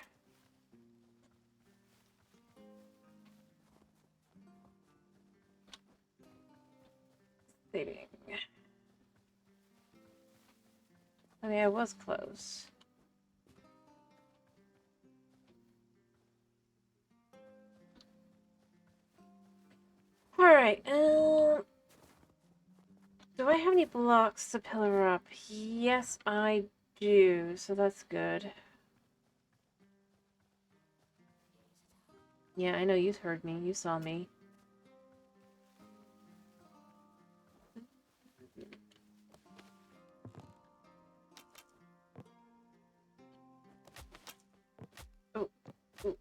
Saving. I mean, I was close. Alright, do I have any blocks to pillar up? Yes, I do, so that's good. Yeah, I know you heard me. You saw me. Oh, ooh.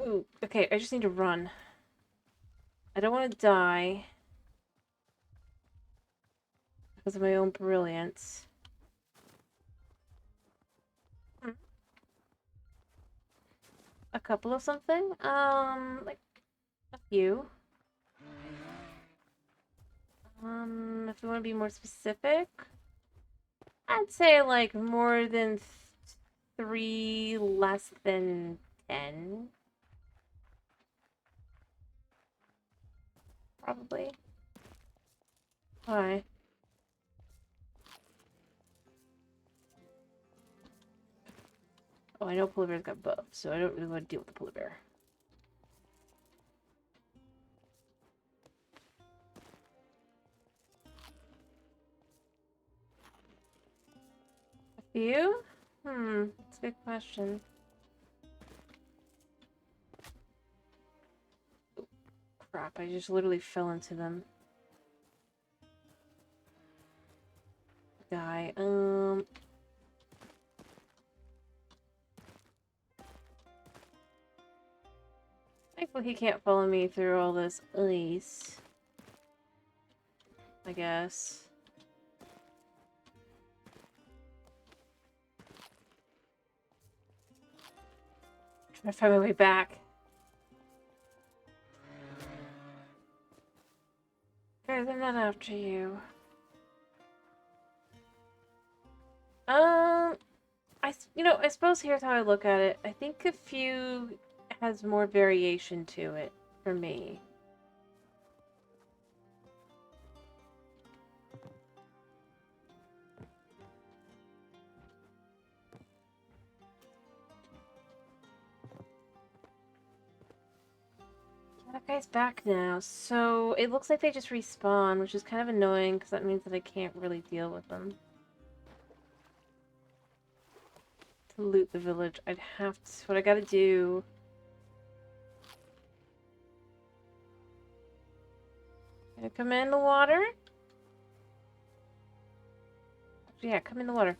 Ooh. Okay, I just need to run. I don't want to die because of my own brilliance. Hmm. A couple of something? Like a few. If you want to be more specific, I'd say like more than 3, less than 10. Probably. Why? Oh, I know polar bear's got buffs, so I don't really want to deal with the polar bear. A few? That's a good question. Oh, crap, I just literally fell into them. Die. Thankfully he can't follow me through all this ice. I guess. Try to find my way back. Guys, I'm not after you. I suppose here's how I look at it. I think a few has more variation to it for me. That guy's back now, so it looks like they just respawn, which is kind of annoying because that means that I can't really deal with them. To loot the village, I'd have to. What I gotta do. Gonna come in the water? Yeah, come in the water.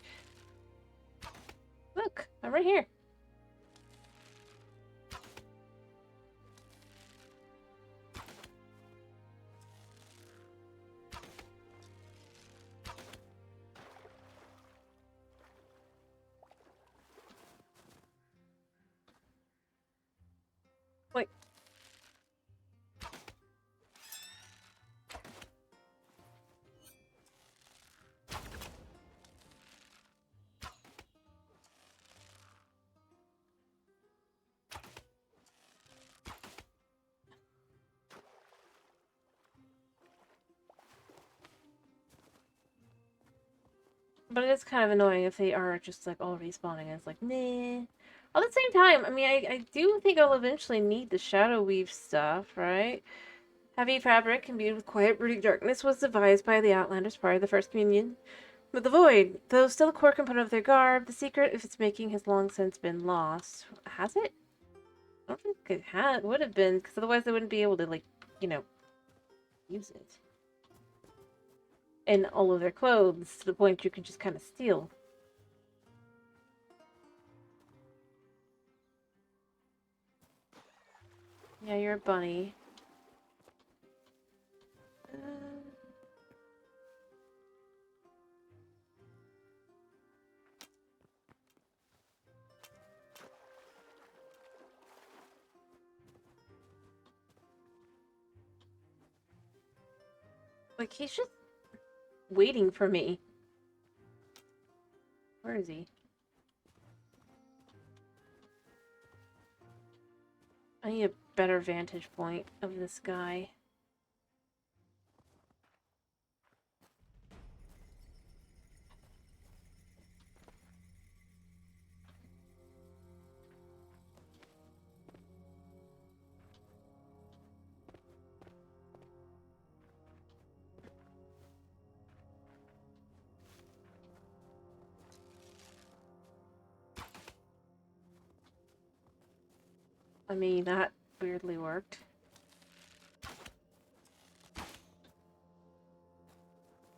Look, I'm right here. Wait. But it is kind of annoying if they are just like all respawning and it's like, nah. At the same time, I mean, I do think I'll eventually need the shadow weave stuff, right? Heavy fabric imbued with quiet, brooding darkness was devised by the Outlanders prior to the First Communion. But the Void, though still a core component of their garb, the secret of its making has long since been lost. Has it? I don't think it would have been, because otherwise they wouldn't be able to, like, use it. In all of their clothes, to the point you could just kind of steal. Yeah, you're a bunny. Like, he's just waiting for me. Where is he? I need a better vantage point of this guy. I mean, that weirdly worked.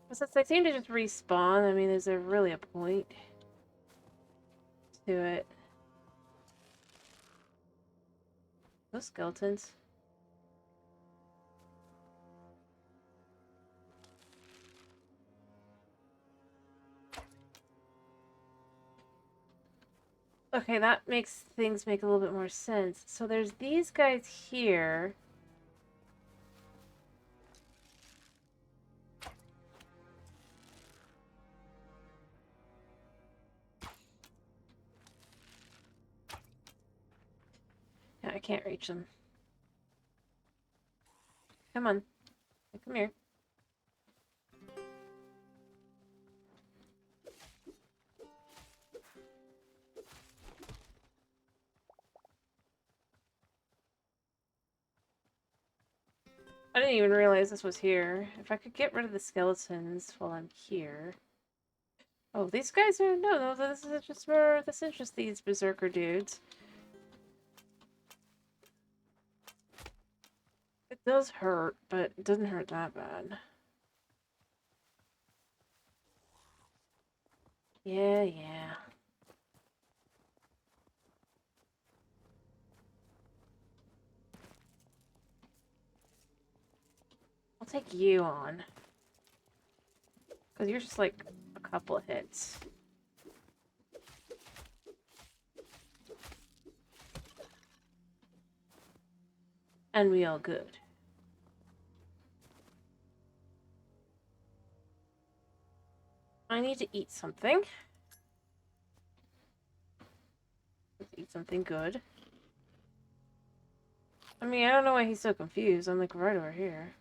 But since they seem to just respawn, I mean, is there really a point to it? Those skeletons. Okay, that makes things make a little bit more sense. So there's these guys here. Yeah, I can't reach them. Come on. Come here. I didn't even realize this was here. If I could get rid of the skeletons while I'm here. Oh, these guys are... No, this is just more... This is just these berserker dudes. It does hurt, but it doesn't hurt that bad. Yeah. I'll take you on. Because you're just like a couple of hits. And we all good. I need to eat something. Let's eat something good. I mean, I don't know why he's so confused. I'm like right over here.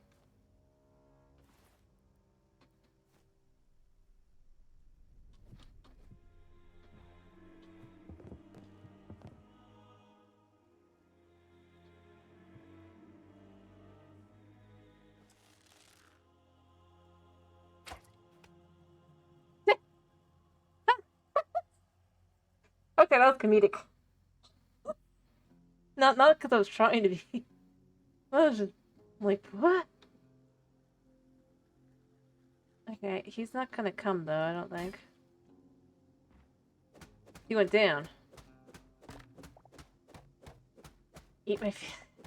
Okay, that was comedic. Not because I was trying to be. I was just like, what? Okay, he's not gonna come though, I don't think. He went down. Eat my...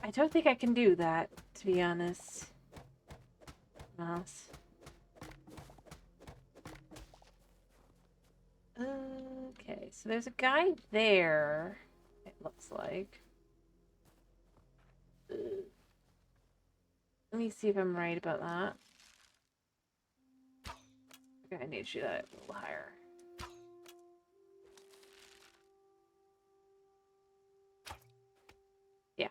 I don't think I can do that, to be honest. Mouse. Okay, so there's a guy there, it looks like. Let me see if I'm right about that. Okay, I need to shoot that a little higher. Yeah.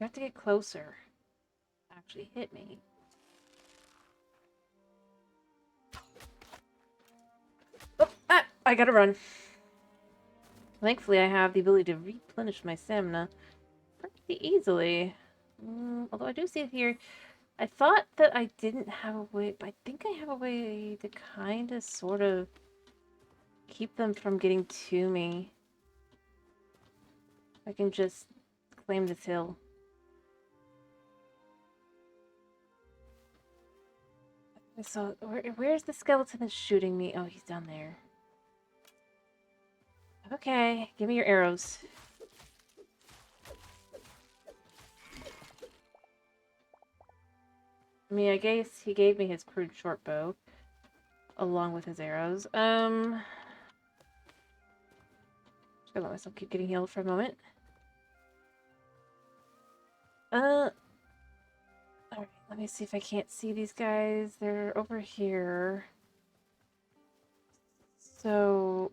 You have to get closer. Actually hit me. Oh, I gotta run. Thankfully, I have the ability to replenish my stamina pretty easily. Although I do see it here. I thought that I didn't have a way, but I think I have a way to kind of sort of keep them from getting to me. I can just claim this hill. So, where's the skeleton that's shooting me? Oh, he's down there. Okay, give me your arrows. I mean, I guess he gave me his crude short bow along with his arrows. Just gonna let myself keep getting healed for a moment. Alright, let me see if I can't see these guys. They're over here. So...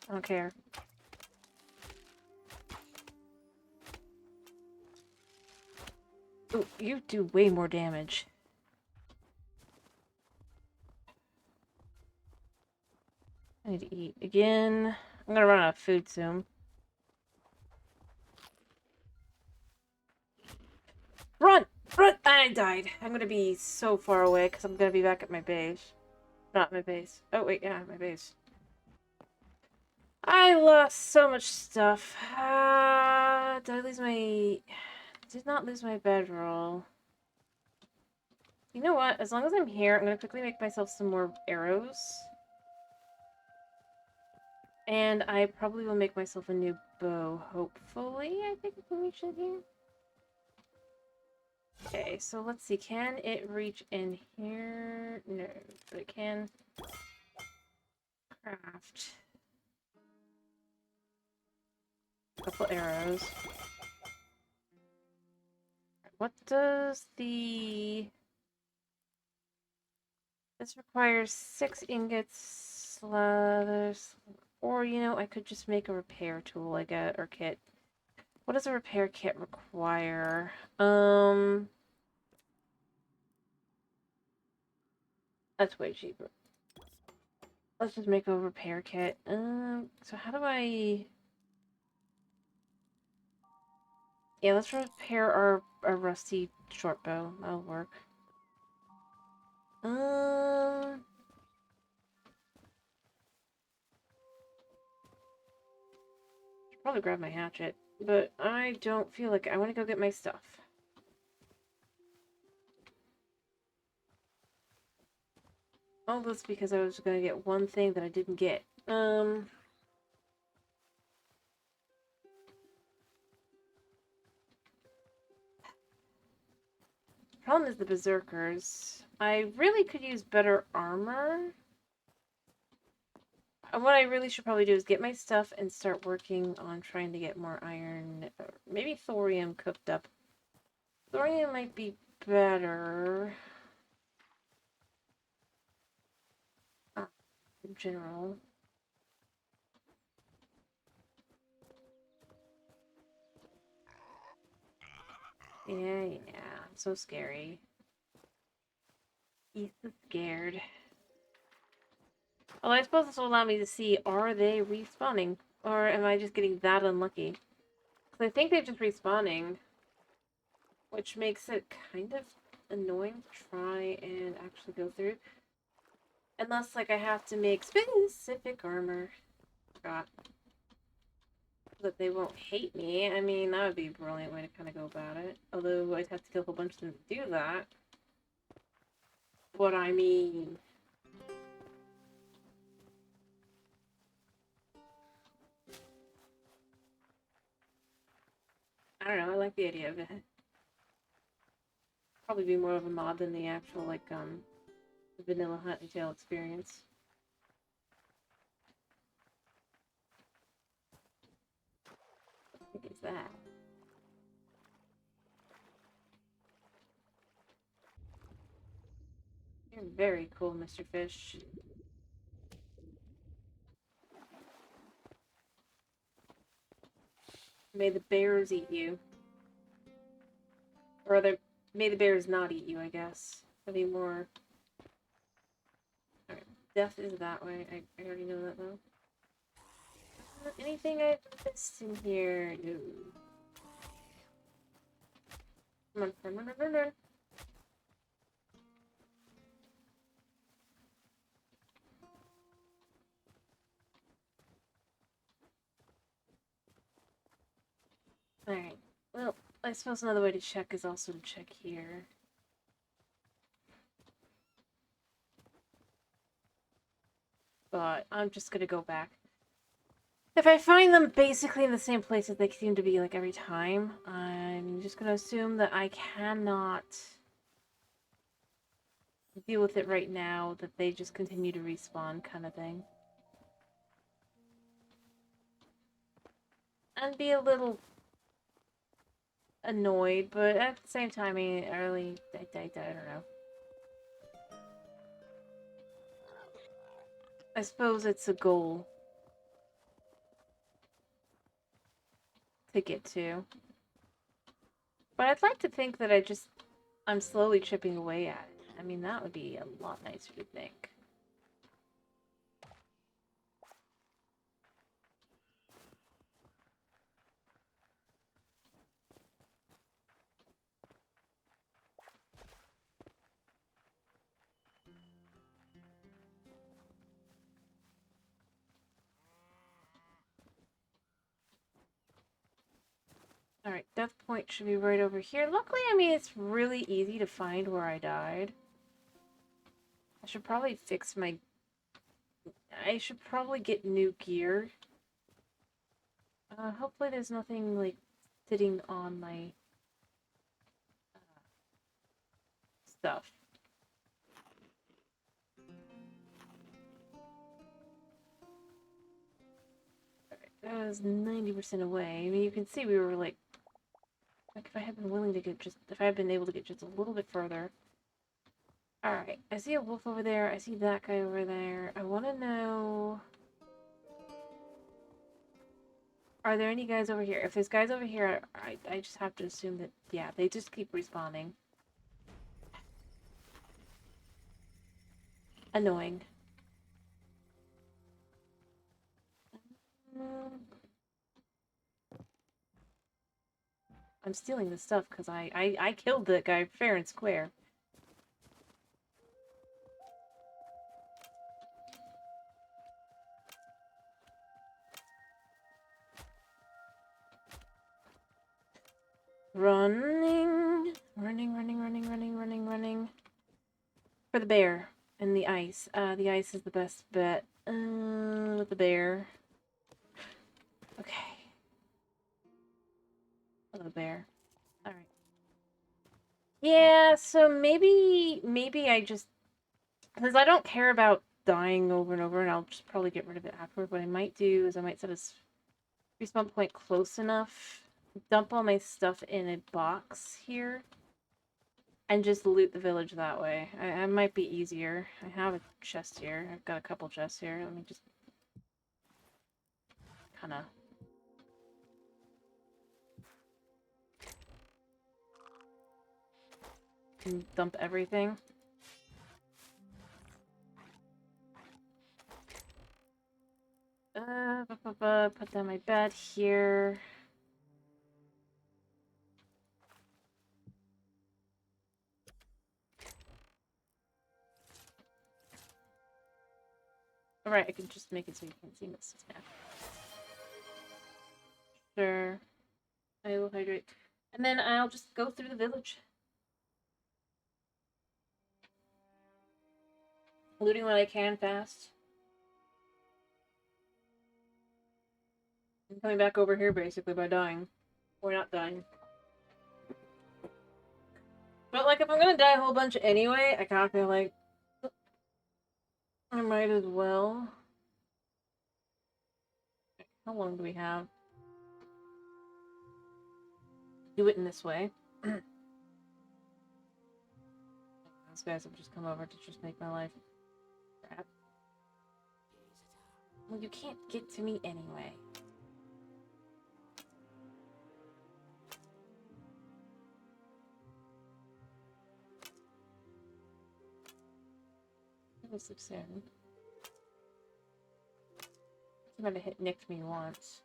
I don't care. Ooh, you do way more damage. I need to eat again. I'm gonna run out of food soon. Run! Run! I died. I'm gonna be so far away because I'm gonna be back at my base. Not my base. Oh, wait, yeah, my base. I lost so much stuff. Did I lose my... Did not lose my bedroll. You know what? As long as I'm here, I'm gonna quickly make myself some more arrows. And I probably will make myself a new bow, hopefully. I think it can reach in here. Okay, so let's see. Can it reach in here? No, but it can craft a couple arrows. What does the... This requires 6 ingots, leathers, or, you know, I could just make a repair tool, I guess, or kit. What does a repair kit require? That's way cheaper. Let's just make a repair kit. So how do I... Yeah, let's repair our rusty short bow. That'll work. Should probably grab my hatchet, but I don't feel like it. I want to go get my stuff. All this because I was gonna get one thing that I didn't get. Problem is the berserkers. I really could use better armor. And what I really should probably do is get my stuff and start working on trying to get more iron, or maybe thorium cooked up. Thorium might be better. In general. Yeah, I'm so scary. He's so scared. Well, I suppose this will allow me to see, are they respawning? Or am I just getting that unlucky? Because I think they're just respawning. Which makes it kind of annoying to try and actually go through. Unless, like, I have to make specific armor. Forgot. That they won't hate me. I mean, that would be a brilliant way to kind of go about it. Although, I'd have to kill a whole bunch of them to do that. What I mean... I don't know, I like the idea of it. Probably be more of a mod than the actual, like, the vanilla Hytale experience. What is that? You're very cool, Mr. Fish. May the bears eat you. Or rather, may the bears not eat you, I guess. That'd be more... Alright, death is that way. I already know that, though. Anything I've missed in here? No. Come on, run. Alright. Well, I suppose another way to check is also to check here. But I'm just gonna go back. If I find them basically in the same place that they seem to be, like, every time, I'm just gonna assume that I cannot deal with it right now, that they just continue to respawn kind of thing. And be a little annoyed, but at the same time, I don't know. I suppose it's a goal to get to. But I'd like to think that I'm slowly chipping away at it. I mean, that would be a lot nicer to think. point should be right over here. Luckily, I mean, it's really easy to find where I died. I should probably fix my... I should probably get new gear. Hopefully there's nothing, like, sitting on my stuff. Alright, that was 90% away. I mean, you can see we were, like, if I had been willing to get just... If I had been able to get just a little bit further... Alright, I see a wolf over there. I see that guy over there. I want to know... Are there any guys over here? If there's guys over here, I just have to assume that, yeah, they just keep respawning. Annoying. I'm stealing this stuff because I killed the guy fair and square. Running. Running. For the bear and the ice. The ice is the best bet. With the bear. Okay. For the bear. Alright. Yeah, so maybe I just... Because I don't care about dying over and over, and I'll just probably get rid of it afterward. What I might do is I might set a respawn point close enough, dump all my stuff in a box here, and just loot the village that way. I might be easier. I have a chest here. I've got a couple chests here. Let me just kind of... dump everything. Put down my bed here. Alright, I can just make it so you can't see this now. Sure. I will hydrate. And then I'll just go through the village. Looting what I can fast. I'm coming back over here basically by dying. Or not dying. But like if I'm gonna die a whole bunch anyway, I kinda feel like I might as well. How long do we have? Do it in this way. Those guys have just come over to just make my life crap. Well, you can't get to me anyway. This looks in. He might have nicked me once.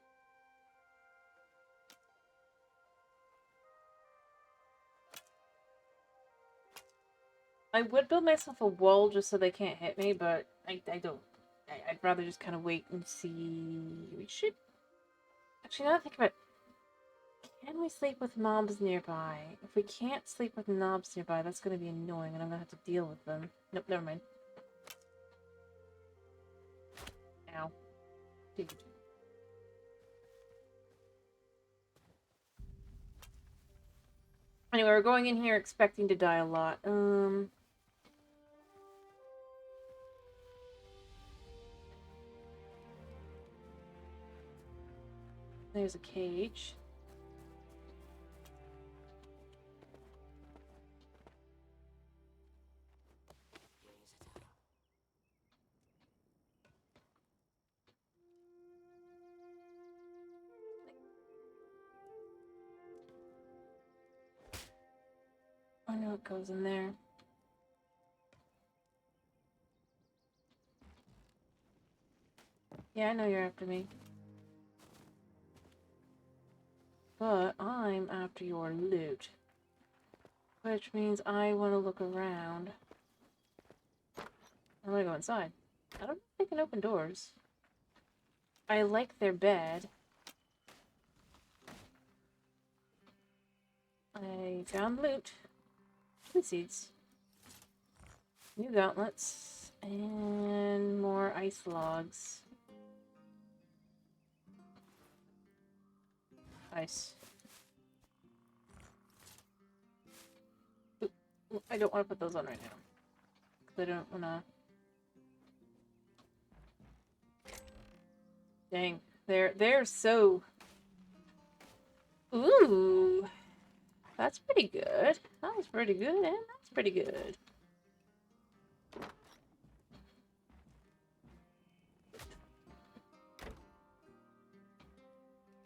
I would build myself a wall just so they can't hit me, but I don't. I'd rather just kind of wait and see. We should... Actually, now that I think about it, can we sleep with mobs nearby? If we can't sleep with mobs nearby, that's going to be annoying, and I'm going to have to deal with them. Nope, never mind. Ow. Dude. Anyway, we're going in here expecting to die a lot. There's a cage. I know what goes in there. Yeah, I know you're after me. But I'm after your loot. Which means I want to look around. I'm gonna go inside. I don't know if they can open doors. I like their bed. I found loot. Food seeds. New gauntlets. And more ice logs. Ice. Oop, I don't want to put those on right now. Because I don't want to... Dang. They're so... Ooh. That's pretty good. That was pretty good, and that's pretty good.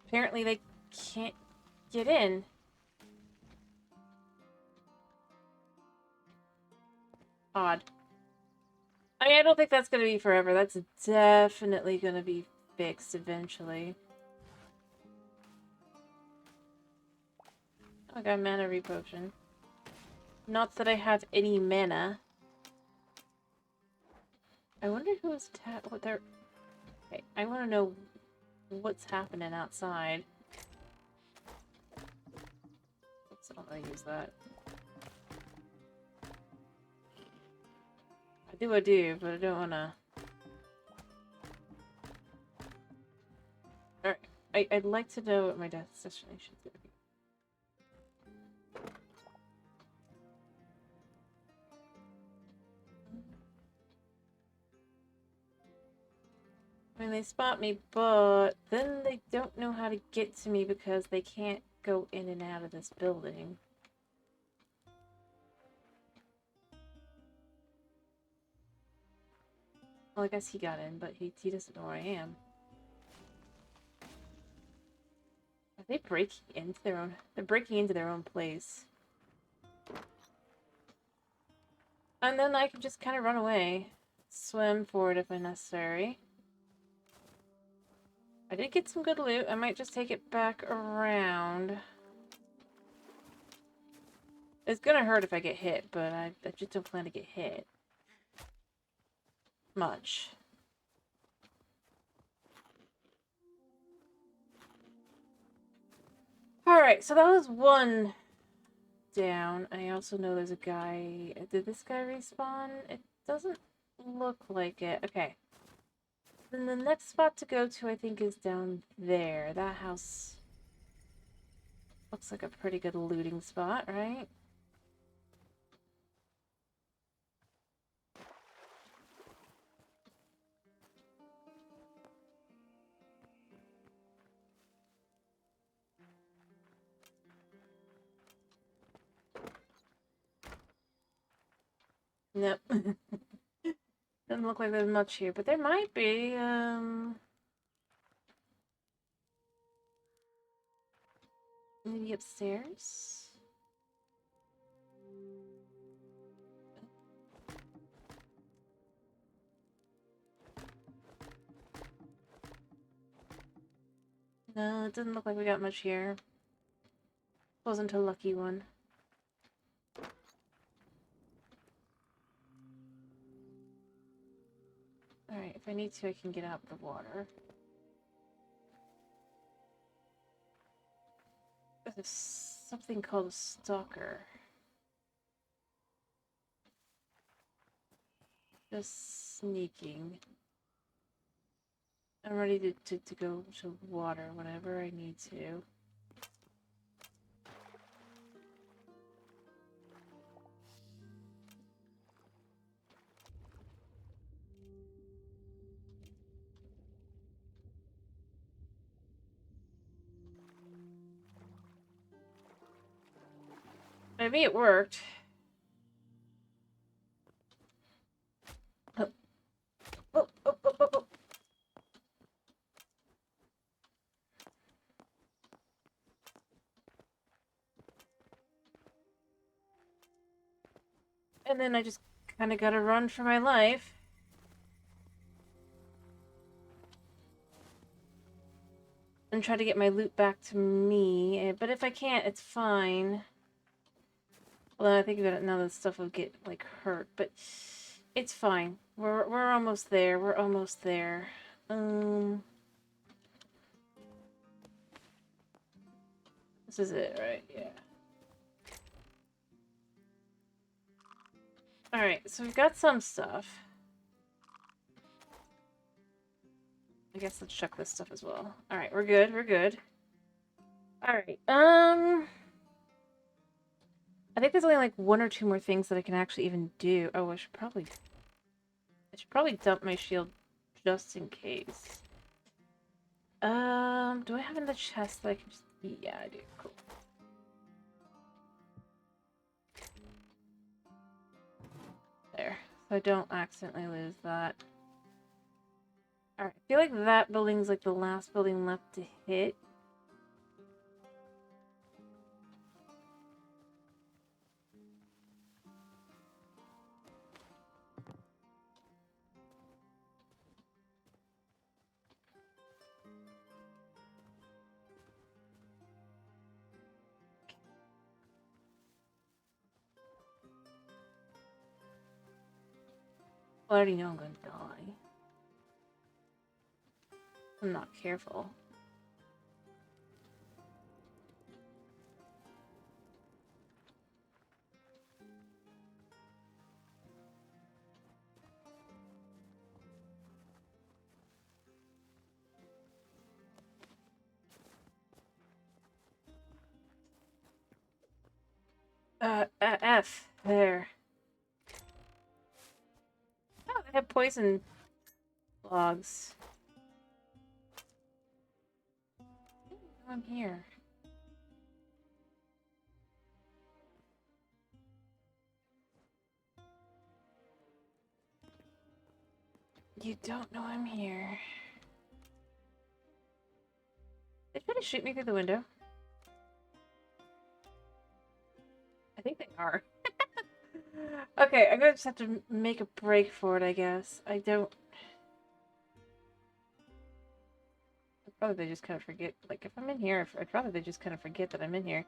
Apparently they can't get in. Odd. I mean, I don't think that's going to be forever. That's definitely going to be fixed eventually. I got a mana repotion. Not that I have any mana. I wonder who's what they're... Okay, I want to know what's happening outside. Oops, I don't want to use that. I do, but I don't want to... Alright, I'd like to know what my destination is going to be. I mean, they spot me, but then they don't know how to get to me because they can't go in and out of this building. Well, I guess he got in, but he doesn't know where I am. Are they breaking into their own... They're breaking into their own place. And then I can just kind of run away. Swim for it if necessary. I did get some good loot. I might just take it back around. It's gonna hurt if I get hit, but I just don't plan to get hit. Much. Alright, so that was one down. I also know there's a guy... Did this guy respawn? It doesn't look like it. Okay. Then the next spot to go to, I think, is down there. That house looks like a pretty good looting spot, right? Nope. Doesn't look like there's much here, but there might be, maybe upstairs? No, it doesn't look like we got much here. Wasn't a lucky one. Alright, if I need to, I can get out the water. There's something called a stalker. Just sneaking. I'm ready to go to water whenever I need to. Maybe it worked. Oh. Oh, oh, oh, oh, oh. And then I just kind of gotta run for my life. And try to get my loot back to me. But if I can't, it's fine. Although I think about it now, that stuff will get, like, hurt. But it's fine. We're almost there. We're almost there. This is it, right? Yeah. Alright, so we've got some stuff. I guess let's check this stuff as well. Alright, we're good, we're good. Alright, I think there's only like one or two more things that I can actually even do. Oh, I should probably dump my shield just in case. Do I have in the chest that I can just... Yeah, I do. Cool. There. So I don't accidentally lose that. Alright, I feel like that building's like the last building left to hit. I already know I'm gonna die. I'm not careful. F. There. Oh, they have poison logs. I'm here. You don't know I'm here. They try to shoot me through the window. I think they are. Okay, I'm gonna just have to make a break for it, I guess. I don't... I'd rather they just kind of forget. Like, if I'm in here, I'd rather they just kind of forget that I'm in here.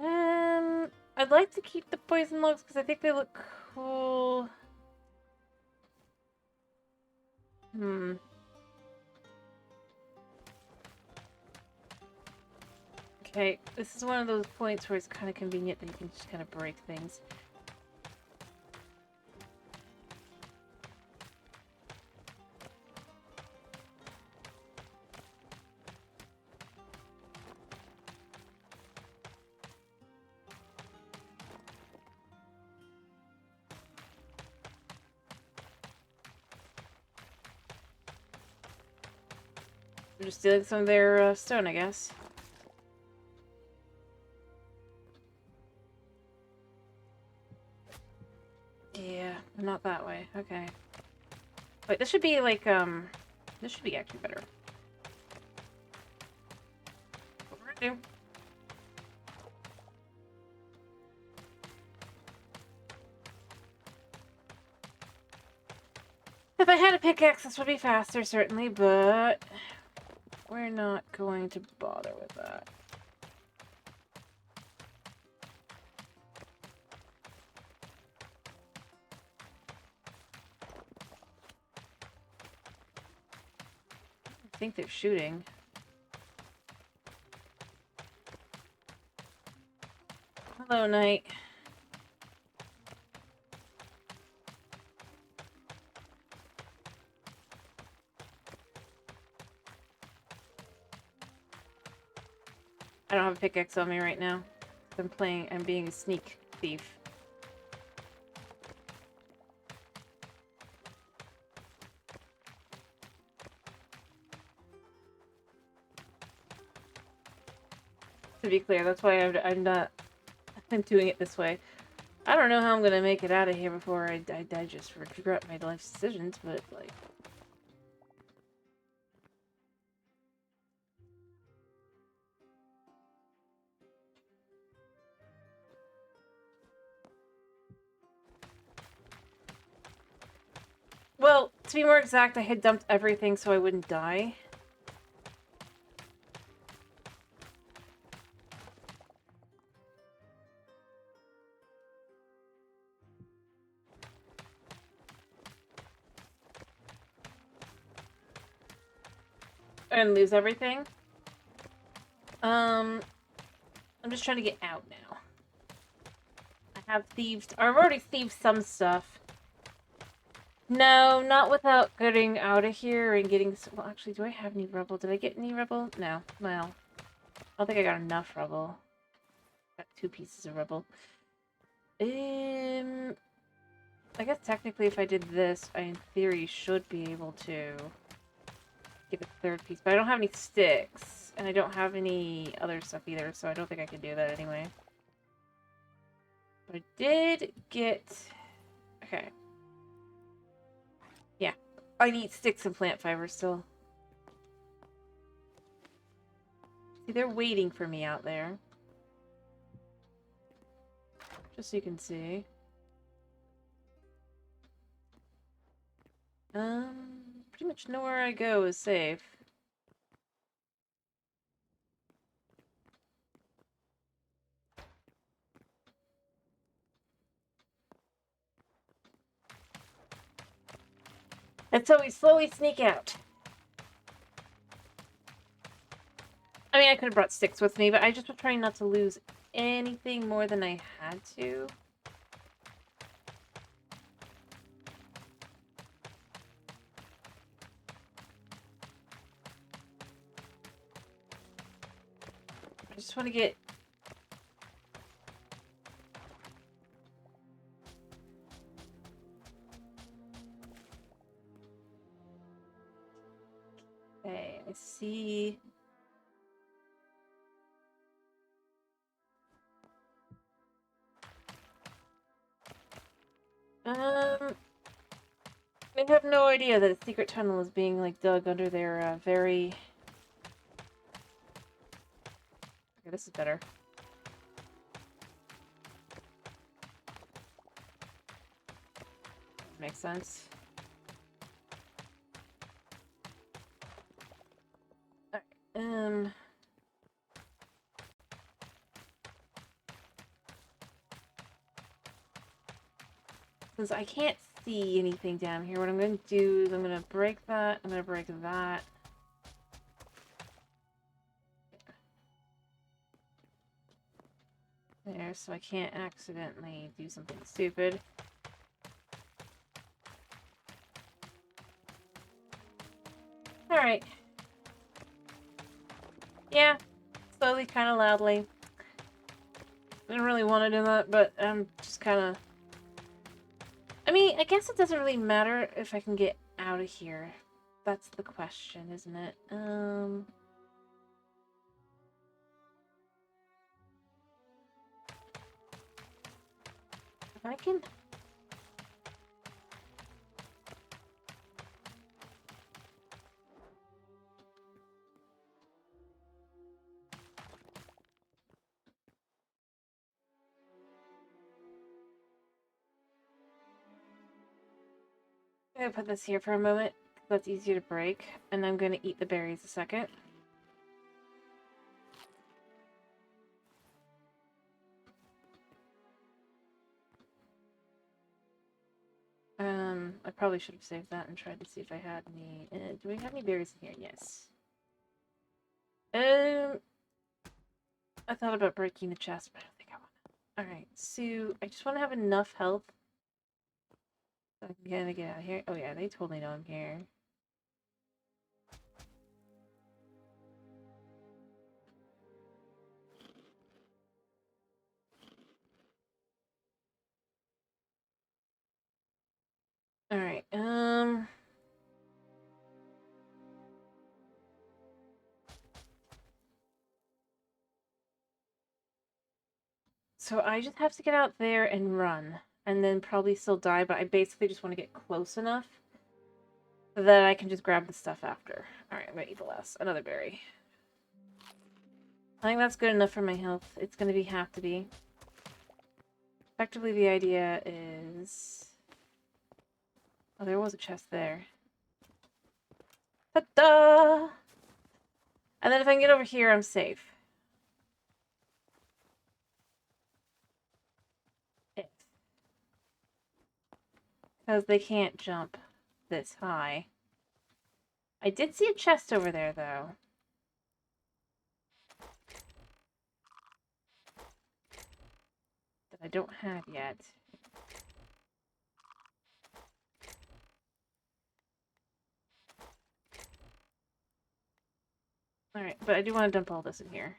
Yeah. I'd like to keep the poison logs because I think they look cool. Okay, this is one of those points where it's kind of convenient that you can just kind of break things. I'm just stealing some of their stone, I guess. Yeah, not that way. Okay. Wait, this should be like, this should be actually better. What we're gonna do. If I had a pickaxe, this would be faster, certainly, but we're not going to bother with that. I think they're shooting. Hello, Knight. I don't have a pickaxe on me right now. I'm being a sneak thief. To be clear, that's why I'm doing it this way. I don't know how I'm gonna make it out of here before I just regret my life's decisions, but, like... Well, to be more exact, I had dumped everything so I wouldn't die. And lose everything. I'm just trying to get out now. I have thieved... I've already thieved some stuff. No, not without getting out of here and getting... Well, actually, do I have any rubble? Did I get any rubble? No. Well, I don't think I got enough rubble. Got 2 pieces of rubble. I guess technically if I did this, I in theory should be able to get a 3rd piece. But I don't have any sticks. And I don't have any other stuff either, so I don't think I can do that anyway. But I did get... Okay. Yeah. I need sticks and plant fiber still. See, they're waiting for me out there. Just so you can see. Pretty much nowhere I go is safe. And so we slowly sneak out. I mean, I could have brought sticks with me, but I just was trying not to lose anything more than I had to. I just want to get... Okay, I see... I have no idea that a secret tunnel is being, like, dug under their, very... Okay, this is better. Makes sense. Alright, since I can't see anything down here, what I'm going to do is I'm going to break that, I'm going to break that. There, so I can't accidentally do something stupid. Alright. Yeah, slowly, kind of loudly. I didn't really want to do that, but I'm just kind of... I mean, I guess it doesn't really matter if I can get out of here. That's the question, isn't it? If I can... I'm gonna put this here for a moment. That's easier to break. And I'm gonna eat the berries a second. I probably should have saved that and tried to see if I had any... do we have any berries in here? Yes. I thought about breaking the chest, but I don't think I want to. Alright, so I just want to have enough health. So I'm gonna get out of here. Oh yeah, they totally know I'm here. Alright, so I just have to get out there and run. And then probably still die, but I basically just want to get close enough that I can just grab the stuff after. Alright, I'm gonna eat the last. Another berry. I think that's good enough for my health. It's gonna have to be. Effectively, the idea is... Oh, there was a chest there. Ta-da! And then if I can get over here, I'm safe. Because they can't jump this high. I did see a chest over there, though. that I don't have yet. Alright, but I do want to dump all this in here.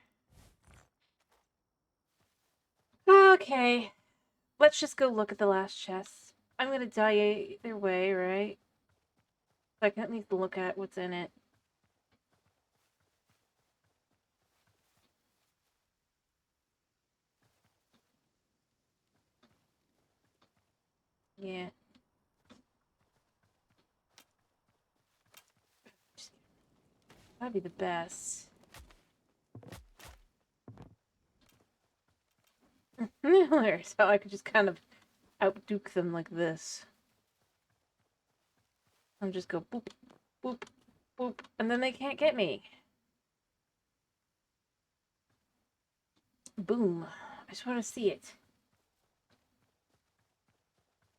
Okay. Let's just go look at the last chest. I'm gonna die either way, right? So I can at least look at what's in it. Yeah. That'd be the best. So I could just kind of outduke them like this. And just go boop, boop, boop, and then they can't get me. Boom. I just want to see it.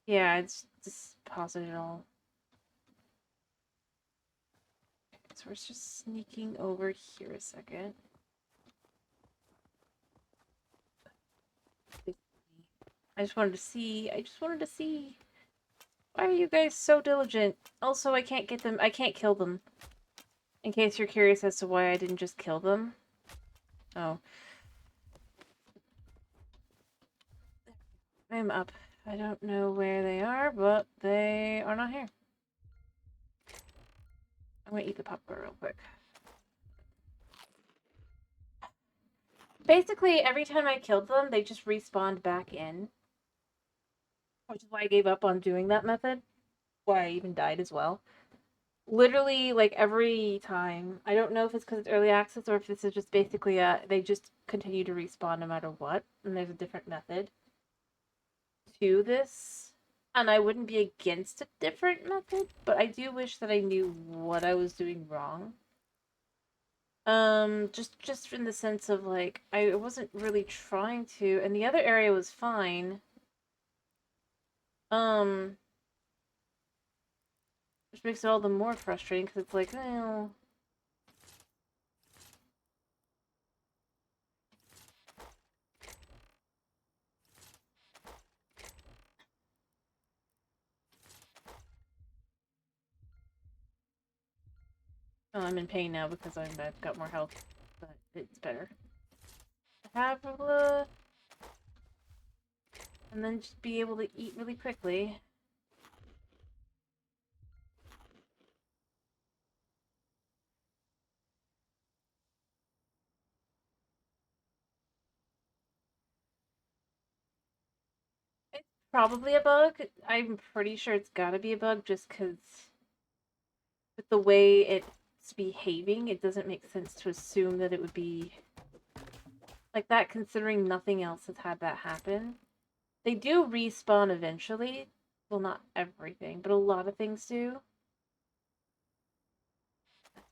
Yeah, it's just positive it all. Okay, so we're just sneaking over here a second. I just wanted to see. I just wanted to see. Why are you guys so diligent? Also, I can't get them. I can't kill them. In case you're curious as to why I didn't just kill them. Oh. I'm up. I don't know where they are, but they are not here. I'm gonna eat the popcorn real quick. Basically, every time I killed them, they just respawned back in. Which is why I gave up on doing that method. Why I even died as well. Literally, like, every time. I don't know if it's because it's early access or if this is just basically they just continue to respawn no matter what. And there's a different method to this. And I wouldn't be against a different method, but I do wish that I knew what I was doing wrong. Just in the sense of, like, I wasn't really trying to, and the other area was fine. Which makes it all the more frustrating, because it's like, well... Oh, I'm in pain now because I've got more health, but it's better. Have and then just be able to eat really quickly. It's probably a bug. I'm pretty sure it's gotta be a bug just because with the way it's behaving, it doesn't make sense to assume that it would be like that considering nothing else has had that happen. They do respawn eventually. Well, not everything, but a lot of things do.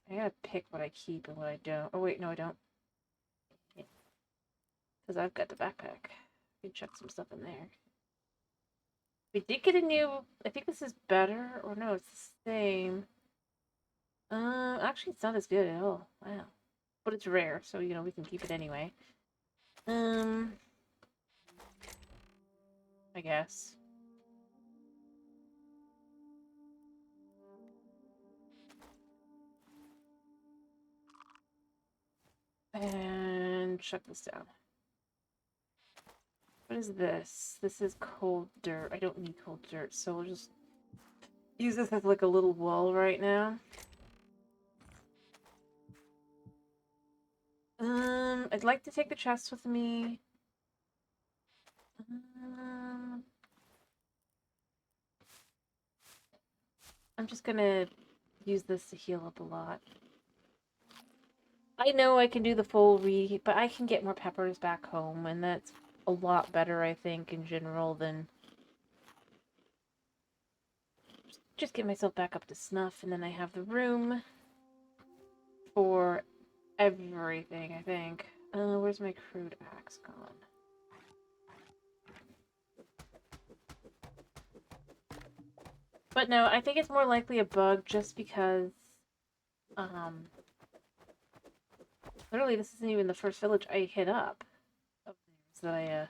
I gotta pick what I keep and what I don't. Oh, wait, no, I don't. Because I've got the backpack. I can chuck some stuff in there. We did get a new... I think this is better. Or no, it's the same. Actually, it's not as good at all. Wow. But it's rare, so, you know, we can keep it anyway. I guess. And shut this down. What is this? This is cold dirt. I don't need cold dirt, so we'll just use this as like a little wall right now. I'd like to take the chest with me. I'm just gonna use this to heal up a lot. I know I can do the full reheat, but I can get more peppers back home, and that's a lot better, I think, in general, than just get myself back up to snuff, and then I have the room for everything, I think. Where's my crude axe gone? But no, I think it's more likely a bug just because, literally this isn't even the first village I hit up of theirs that I,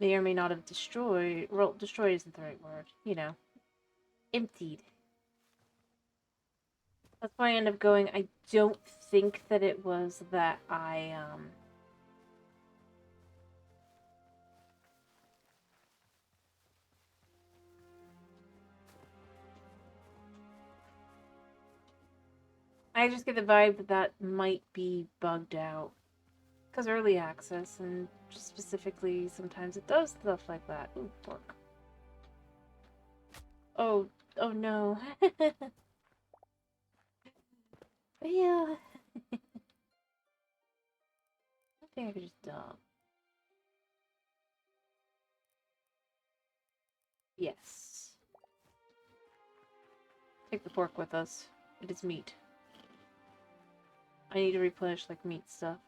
may or may not have destroyed. Well, destroyed isn't the right word. You know, emptied. That's why I end up going. I don't think that it was that I just get the vibe that that might be bugged out. Because early access, and just specifically, sometimes it does stuff like that. Ooh, pork. Oh, oh no. Yeah. I think I could just dump. Yes. Take the pork with us. It is meat. I need to replenish, like, meat stuff.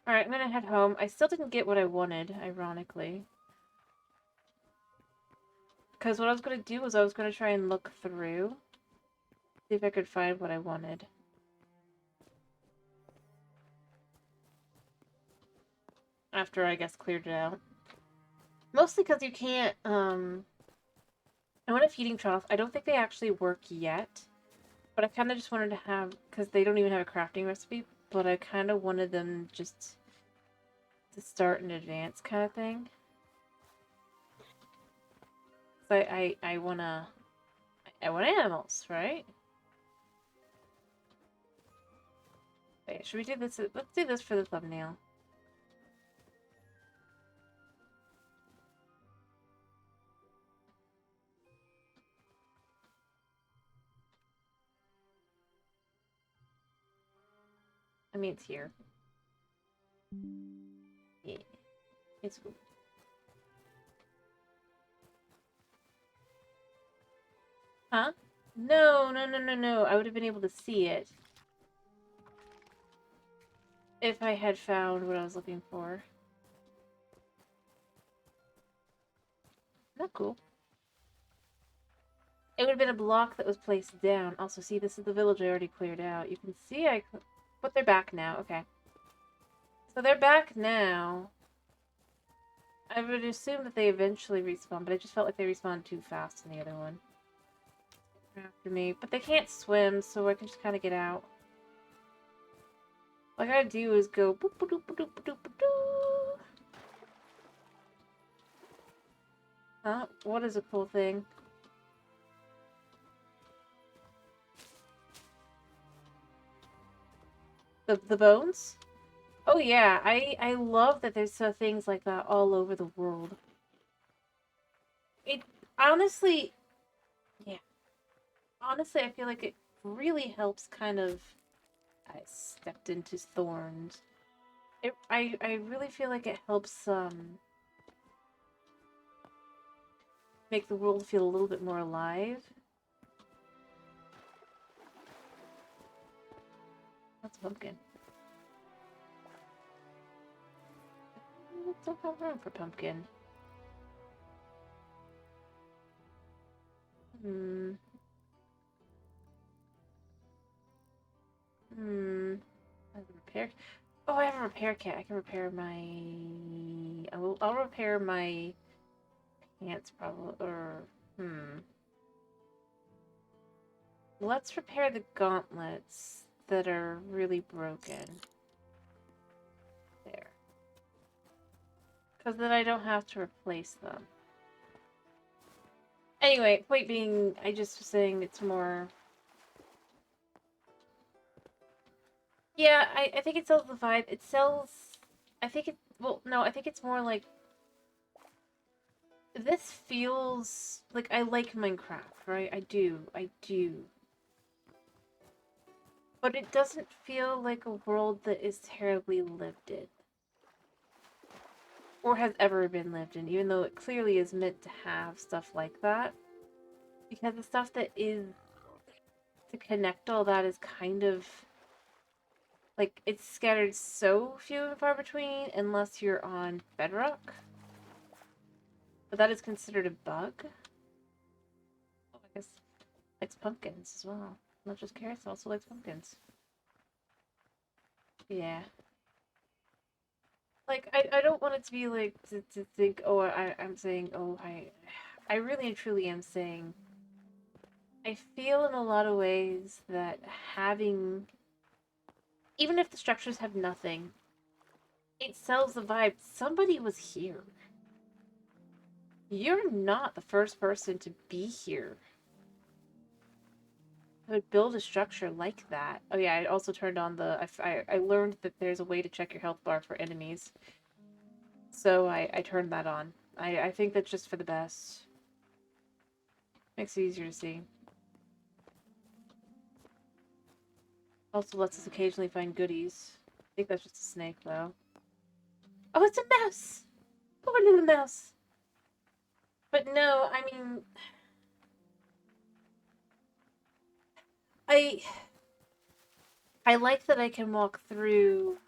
Alright, I'm gonna head home. I still didn't get what I wanted, ironically. Because what I was gonna do was I was gonna try and look through. See if I could find what I wanted. After, I guess, cleared it out. Mostly because you can't, I want a feeding trough. I don't think they actually work yet. But I kind of just wanted to have, because they don't even have a crafting recipe, but I kind of wanted them just to start in advance kind of thing. So I want animals, right? Wait, should we do this? Let's do this for the thumbnail. I mean, it's here. Yeah, it's cool. Huh? No, no, no, no, no. I would have been able to see it if I had found what I was looking for. Not cool. It would have been a block that was placed down. Also, see, this is the village I already cleared out. You can see but they're back now. Okay. So they're back now. I would assume that they eventually respawn, but I just felt like they respawned too fast in the other one. After me. But they can't swim, so I can just kind of get out. All I gotta do is go boop boop boop boop boop boop boop. Huh? What is a cool thing? The bones? Oh yeah, I love that there's things like that all over the world. It honestly, yeah. Honestly, I feel like it really helps kind of. I stepped into thorns. I really feel like it helps make the world feel a little bit more alive. That's a pumpkin. Don't have room for pumpkin. Hmm. Hmm. I have a repair. Oh, I have a repair kit. I can repair my. I'll repair my pants probably. Or let's repair the gauntlets that are really broken. There. Because then I don't have to replace them. Anyway, point being, I just was saying it's more. Yeah, I think it sells the vibe. It sells. I think it. Well, no, I think it's more like. This feels like I like Minecraft, right? I do. I do. But it doesn't feel like a world that is terribly lived in. Or has ever been lived in, even though it clearly is meant to have stuff like that. Because the stuff that is to connect all that is kind of like it's scattered so few and far between unless you're on Bedrock. But that is considered a bug. Oh, I guess likes pumpkins as well. Not just carrots, also likes pumpkins. Yeah. Like, I don't want it to be like, to think, oh, I'm saying, oh, I really and truly am saying, I feel in a lot of ways that having, even if the structures have nothing, it sells the vibe. Somebody was here. You're not the first person to be here. I would build a structure like that. Oh yeah, I also turned on the. I learned that there's a way to check your health bar for enemies, so I turned that on. I think that's just for the best. Makes it easier to see. Also lets us occasionally find goodies. I think that's just a snake though. Oh, it's a mouse. Poor little mouse. But no, I mean, I I like that I can walk through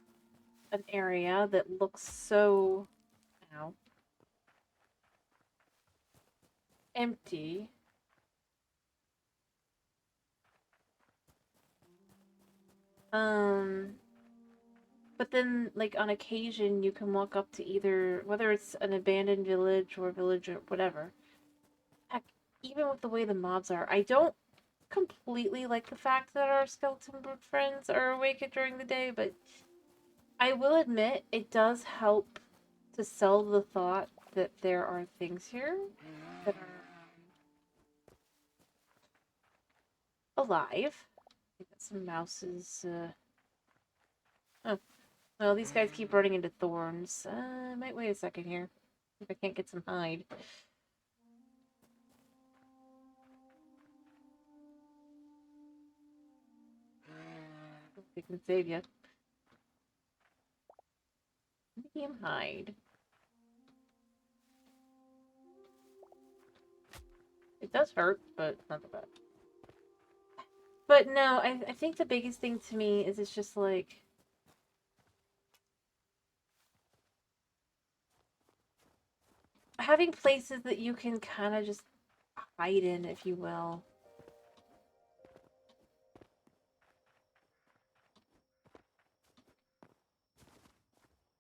an area that looks so, ow, empty. Um, but then, like, on occasion, you can walk up to either, whether it's an abandoned village or village or whatever. Heck, even with the way the mobs are, I don't completely like the fact that our skeleton friends are awake during the day, but I will admit it does help to sell the thought that there are things here that are alive. I got some mouses. Oh, well, these guys keep running into thorns. I might wait a second here. If I can't get some hide. They can save you. Medium hide. It does hurt, but not that bad. But no, I think the biggest thing to me is it's just like having places that you can kind of just hide in, if you will.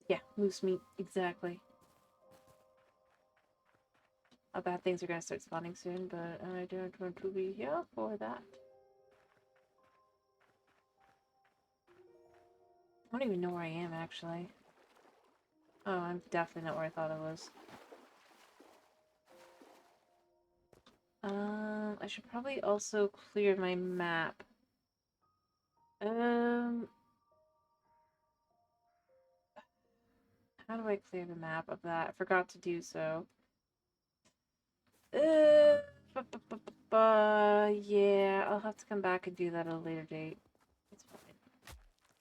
Yeah, moose meat, exactly. Bad things are gonna start spawning soon, but I don't want to be here for that. I don't even know where I am, actually. Oh, I'm definitely not where I thought I was. I should probably also clear my map. Um, how do I clear the map of that? I forgot to do so. Uh, yeah, I'll have to come back and do that at a later date. It's fine.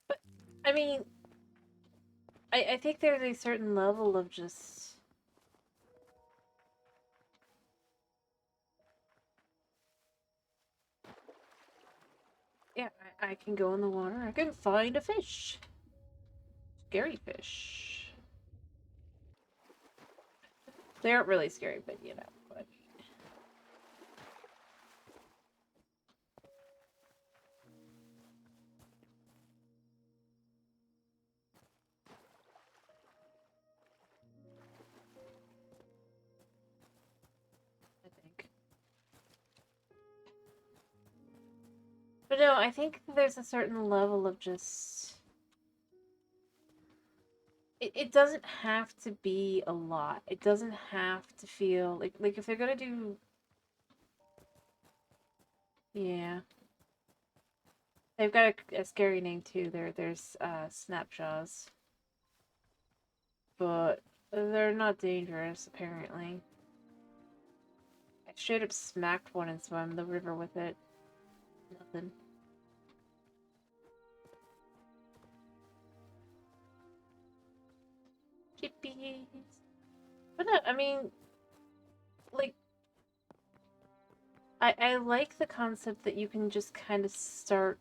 But, I mean, I think there's a certain level of just... Yeah, I can go in the water. I can find a fish. Scary fish. They aren't really scary, but you know. But... I think. But no, I think there's a certain level of just... It doesn't have to be a lot. It doesn't have to feel... Like if they're gonna do... Yeah. They've got a scary name too. There's Snapjaws. But they're not dangerous, apparently. I straight up smacked one and swam the river with it. Nothing. Chippies. But no, I mean, like, I like the concept that you can just kind of start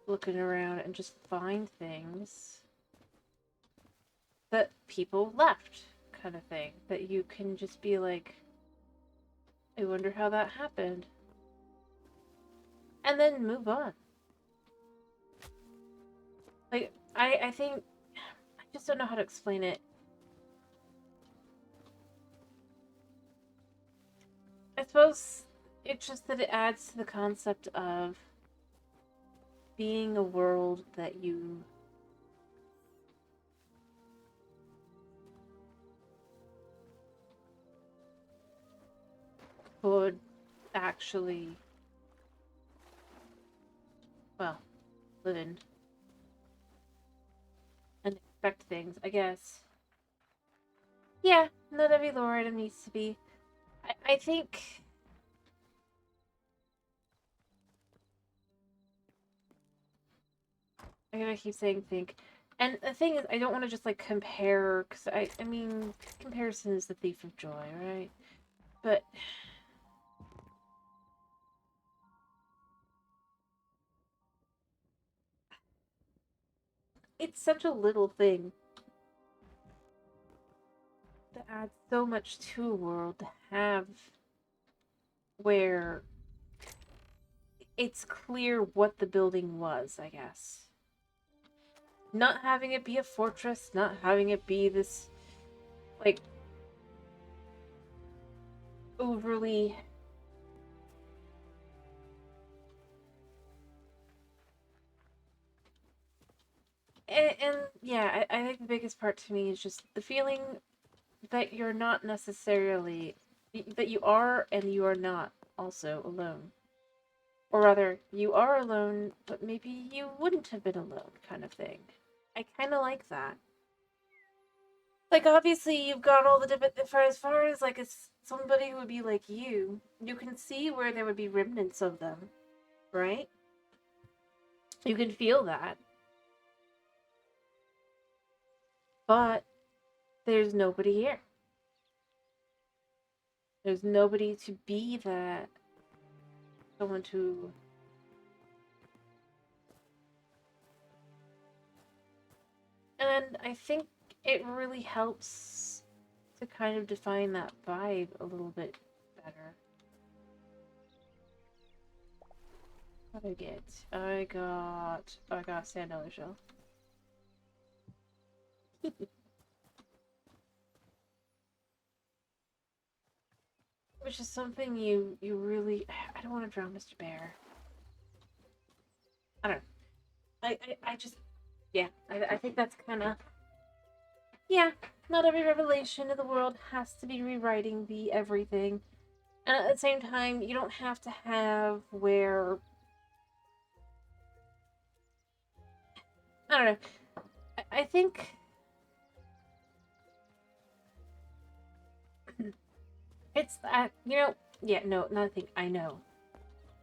looking around and just find things that people left. kind of thing. That you can just be like, I wonder how that happened. And then move on. Like, I think, I just don't know how to explain it. I suppose it's just that it adds to the concept of being a world that you could actually, well, live in and expect things, I guess. Yeah, not every lore item needs to be. I think I'm gonna keep saying think. And the thing is, I don't want to just like compare, because I mean, comparison is the thief of joy, right? But it's such a little thing that adds so much to a world to have where it's clear what the building was, I guess. Not having it be a fortress, not having it be this, like, overly. And yeah, I think the biggest part to me is just the feeling that you're not necessarily. That you are and you are not also alone. Or rather, you are alone, but maybe you wouldn't have been alone, kind of thing. I kind of like that. Like, obviously, you've got all the different. As far as like somebody who would be like you can see where there would be remnants of them, right? You can feel that, but there's nobody here. There's nobody to be that. Someone to. And I think it really helps to kind of define that vibe a little bit better. What did I get? I got a sand dollar shell. Which is something you really. I don't want to drown Mr. Bear. I don't know. I just. Yeah, I think that's kind of. Yeah, not every revelation in the world has to be rewriting the everything. And at the same time, you don't have to have where. I don't know. I think. It's that. Yeah, no, nothing. I know.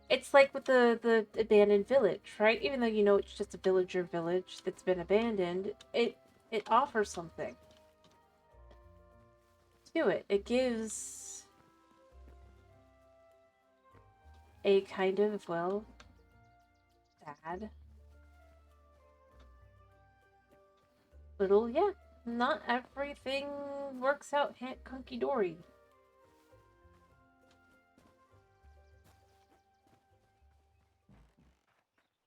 It's like with the abandoned village, right? Even though you know it's just a villager village that's been abandoned, it offers something to it. It gives a kind of, well, sad little, yeah, not everything works out hunky dory.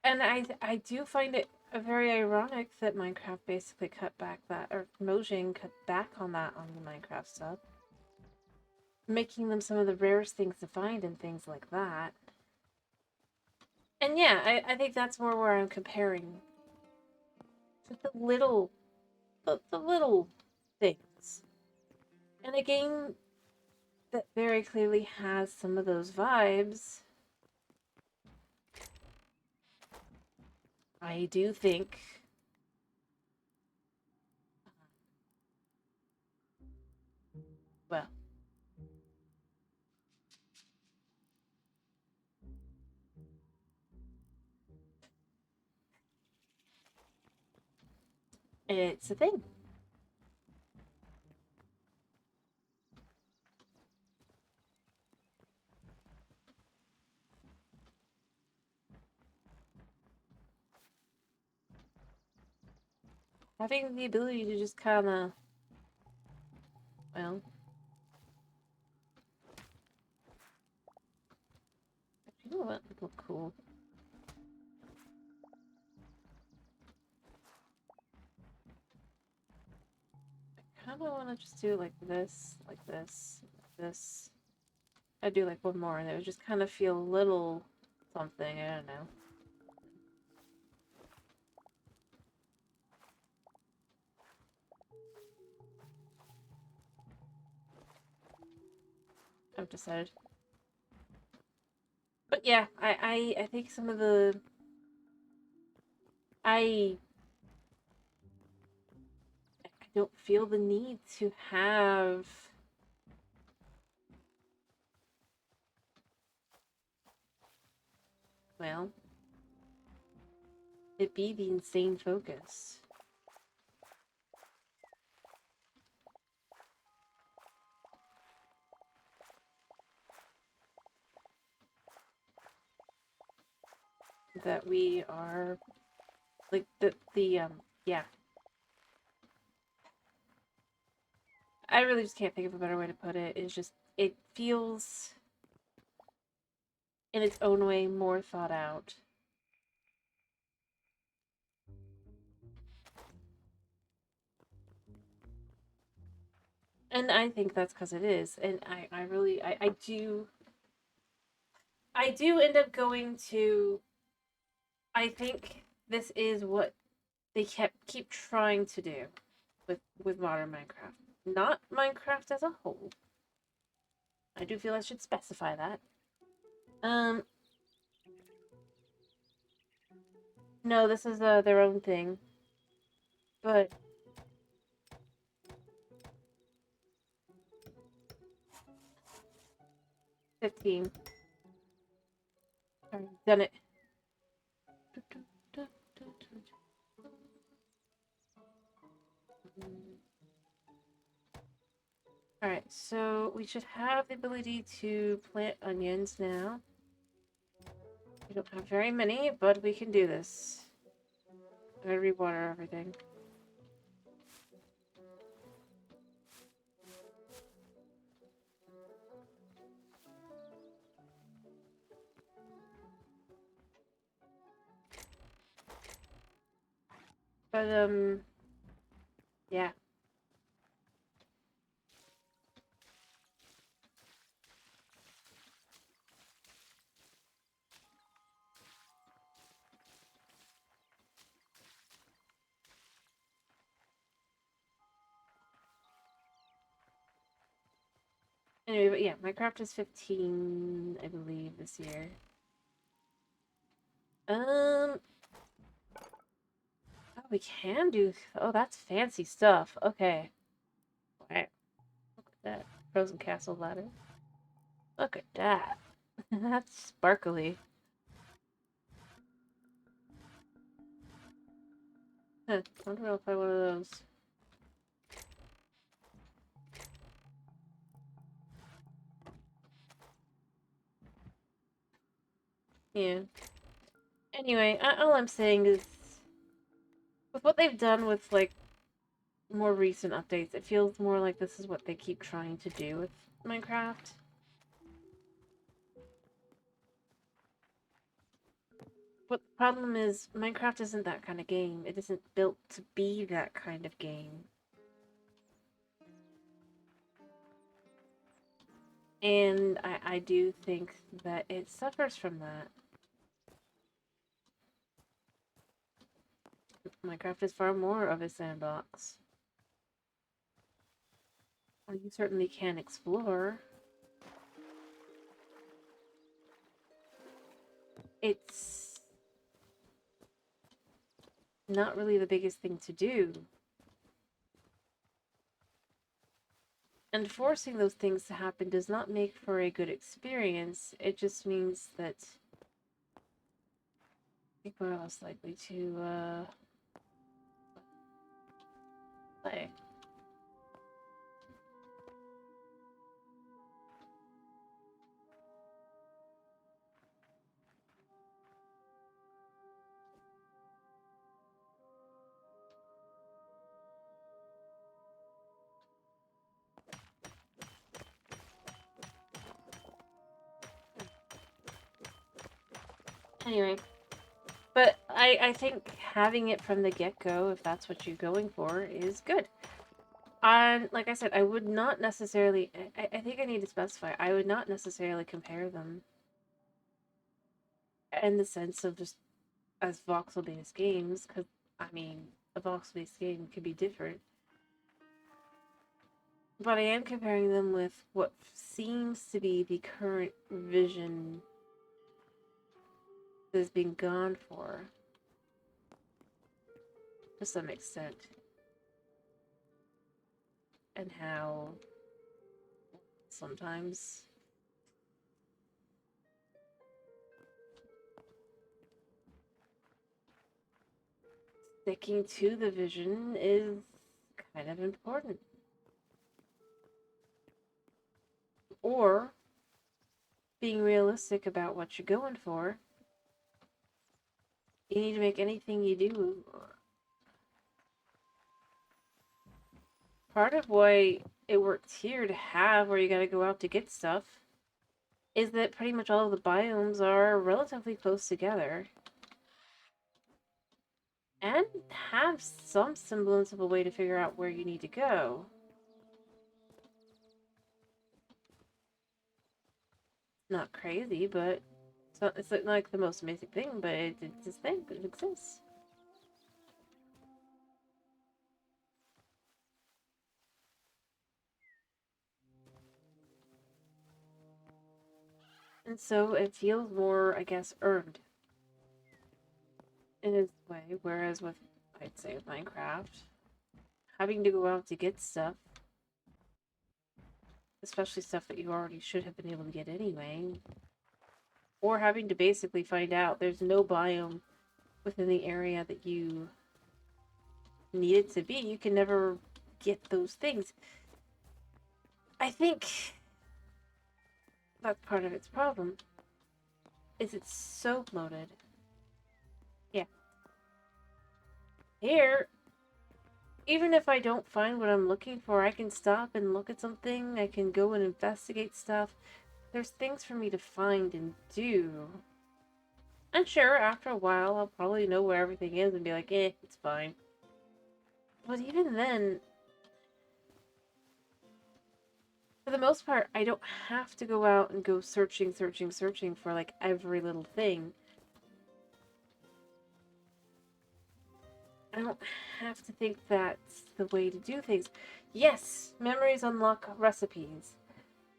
And I do find it very ironic that Minecraft basically cut back that, or Mojang cut back on that on the Minecraft stuff, making them some of the rarest things to find and things like that. And yeah, I think that's more where I'm comparing to the little things. And a game that very clearly has some of those vibes, I do think. Well, it's a thing. Having the ability to just kind of I want to just do like this, like this, like this. I'd do like one more and it would just kind of feel a little something, I don't know. I've decided. But yeah, I think some of the I don't feel the need to have well it be the insane focus. That we are like the yeah. I really just can't think of a better way to put it. It's just it feels in its own way more thought out. And I think that's because it is. And I really I do end up going to I think this is what they keep trying to do with modern Minecraft. Not Minecraft as a whole. I do feel I should specify that. Um no, this is their own thing. But 15. I've done it. Alright, so we should have the ability to plant onions now. We don't have very many, but we can do this. I'm gonna rewater everything. But, yeah. Anyway, but yeah, Minecraft is 15, I believe, this year. Oh, we can do, oh, that's fancy stuff. Okay. Wow. Look at that. Frozen castle ladder. Look at that. That's sparkly. Huh, I wonder if I want one of those. Yeah. Anyway, all I'm saying is, with what they've done with, like, more recent updates, it feels more like this is what they keep trying to do with Minecraft. But the problem is, Minecraft isn't that kind of game. It isn't built to be that kind of game. And I do think that it suffers from that. Minecraft is far more of a sandbox. Well, you certainly can explore. It's not really the biggest thing to do. And forcing those things to happen does not make for a good experience. It just means that people are less likely to play. Anyway, but I think having it from the get-go, if that's what you're going for, is good. And like I said, I would not necessarily. I think I need to specify. I would not necessarily compare them in the sense of just as voxel-based games, because I mean, a voxel-based game could be different. But I am comparing them with what seems to be the current vision that is being gone for, to some extent, and how sometimes sticking to the vision is kind of important. Or being realistic about what you're going for. You need to make anything you do. Part of why it works here to have where you gotta go out to get stuff is that pretty much all of the biomes are relatively close together and have some semblance of a way to figure out where you need to go. Not crazy, but it's not like the most amazing thing, but it's a thing, it exists. And so it feels more, I guess, earned in its way, whereas with, I'd say, with Minecraft, having to go out to get stuff, especially stuff that you already should have been able to get anyway, or having to basically find out there's no biome within the area that you need it to be, you can never get those things. I think that's part of its problem, is it's so bloated. Yeah. Here, even if I don't find what I'm looking for, I can stop and look at something, I can go and investigate stuff. There's things for me to find and do. And sure, after a while, I'll probably know where everything is and be like, eh, it's fine. But even then, for the most part, I don't have to go out and go searching for like every little thing. I don't have to think that's the way to do things. Yes, memories unlock recipes,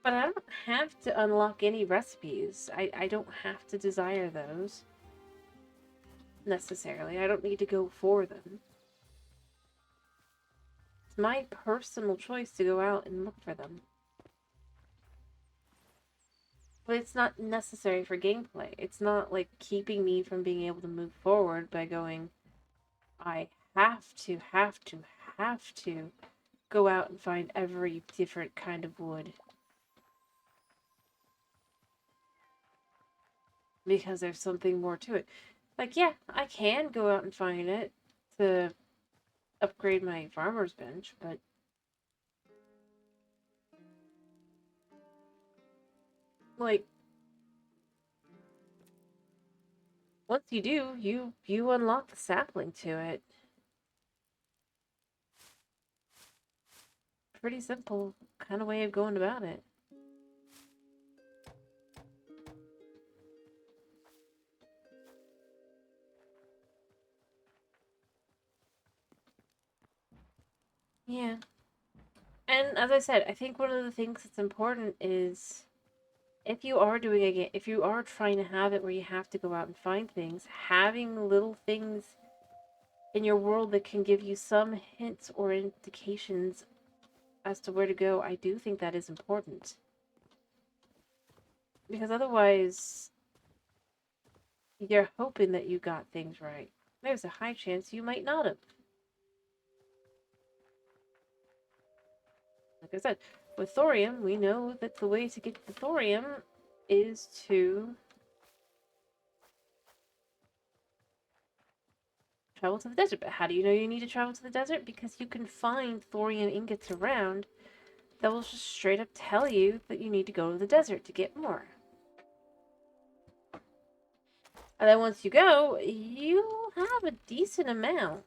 but I don't have to unlock any recipes. I don't have to desire those, necessarily. I don't need to go for them. It's my personal choice to go out and look for them. But it's not necessary for gameplay. It's not like keeping me from being able to move forward by going, I have to go out and find every different kind of wood. Because there's something more to it. Like, yeah, I can go out and find it to upgrade my farmer's bench, but like, once you do, you unlock the sapling to it. Pretty simple kind of way of going about it. Yeah. And as I said, I think one of the things that's important is if you are doing a game, if you are trying to have it where you have to go out and find things, having little things in your world that can give you some hints or indications as to where to go, I do think that is important. Because otherwise, you're hoping that you got things right. There's a high chance you might not have. Like I said, with thorium, we know that the way to get the thorium is to travel to the desert. But how do you know you need to travel to the desert? Because you can find thorium ingots around that will just straight up tell you that you need to go to the desert to get more. And then once you go, you have a decent amount.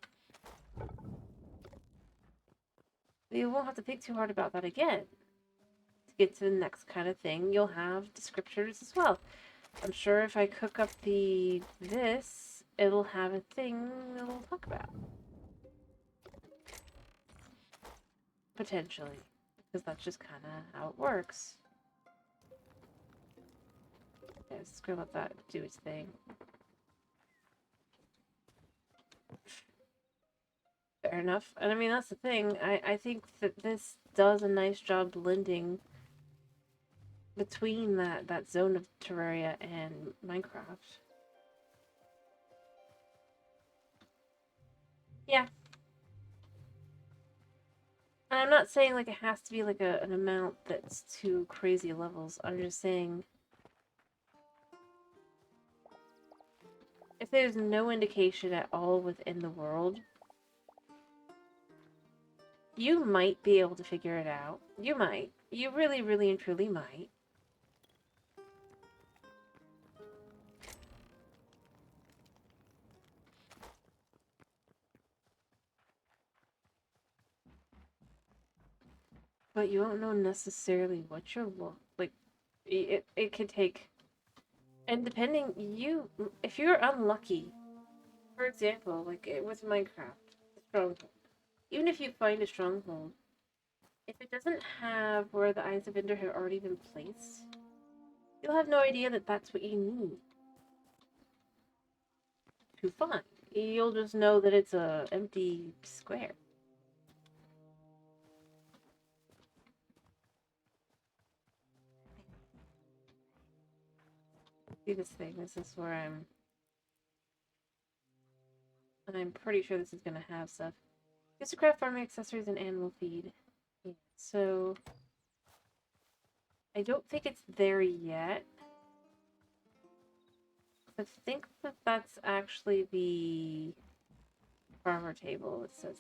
you won't have to think too hard about that again. To get to the next kind of thing, you'll have descriptors as well. I'm sure if I cook up this, it'll have a thing it'll talk about. Potentially. Because that's just kind of how it works. Yeah, screw let that do its thing. Fair enough. And I mean, that's the thing. I think that this does a nice job blending between that zone of Terraria and Minecraft. Yeah. And I'm not saying like it has to be like an amount that's too crazy levels. I'm just saying if there's no indication at all within the world, you might be able to figure it out. You might. You really, really and truly might. But you won't know necessarily what you're like. It could take, and depending if you're unlucky, for example, like with Minecraft, the stronghold. Even if you find a stronghold, if it doesn't have where the Eyes of Ender have already been placed, you'll have no idea that that's what you need to find. You'll just know that it's a empty square. See this thing. This is where I'm pretty sure this is gonna have stuff. Use to craft farming accessories and animal feed. Yeah, so I don't think it's there yet. I think that that's actually the farmer table. It says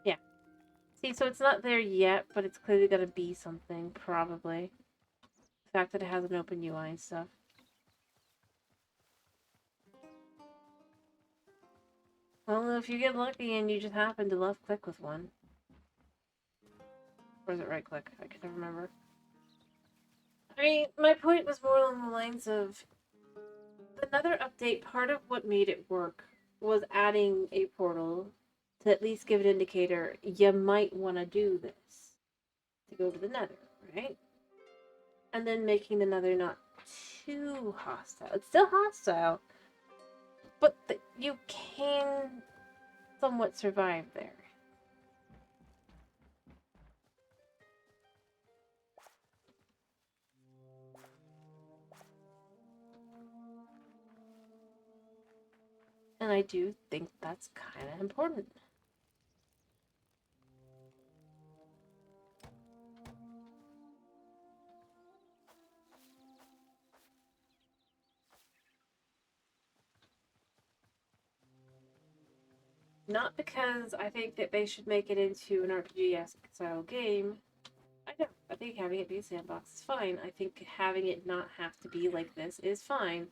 yeah. See, so it's not there yet, but it's clearly gonna be something, probably. The fact that it has an open UI and stuff. Well, if you get lucky and you just happen to left click with one. Or is it right click? I can never remember. I mean, my point was more along the lines of another update. Part of what made it work was adding a portal to at least give an indicator you might want to do this to go to the nether, right? And then making the nether not too hostile. It's still hostile, but you can somewhat survive there. And I do think that's kind of important. Not because I think that they should make it into an RPG-esque style game. I don't. I think having it be a sandbox is fine. I think having it not have to be like this is fine.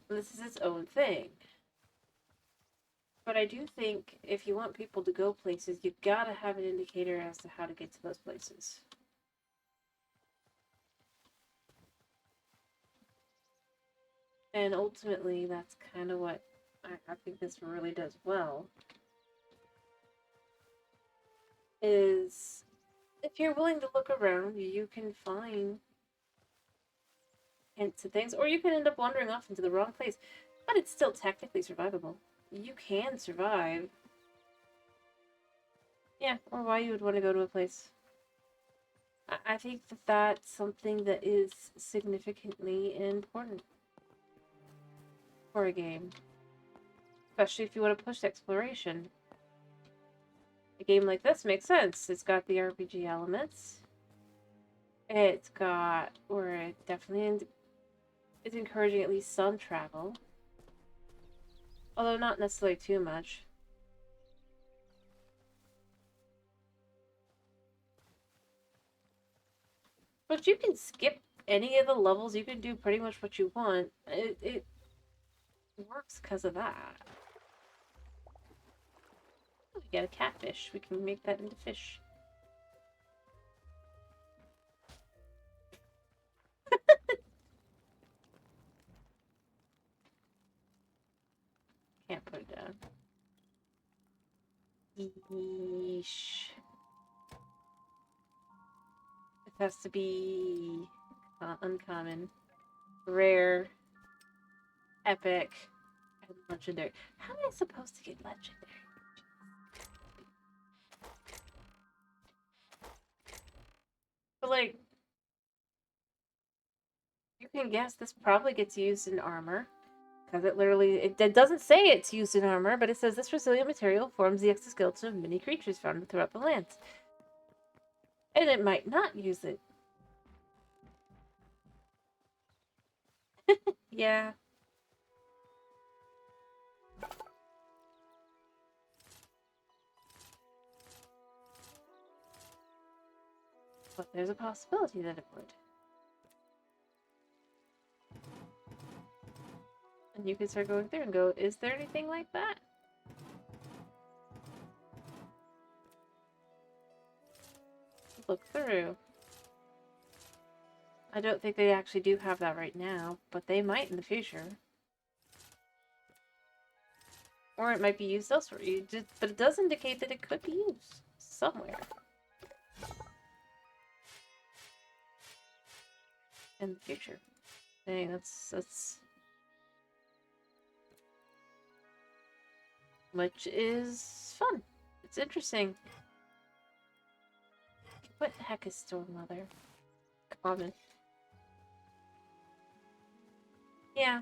This is its own thing. But I do think if you want people to go places, you gotta have an indicator as to how to get to those places. And ultimately, that's kind of what I think this really does well. Is if you're willing to look around, you can find hints and things, or you can end up wandering off into the wrong place. But it's still technically survivable. You can survive. Yeah, or why you would want to go to a place. I think that that's something that is significantly important for a game. Especially if you want to push exploration. A game like this makes sense. It's got the RPG elements. It's got, or it definitely is encouraging at least some travel. Although not necessarily too much. But you can skip any of the levels. You can do pretty much what you want. It works because of that. We get a catfish. We can make that into fish. Can't put it down. Yeesh. It has to be uncommon, rare, epic, and legendary. How am I supposed to get legendary? But like, you can guess this probably gets used in armor. Because it doesn't say it's used in armor, but it says this resilient material forms the exoskeleton of many creatures found throughout the lands. And it might not use it. Yeah. But there's a possibility that it would. And you can start going through and go, is there anything like that? Look through. I don't think they actually do have that right now, but they might in the future. Or it might be used elsewhere. But it does indicate that it could be used somewhere. In the future. Dang, that's... Which is fun. It's interesting. What the heck is Storm Mother? Common. Yeah.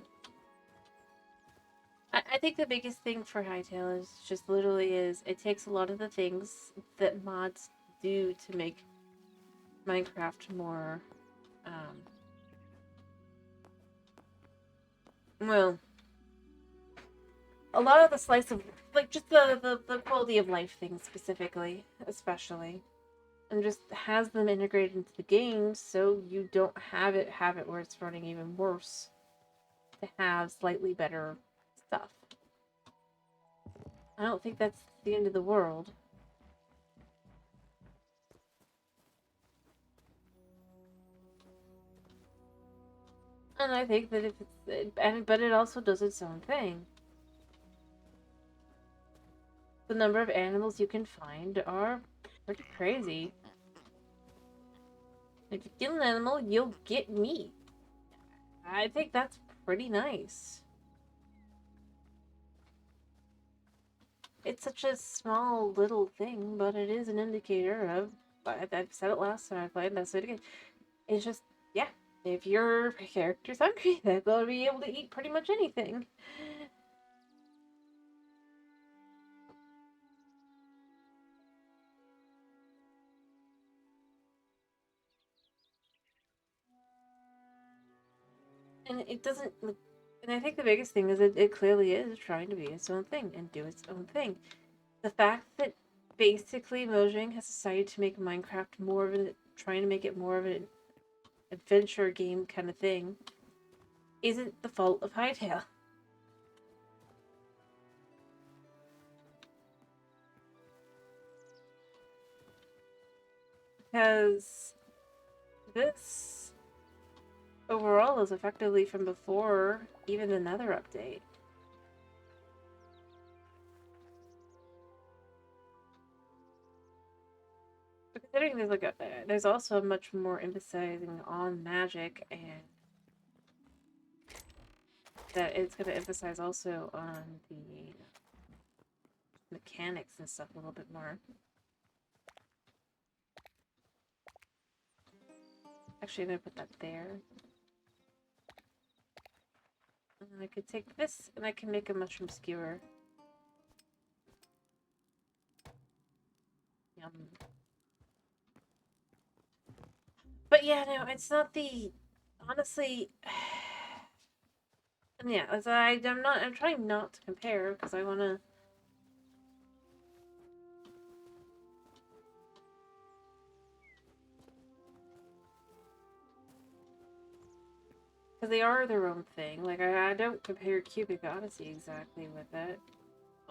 I think the biggest thing for Hytale is just literally it takes a lot of the things that mods do to make Minecraft more, well, a lot of the slice of, like, just the quality of life things specifically, especially, and just has them integrated into the game so you don't have it where it's running even worse to have slightly better stuff. I don't think that's the end of the world. And I think that if it's, but it also does its own thing. The number of animals you can find are pretty crazy. If you kill an animal, you'll get meat. I think that's pretty nice. It's such a small little thing, but it is an indicator of, I've said it last time I played, and I'll say it again. It's just, yeah, if your character's hungry, they're going to be able to eat pretty much anything. And it doesn't, and I think the biggest thing is it clearly is trying to be its own thing and do its own thing. The fact that basically Mojang has decided to make Minecraft more of a, trying to make it more of an adventure game kind of thing, isn't the fault of Hytale. Because this overall is effectively from before even the Nether update. But considering there's also a much more emphasizing on magic, and that it's going to emphasize also on the mechanics and stuff a little bit more. Actually, I'm going to put that there. And I could take this and I can make a mushroom skewer. Yum. But yeah, no, it's not the... Honestly... And yeah, as I'm trying not to compare because I want to... Because they are their own thing. Like, I don't compare Cubic Odyssey exactly with it.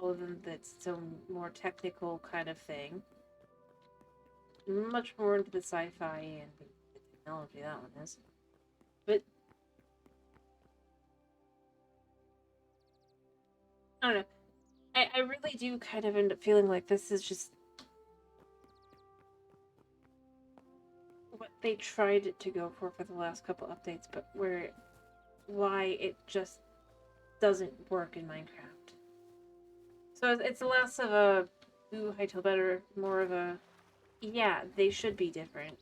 Other than that's some more technical kind of thing. Much more into the sci-fi and the technology that one is. But I don't know. I really do kind of end up feeling like this is just what they tried to go for the last couple updates, but why it just doesn't work in Minecraft. So it's less of a ooh, Hytale better, more of a yeah, they should be different.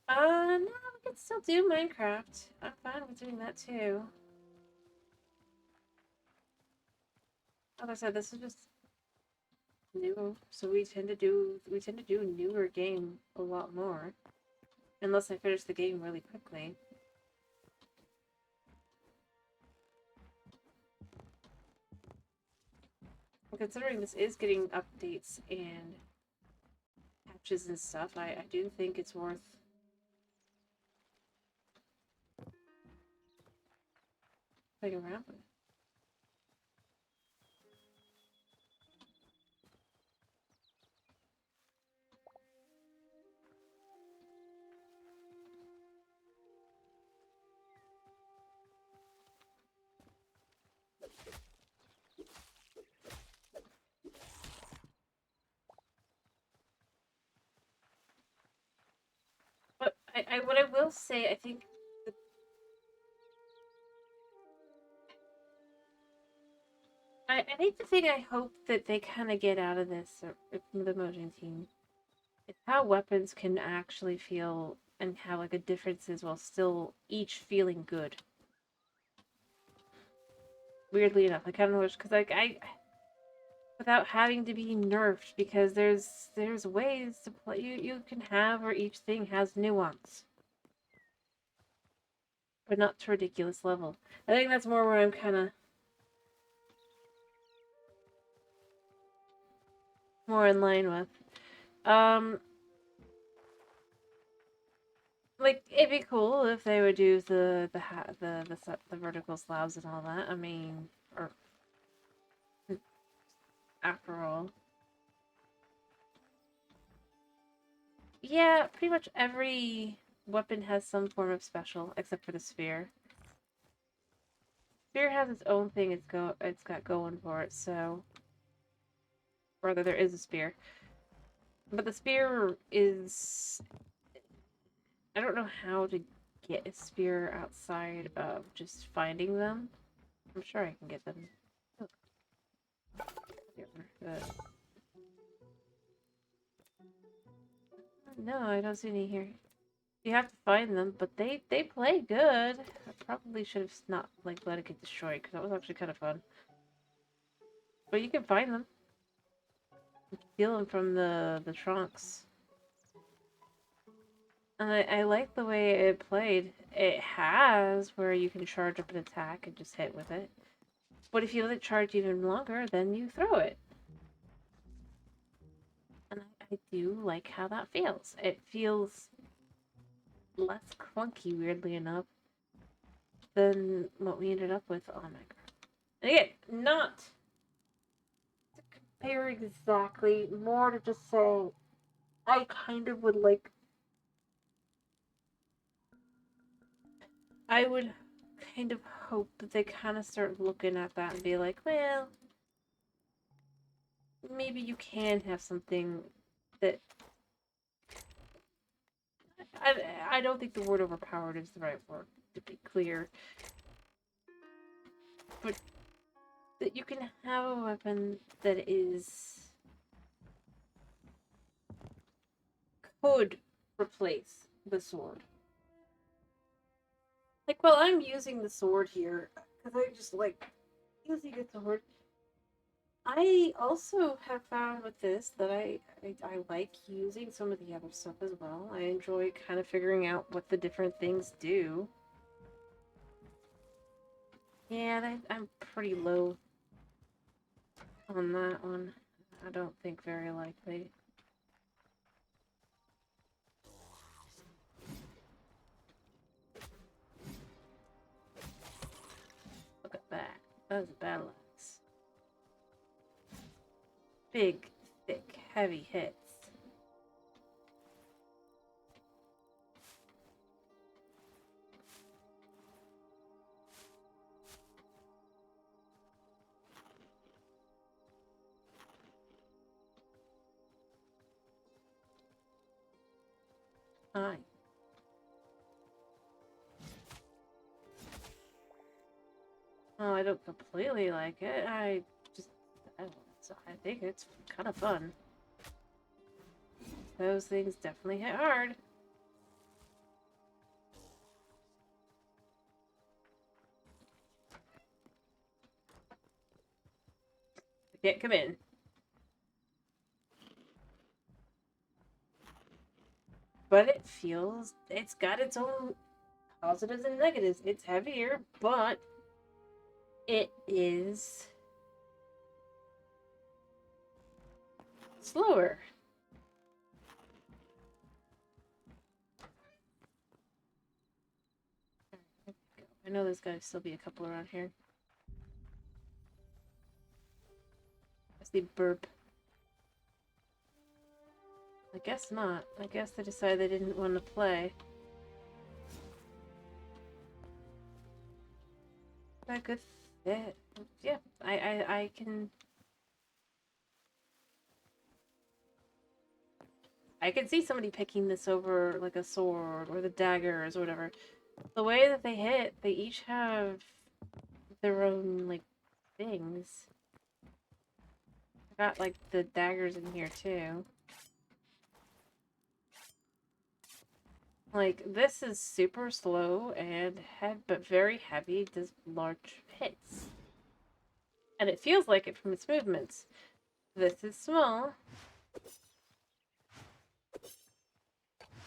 No, we can still do Minecraft. I'm fine with doing that too. Like I said, this is just new, so we tend to do a newer game a lot more. Unless I finish the game really quickly. Considering this is getting updates and patches and stuff, I do think it's worth playing around with. But what I will say, I think the thing I hope that they kind of get out of this, from the Mojang team, is how weapons can actually feel and how like a difference is while still each feeling good. Weirdly enough, I kind of wish because like I without having to be nerfed because there's ways to play you can have where each thing has nuance. But not to ridiculous level. I think that's more where I'm kind of more in line with. Um, like it'd be cool if they would do the vertical slabs and all that. I mean, or after all, yeah, pretty much every weapon has some form of special except for the spear. Spear has its own thing it's got going for it, so rather there is a spear. But the spear is I don't know how to get a spear outside of just finding them. I'm sure I can get them. Oh, no, I don't see any here. You have to find them, but they play good. I probably should have not like let it get destroyed because that was actually kind of fun. But you can find them. You can steal them from the trunks. And I like the way it played. It has where you can charge up an attack and just hit with it. But if you let it charge even longer, then you throw it. And I do like how that feels. It feels less clunky, weirdly enough, than what we ended up with on Minecraft. And again, not to compare exactly, more to just say I kind of would like. I would kind of hope that they kind of start looking at that and be like, well, maybe you can have something that I don't think the word overpowered is the right word, to be clear. But that you can have a weapon that could replace the sword. Like, well, I'm using the sword here because I just like using a sword. I also have found with this that I like using some of the other stuff as well. I enjoy kind of figuring out what the different things do. Yeah, I'm pretty low on that one. I don't think very likely. That was a battle axe. Big, thick, heavy hits. Hi. Oh, I don't completely like it. I don't know, I think it's kind of fun. Those things definitely hit hard. I can't come in. But it feels, it's got its own positives and negatives. It's heavier, but it is slower. I know there's got to still be a couple around here. That's the burp. I guess not. I guess they decided they didn't want to play. That good fit. Yeah, I can. I can see somebody picking this over like a sword or the daggers or whatever. The way that they hit, they each have their own like things. I got like the daggers in here too. Like this is super slow and but very heavy, does large hits. And it feels like it from its movements. This is small.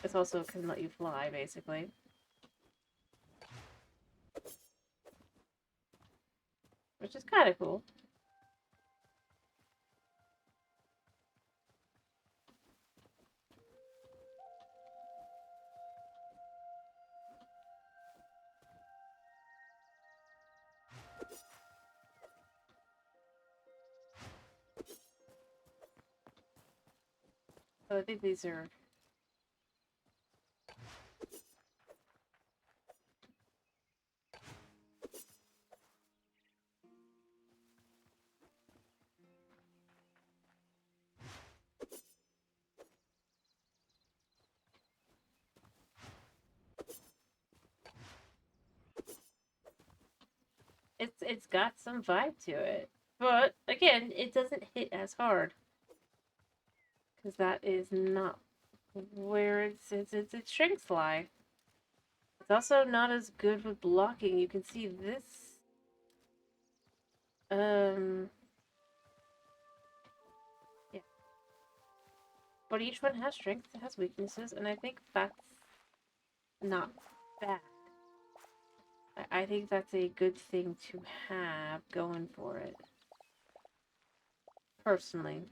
This also can let you fly, basically. Which is kind of cool. So I think these are... It's got some vibe to it. But, again, it doesn't hit as hard. Because that is not where its strengths lie. It's also not as good with blocking. You can see this... Yeah. But each one has strengths, it has weaknesses, and I think that's not bad. I think that's a good thing to have going for it. Personally.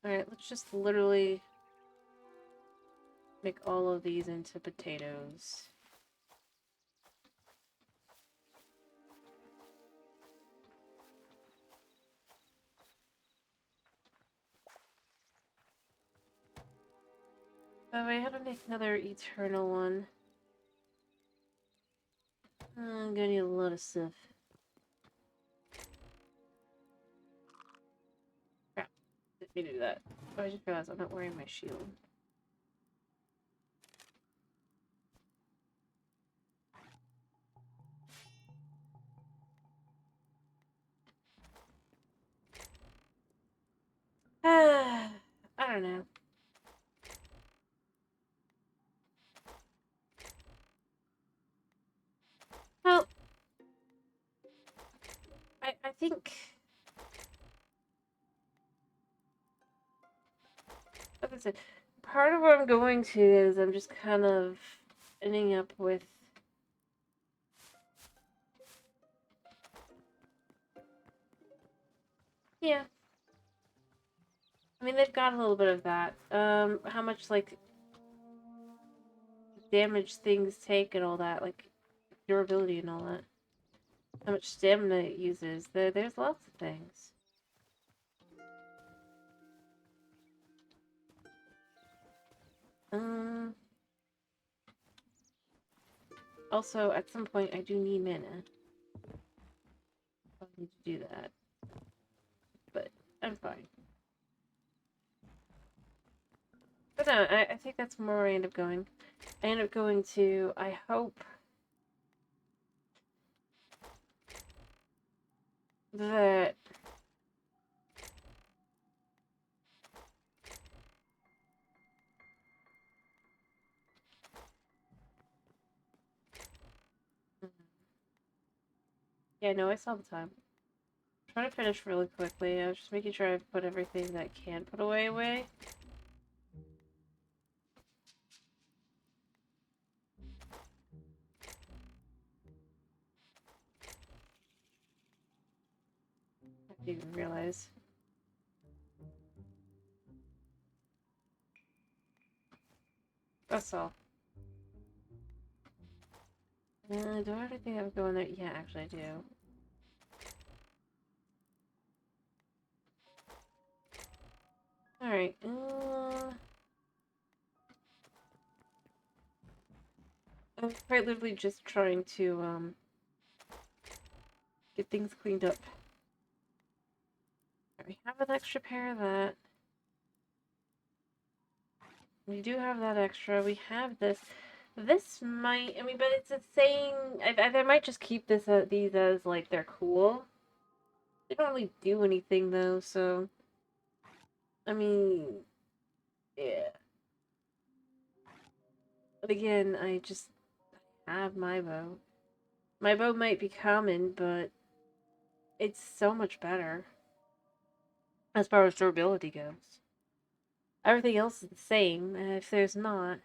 Alright, let's just literally make all of these into potatoes. By the way, how to make another eternal one? I'm gonna need a lot of stuff. Crap. Didn't mean to do that. Oh, I just realized I'm not wearing my shield. I don't know. Well, I think... Like I said, part of what I'm going to is I'm just kind of ending up with... Yeah. I mean, they've got a little bit of that. much, like, damage things take and all that, like, durability and all that. How much stamina it uses. There's lots of things. Also, at some point, I do need mana. I'll need to do that. But I'm fine. But no, I think that's more where I end up going. I end up going to, I hope, that yeah, no, I still have time. I'm trying to finish really quickly. I was just making sure I've put everything that I can put away. I didn't even realize. That's all. Do I already think I'm going there? Yeah, actually I do. Alright, I'm quite literally just trying to, get things cleaned up. We have an extra pair of that. We do have that extra. We have this. This might, I mean, but it's a saying. I might just keep these as, like, they're cool. They don't really do anything, though, so. I mean, yeah. But again, I just have my bow. My bow might be common, but it's so much better as far as durability goes. Everything else is the same, and if there's not.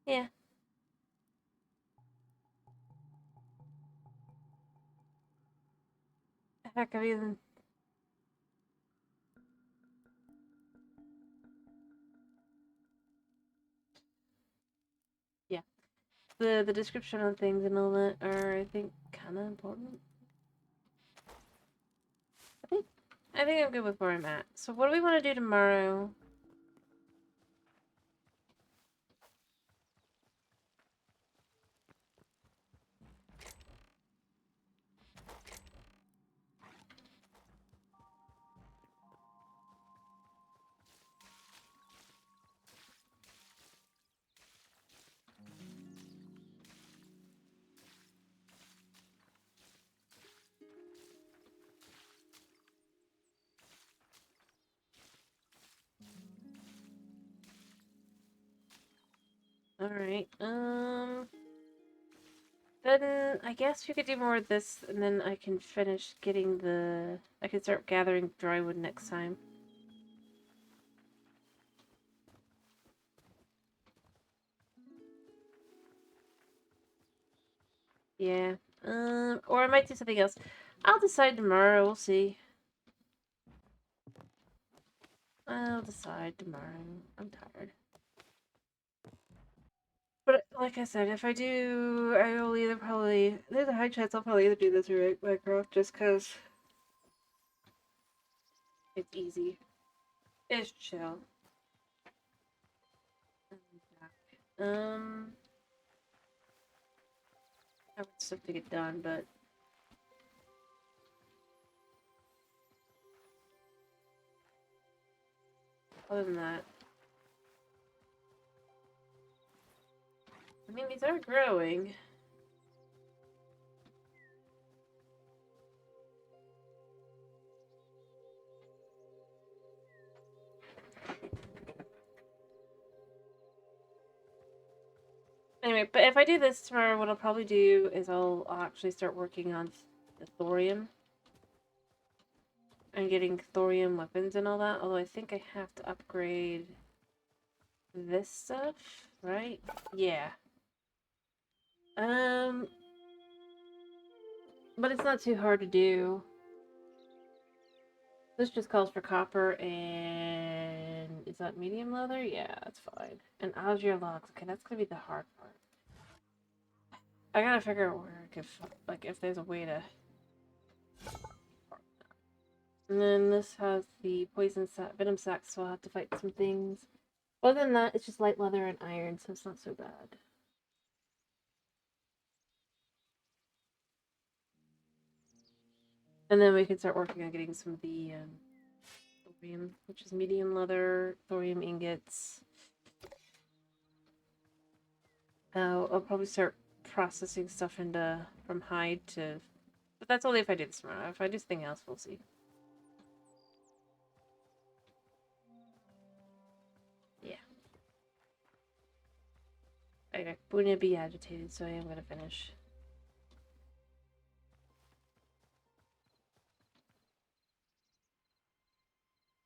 Yeah. Heck, I mean. Yeah. The description on things and all that are, I think, kind of important. I think I'm good with where I'm at. So what do we want to do tomorrow? Alright, then I guess we could do more of this, and then I can finish getting I can start gathering drywood next time. Yeah, or I might do something else. I'll decide tomorrow, we'll see. I'll decide tomorrow. I'm tired. But like I said, if I do, I will either probably, there's a high chance I'll probably either do this or Minecraft, just because it's easy. It's chill. I want stuff to get done, but other than that, I mean, these are growing. Anyway, but if I do this tomorrow, what I'll probably do is I'll actually start working on the thorium. And getting thorium weapons and all that, although I think I have to upgrade this stuff, right? Yeah. But it's not too hard to do. This just calls for copper and is that medium leather? Yeah, that's fine. And azure logs. Okay, that's gonna be the hard part. I gotta figure out where if there's a way to. And then this has the venom sacs, so I'll have to fight some things. Other than that, it's just light leather and iron, so it's not so bad. And then we can start working on getting some of the thorium, which is medium leather, thorium ingots. I'll probably start processing stuff from hide to. But that's only if I do this tomorrow. If I do something else, we'll see. Yeah. Okay, Buna be agitated, so I am gonna finish.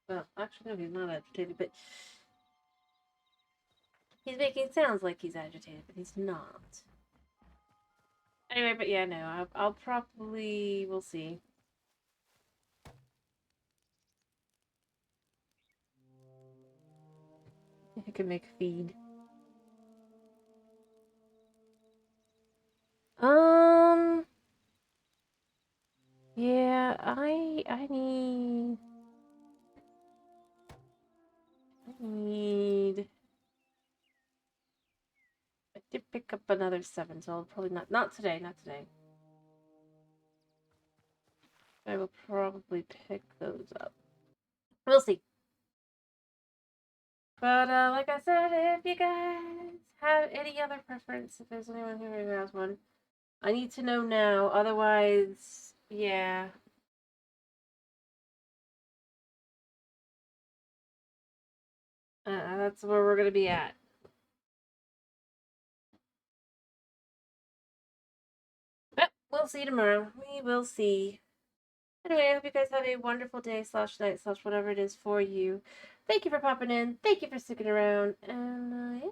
Well, actually, no, he's not agitated, but he's making sounds like he's agitated, but he's not. Anyway, but yeah, no, I'll probably, we'll see. I could make feed. Um, yeah, I need. I did pick up another 7, so I'll probably not today, not today. I will probably pick those up. We'll see. But like I said, if you guys have any other preference, if there's anyone who has one, I need to know now. Otherwise, yeah. That's where we're gonna be at. But we'll see tomorrow. We will see. Anyway, I hope you guys have a wonderful day slash night slash whatever it is for you. Thank you for popping in. Thank you for sticking around. And yeah.